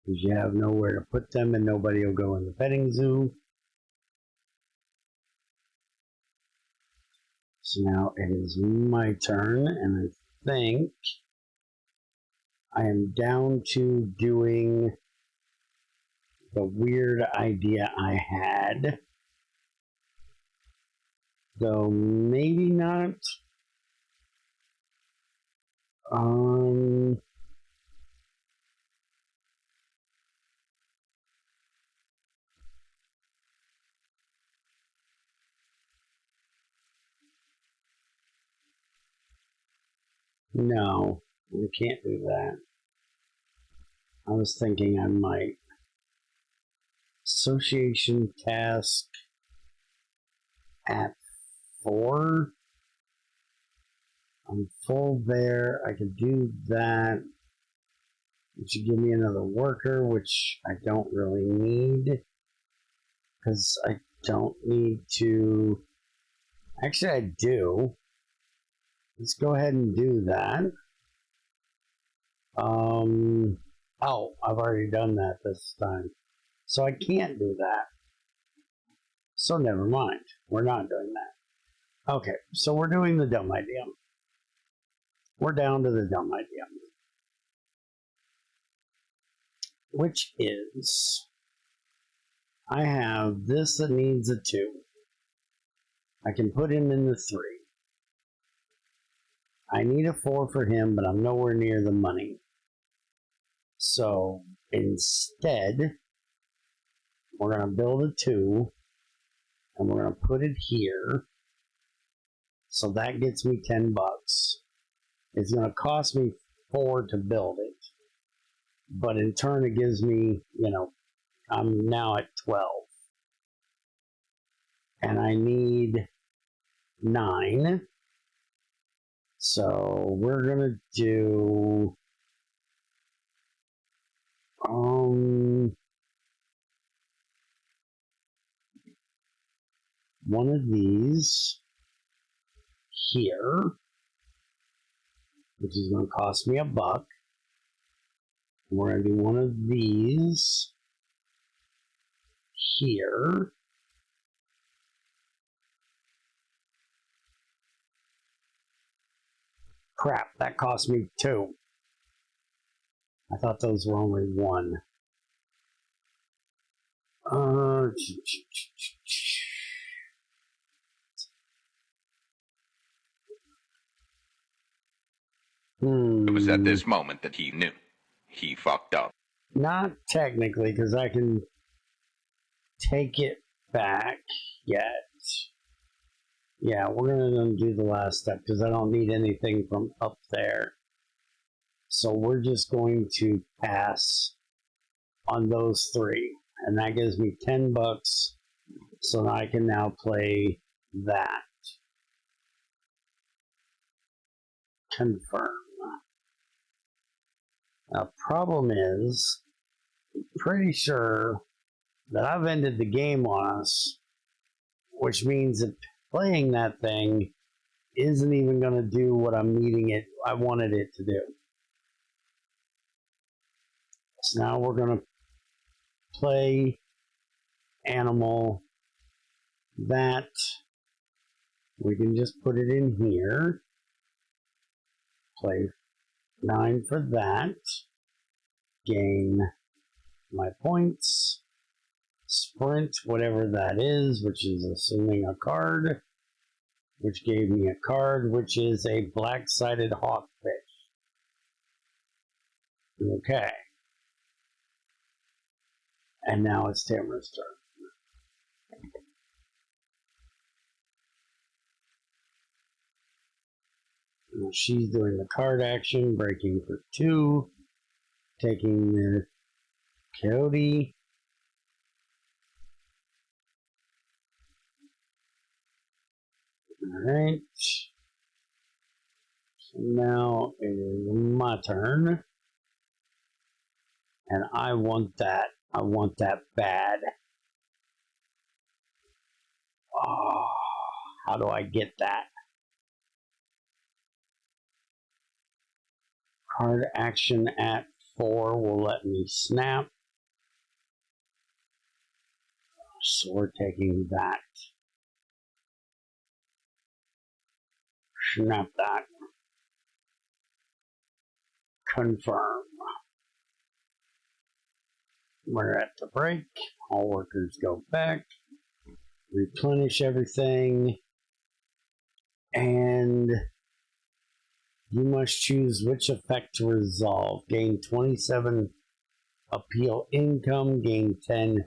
because you have nowhere to put them and nobody will go in the petting zoo. So now it is my turn, and I think I am down to doing the weird idea I had. Though maybe not. No, we can't do that. I was thinking I might. Association task at 4. I'm full there. I could do that. It should give me another worker, which I don't really need. Because I don't need to. Actually, I do. Let's go ahead and do that. Oh, I've already done that this time. So I can't do that. So never mind. We're not doing that. Okay, so we're doing the dumb idea. We're down to the dumb idea. Which is, I have this that needs a 2. I can put him in the 3. I need a 4 for him, but I'm nowhere near the money. So instead, we're going to build a 2, and we're going to put it here. So that gets me $10. It's going to cost me 4 to build it. But in turn, it gives me, I'm now at 12. And I need 9. So we're going to do one of these here, which is going to cost me $1. We're going to do one of these here. Crap, that cost me 2. I thought those were only 1. It was at this moment that he knew. He fucked up. Not technically, because I can take it back yet. Yeah, we're going to undo the last step because I don't need anything from up there. So we're just going to pass on those 3. And that gives me $10. So I can now play that. Confirm. Now, problem is, I'm pretty sure that I've ended the game on us, which means that playing that thing isn't even going to do what I wanted it to do. So now we're going to play animal that. We can just put it in here. Play 9 for that. Gain my points. Sprint, whatever that is, which is assuming a card, which gave me a card, which is a black-sided hawkfish. Okay. And now it's Tamara's turn. And she's doing the card action, breaking for 2, taking the coyote. Alright. So now it is my turn. And I want that. I want that bad. Oh, how do I get that? Card action at 4 will let me snap. So we're taking that. Snap that. Confirm. We're at the break. All workers go back. Replenish everything. And you must choose which effect to resolve. Gain 27 appeal income. Gain 10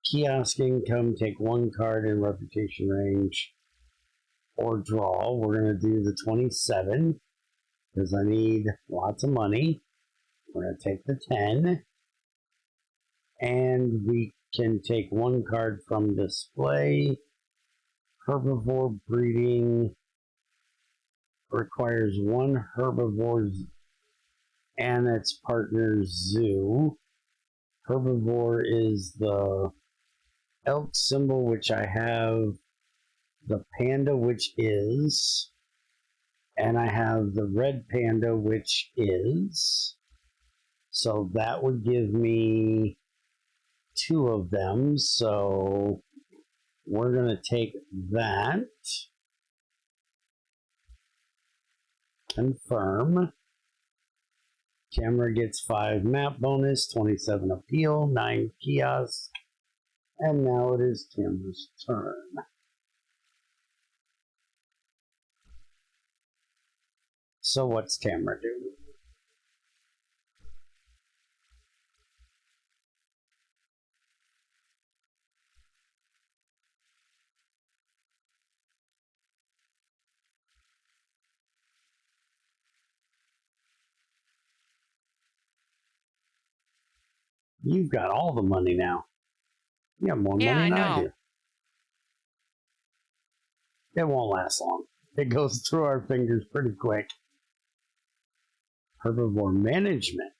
kiosk income. Take 1 card in reputation range. Or draw. We're going to do the 27 because I need lots of money. We're going to take the 10. And we can take 1 card from display. Herbivore breeding requires 1 herbivore and its partner zoo. Herbivore is the elk symbol, which I have, the panda, which is, and I have the red panda, which is. So that would give me 2 of them. So we're going to take that. Confirm. Tamara gets 5 map bonus, 27 appeal, 9 kiosk, and now it is Tamara's turn. So what's Tamara do? You've got all the money now. You have more Yeah, money I than I know. do. It won't last long. It goes through our fingers pretty quick. Herbivore management.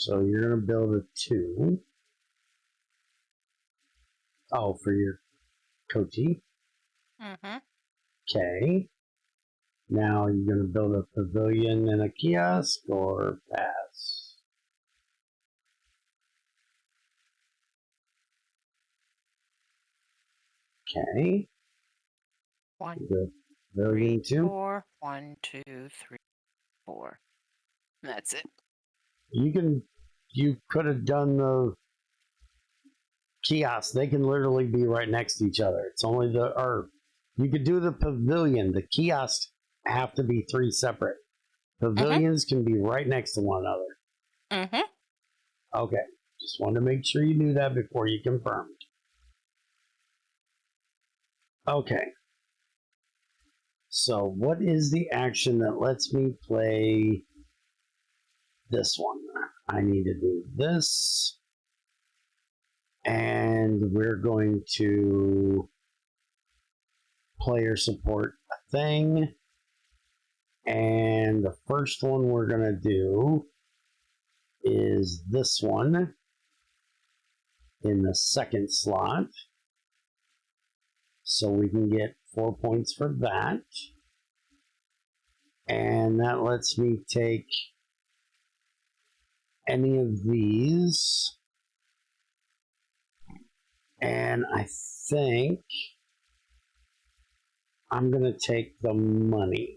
So you're going to build a 2. Oh, for your Coty. Mm-hmm. Okay. Now you're going to build a pavilion and a kiosk or pass? Okay. 1, The 3, pavilion 2. 4. 1, 2, 3, 4. That's it. You could have done the kiosks. They can literally be right next to each other. It's only or you could do the pavilion. The kiosks have to be 3 separate. Pavilions can be right next to one another. Mm-hmm. Okay. Just wanted to make sure you knew that before you confirmed. Okay. So what is the action that lets me play this one? I need to do this. And we're going to player support a thing. And the first one we're going to do is this one in the second slot. So we can get 4 points for that. And that lets me take any of these. And I think I'm going to take the money.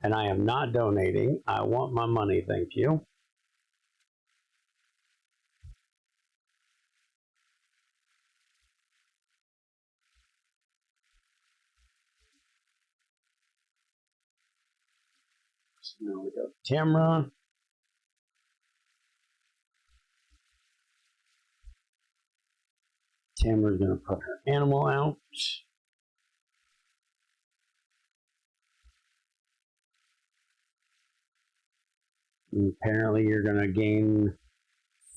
And I am not donating. I want my money, thank you. Now we go Tamara. Tamara's going to put her animal out. And apparently you're going to gain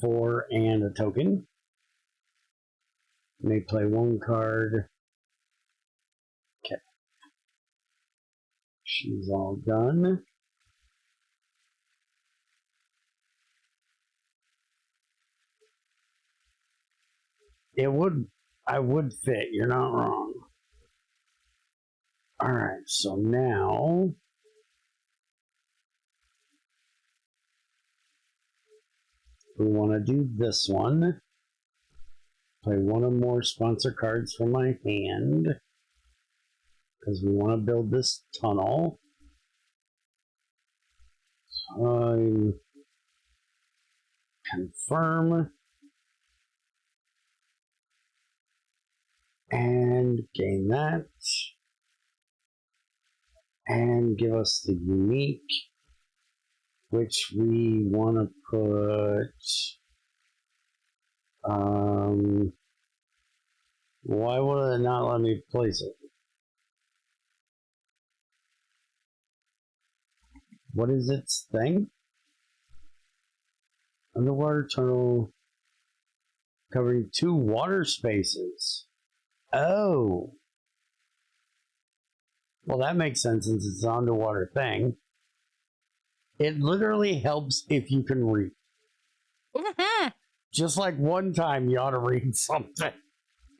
4 and a token. You may play 1 card. Okay. She's all done. I would fit. You're not wrong. All right, so now we want to do this one. Play 1 or more sponsor cards from my hand because we want to build this tunnel. Confirm and gain that. And give us the unique, which we want to put. Why would it not let me place it? What is its thing? Underwater tunnel covering 2 water spaces. Oh. Well, that makes sense since it's an underwater thing. It literally helps if you can read. Mm-hmm. Just like one time you ought to read something.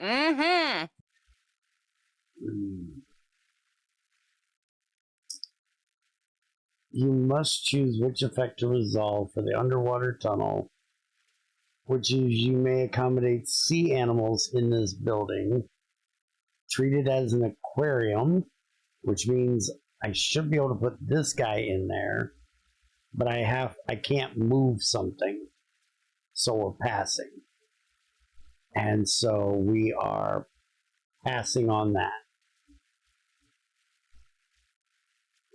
Mm-hmm. You must choose which effect to resolve for the underwater tunnel, which is you may accommodate sea animals in this building. Treat it as an aquarium, which means I should be able to put this guy in there, but I can't move something, so we're passing. And so we are passing on that.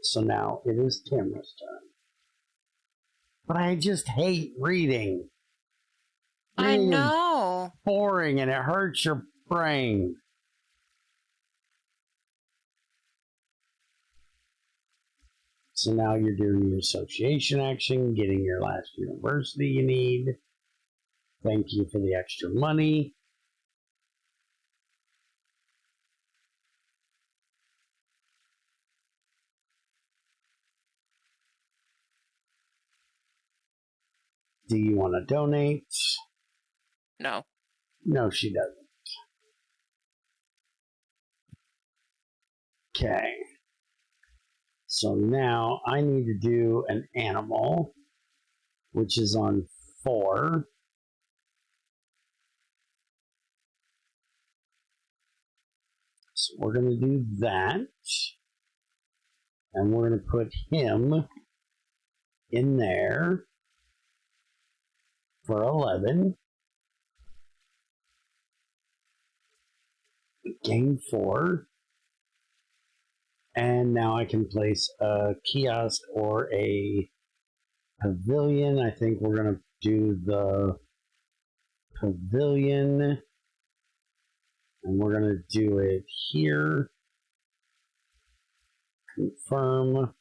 So now it is Tamara's turn. But I just hate reading. I Reading is know. boring and it hurts your brain. So now you're doing your association action, getting your last university you need. Thank you for the extra money. Do you want to donate? No. No, she doesn't. Okay. So now I need to do an animal, which is on 4. So we're going to do that. And we're going to put him in there for 11. Gain 4. And now I can place a kiosk or a pavilion. I think we're going to do the pavilion. And we're going to do it here. Confirm.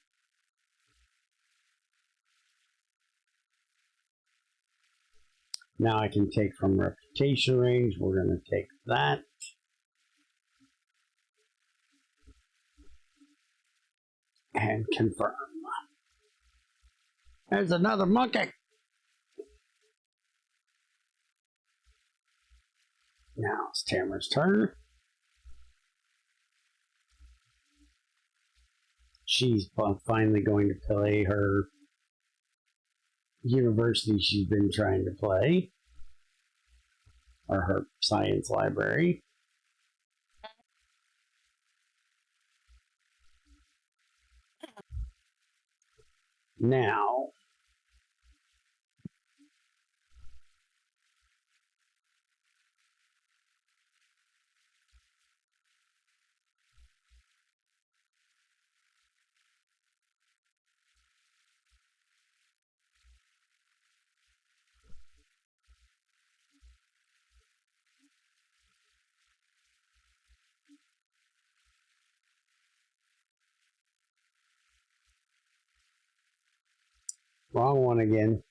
Now I can take from reputation range. We're going to take that. And confirm. There's another monkey. Now it's Tamara's turn. She's finally going to play her university she's been trying to play, or her science library. Now, Wrong one again.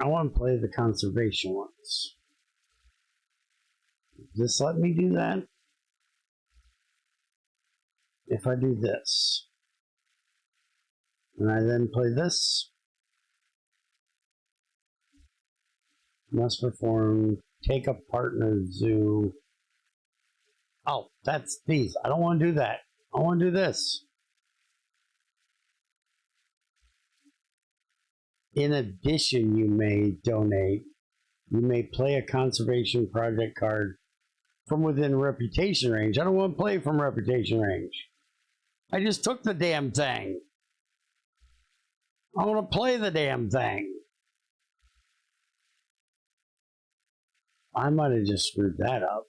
I want to play the conservation ones. Just let me do that. If I do this, and I then play this, must perform, take a partner zoo. Oh, that's these. I don't want to do that. I want to do this. In addition, you may donate. You may play a conservation project card from within reputation range. I don't want to play from reputation range. I just took the damn thing. I want to play the damn thing. I might have just screwed that up.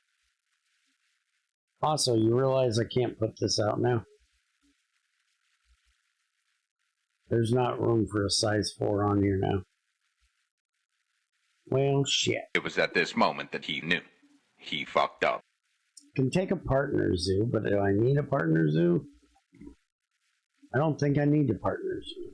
Also, you realize I can't put this out now? There's not room for a size 4 on here now. Well, shit. It was at this moment that he knew. He fucked up. Can take a partner zoo, but do I need a partner zoo? I don't think I need a partner zoo.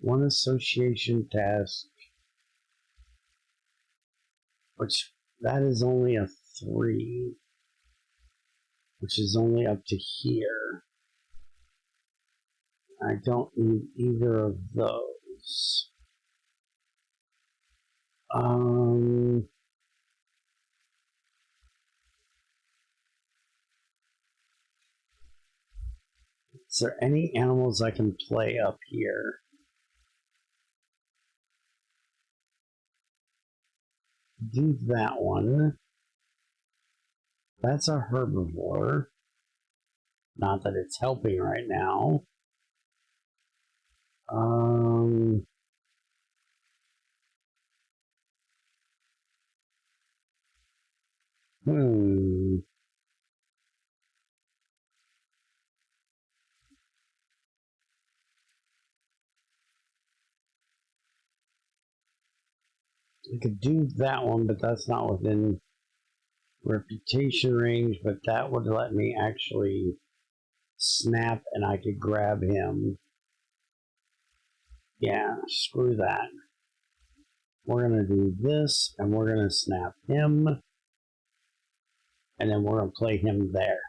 One association task, which that is only a 3, which is only up to here. I don't need either of those. Is there any animals I can play up here? Do that one. That's a herbivore. Not that it's helping right now. I could do that one, but that's not within reputation range, but that would let me actually snap and I could grab him. Yeah, screw that. We're going to do this, and we're going to snap him, and then we're going to play him there.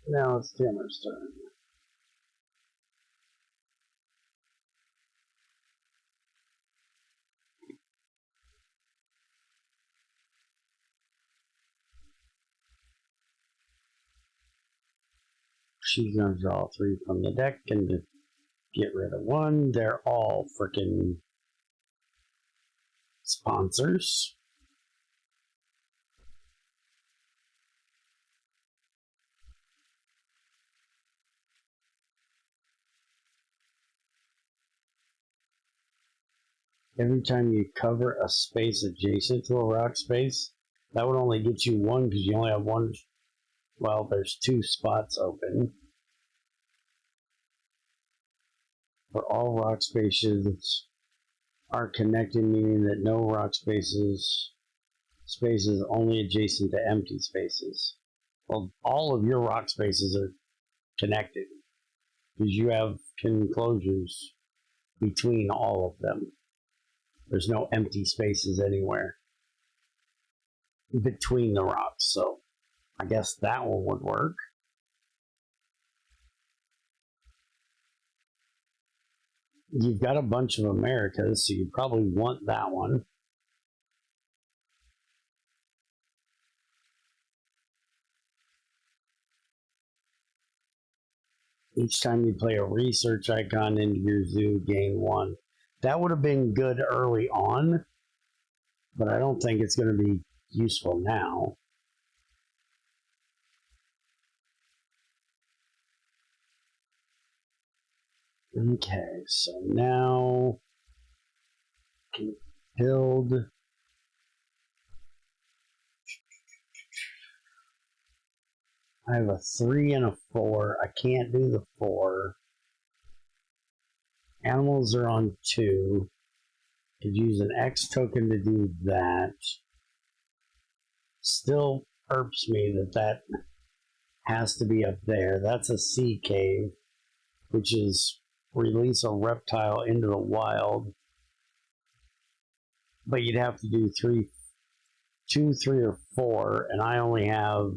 Now it's Tamara's turn. She's going to draw 3 from the deck and get rid of 1. They're all freaking sponsors. Every time you cover a space adjacent to a rock space, that would only get you 1 because you only have 1. Well, there's 2 spots open. For all rock spaces are connected, meaning that no rock spaces only adjacent to empty spaces. Well, all of your rock spaces are connected because you have enclosures between all of them. There's no empty spaces anywhere between the rocks, so I guess that one would work. You've got a bunch of Americas, so you probably want that one. Each time you play a research icon into your zoo, gain 1. That would have been good early on, but I don't think it's going to be useful now. Okay, so now I can build I have a 3 and a 4. I can't do the 4. Animals are on 2. Could use an X token to do that. Still irks me that has to be up there. That's a sea cave, which is release a reptile into the wild. But you'd have to do 2, 3, or 4, and I only have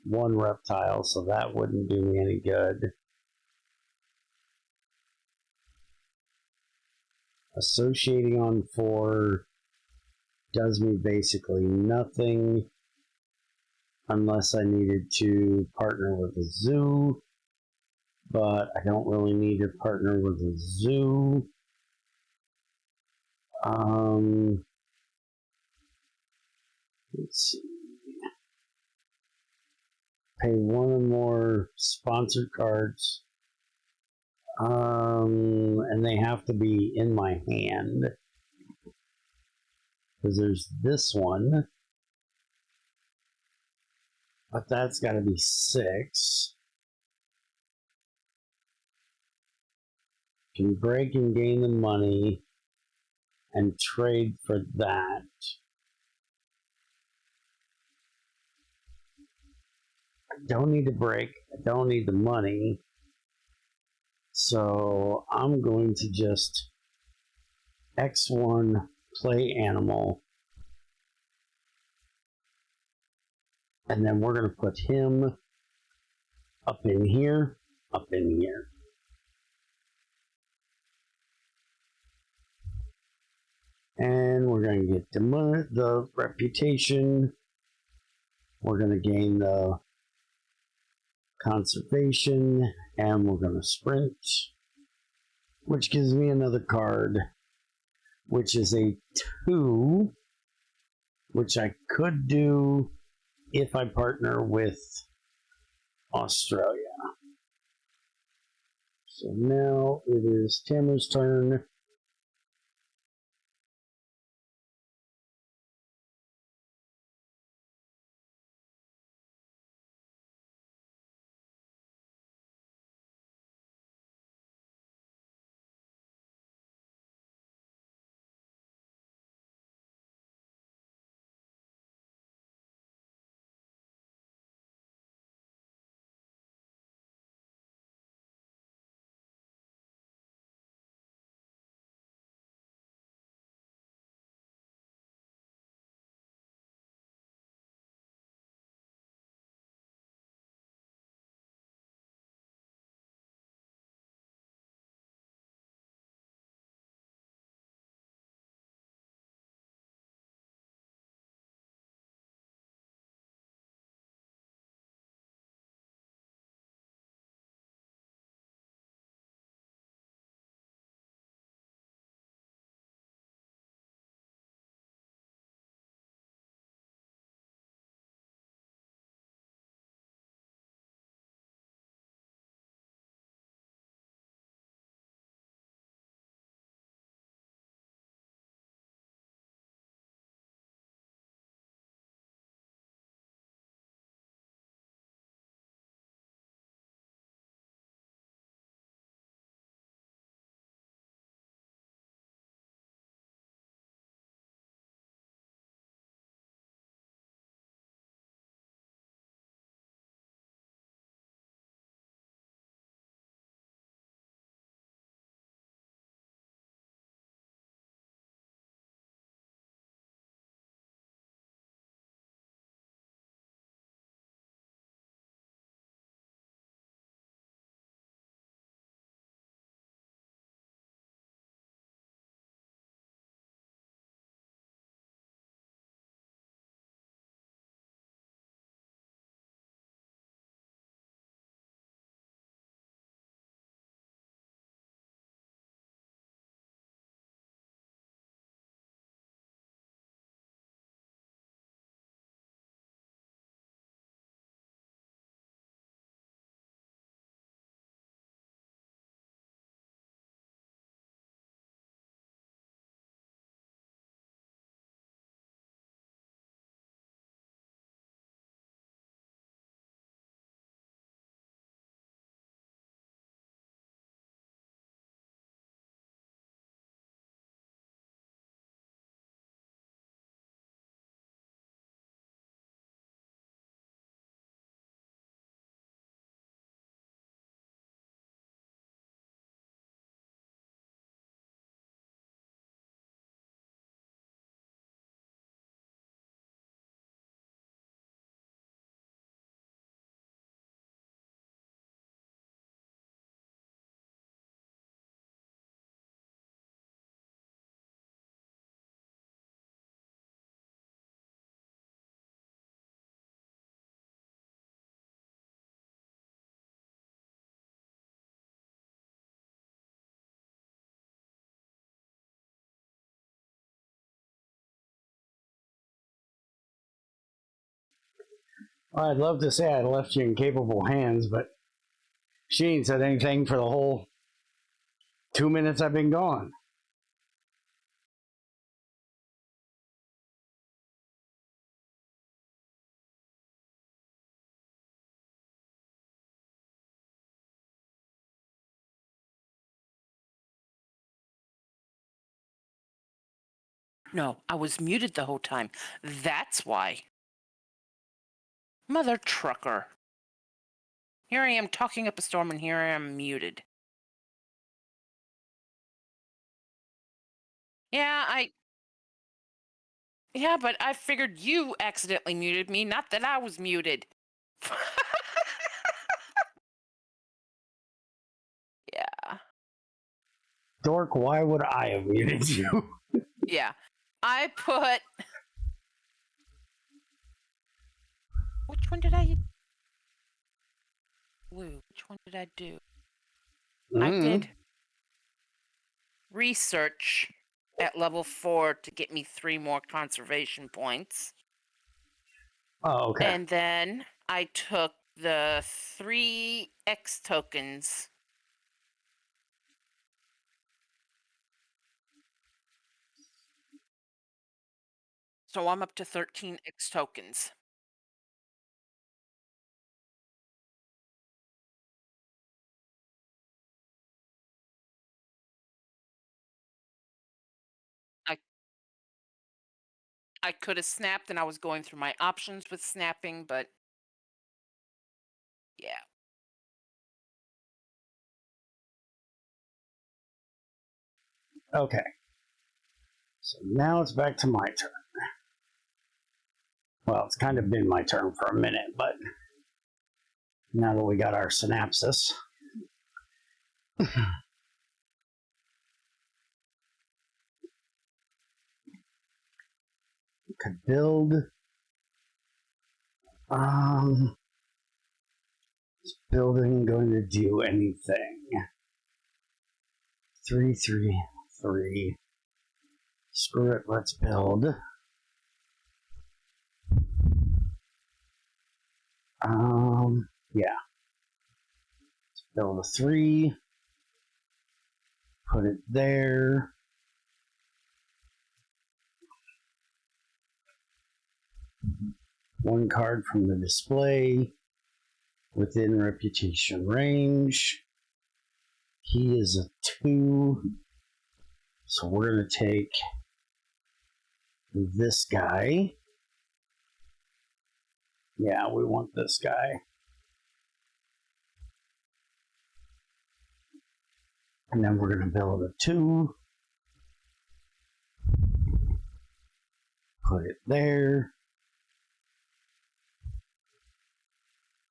1 reptile, so that wouldn't do me any good. Associating on 4 does me basically nothing unless I needed to partner with a zoo, but I don't really need to partner with a zoo. Let's see. Pay 1 or more sponsored cards. And they have to be in my hand. Because there's this one. But that's got to be 6. Can break and gain the money and trade for that. I don't need to break. I don't need the money. So I'm going to just X1 play animal. And then we're going to put him up in here, up in here. And we're going to get the reputation. We're going to gain the conservation. And we're going to sprint. Which gives me another card. Which is a 2. Which I could do if I partner with Australia. So now it is Tamara's turn. Well, I'd love to say I left you in capable hands, but she ain't said anything for the whole 2 minutes I've been gone. No, I was muted the whole time. That's why. Mother trucker. Here I am talking up a storm, and here I am muted. Yeah, but I figured you accidentally muted me, not that I was muted. Yeah. Dork, why would I have muted you? Yeah. I put... Which one did I... Blue. Which one did I do? I did research at level 4 to get me 3 more conservation points. Oh, okay. And then I took the 3 X tokens. So I'm up to 13 X tokens. I could have snapped, and I was going through my options with snapping, but yeah. Okay. So now it's back to my turn. Well, it's kind of been my turn for a minute, but now that we got our synapsis. Could build. Is building going to do anything? 3, 3, 3. Screw it, let's build. Yeah. Let's build a 3. Put it there. One card from the display within reputation range. He is a 2. So we're going to take this guy. Yeah, we want this guy. And then we're going to build a 2. Put it there.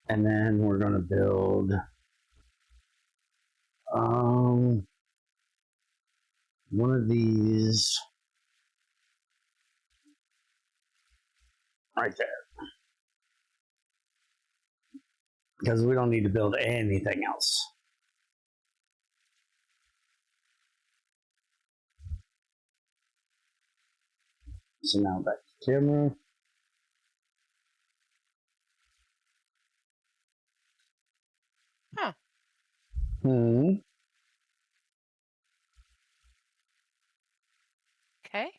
And then we're going to build one of these right there. Because we don't need to build anything else. So now back to camera. Huh. Okay.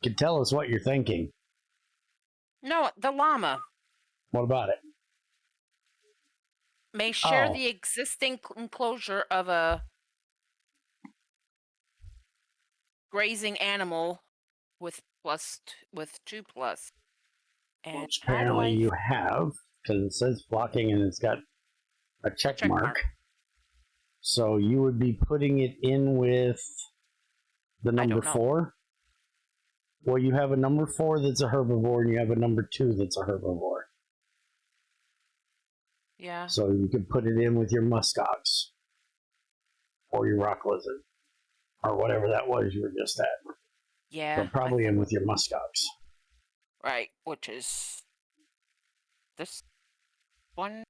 You can tell us what you're thinking. No, the llama What about it? may share the existing enclosure of a grazing animal with 2+. And Which apparently you have, because it says blocking and it's got a check mark. So you would be putting it in with the number 4. Well, you have a number 4 that's a herbivore, and you have a number 2 that's a herbivore. Yeah. So you could put it in with your muskox, or your rock lizard, or whatever that was you were just at. Yeah. But probably in with your muskox. Right, which is this one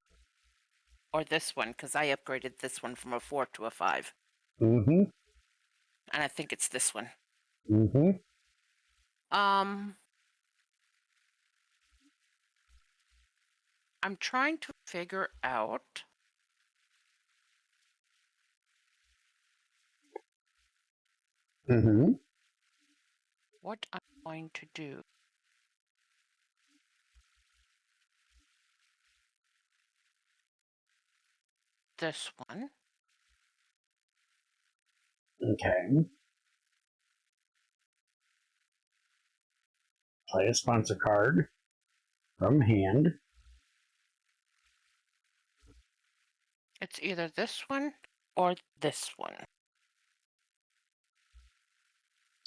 or this one, because I upgraded this one from a 4 to a 5. And I think it's this one. I'm trying to figure out what I'm going to do. This one. Okay. Play a sponsor card from hand. It's either this one or this one.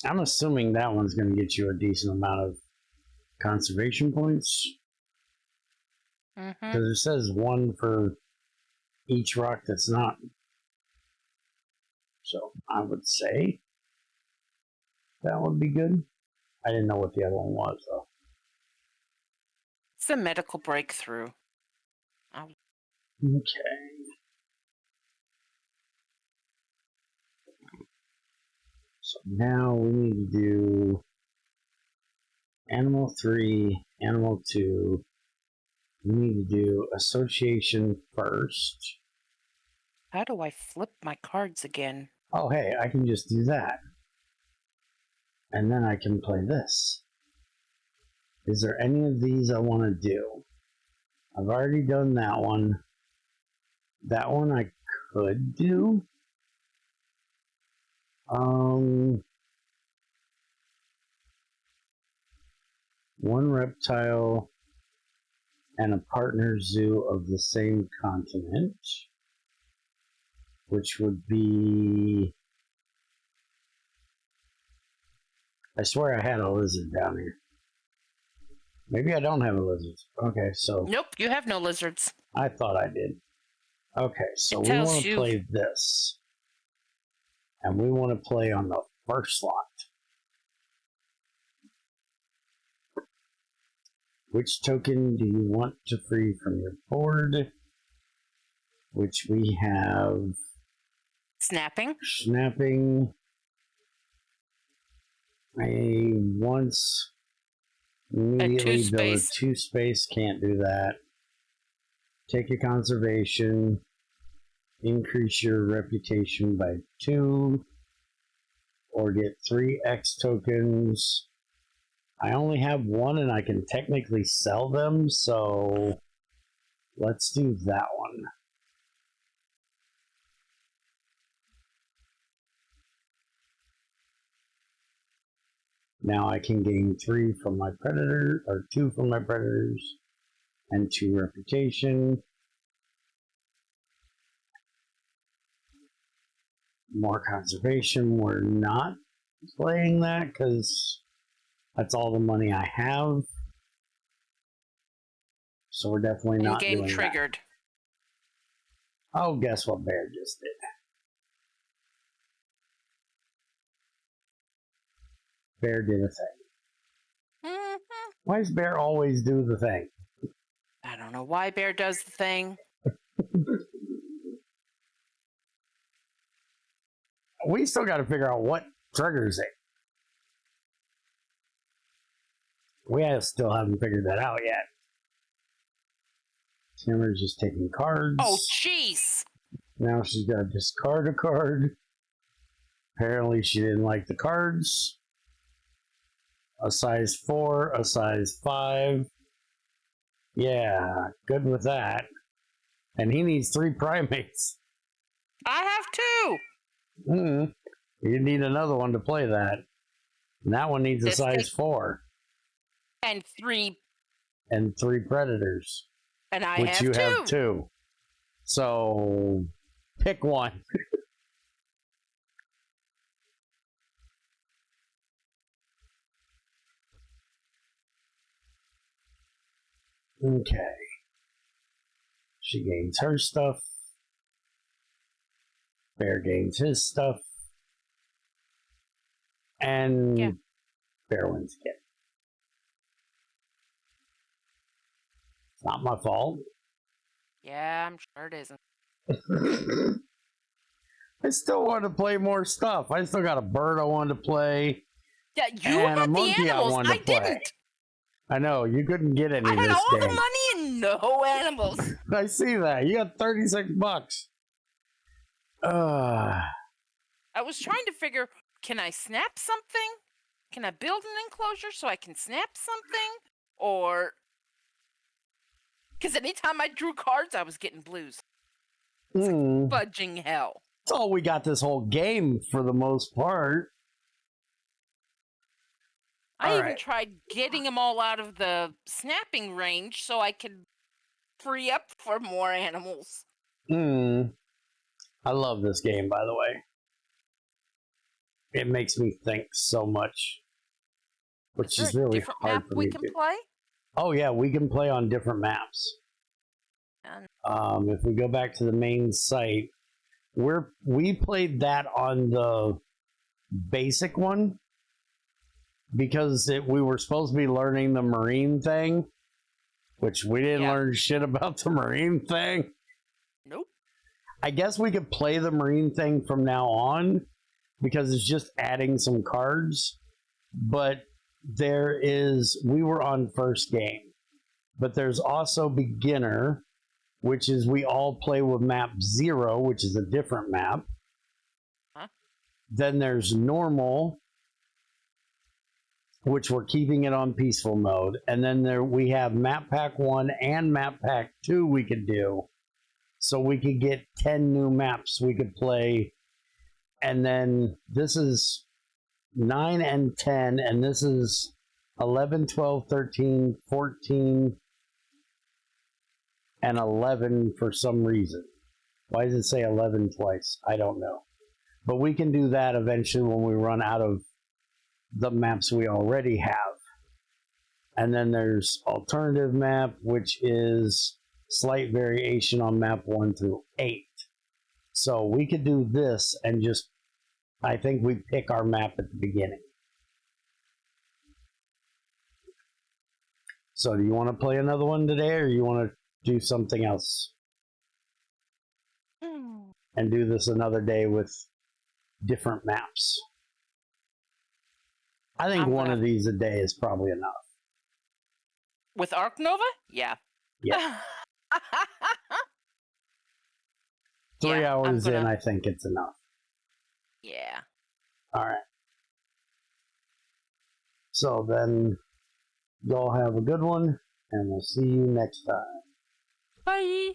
I'm assuming that one's going to get you a decent amount of conservation points. Because it says one for each rock that's not. So I would say that would be good. I didn't know what the other one was, though. It's a medical breakthrough. Okay. So now we need to do Animal 3, Animal 2. We need to do Association first. How do I flip my cards again? Oh, hey, I can just do that. And then I can play this. Is there any of these I want to do? I've already done that one. That one I could do. One reptile and a partner zoo of the same continent, which would be. I swear I had a lizard down here. Maybe I don't have a lizard. Okay, so. Nope, you have no lizards. I thought I did. Okay, so we want to play this. And we want to play on the first slot. Which token do you want to free from your board? Which we have. Snapping. Snapping. I once immediately build a 2-space. Can't do that. Take a conservation. Increase your reputation by 2. Or get 3 X tokens. I only have 1 and I can technically sell them, so let's do that one. Now I can gain 3 from my predator, or 2 from my predators, and 2 reputation. More conservation. We're not playing that because that's all the money I have. So we're definitely not doing that. Game triggered. Oh, guess what Bear just did? Bear did a thing. Why does Bear always do the thing? I don't know why Bear does the thing. We still got to figure out what triggers it. We still haven't figured that out yet. Tamara's just taking cards. Oh, jeez! Now she's got to discard a card. Apparently she didn't like the cards. A size 4, a size 5. Yeah, good with that. And he needs 3 primates. I have 2! You need another one to play that. And that one needs a size 4. And 3. And 3 predators. And I which have you 2. have 2. So pick one. Okay. She gains her stuff. Bear gains his stuff. And Bear wins again. It's not my fault. Yeah, I'm sure it isn't. I still want to play more stuff. I still got a bird I want to play. Yeah, you and had a monkey the animals. I wanted to play. didn't. I know, you couldn't get any I this had all game. the money and No animals. I see that. You got $36. I was trying to figure, can I snap something? Can I build an enclosure so I can snap something? Or... Because anytime I drew cards, I was getting blues. It's like fudging hell. That's all we got this whole game for the most part. I even tried getting them all out of the snapping range so I could free up for more animals. I love this game, by the way. It makes me think so much, which is really different hard map for we me can to. play. Oh yeah, we can play on different maps. If we go back to the main site, we played that on the basic one because we were supposed to be learning the marine thing, which we didn't learn shit about the marine thing. Nope. I guess we could play the marine thing from now on because it's just adding some cards. But we were on first game, but there's also beginner, which is we all play with map 0, which is a different map. Huh? Then there's normal, which we're keeping it on peaceful mode. And then we have map pack 1 and map pack 2 we could do. So we could get 10 new maps we could play. And then this is 9 and 10, and this is 11, 12, 13, 14, and 11 for some reason. Why does it say 11 twice? I don't know. But we can do that eventually when we run out of the maps we already have. And then there's alternative map, which is slight variation on map 1 through 8. So we could do this and just, I think we pick our map at the beginning. So do you want to play another one today, or you want to do something else? And do this another day with different maps? I think one of these a day is probably enough. With Ark Nova? Yeah. Yeah. 3 hours in, I think it's enough. Yeah. All right. So then, y'all have a good one, and we'll see you next time. Bye.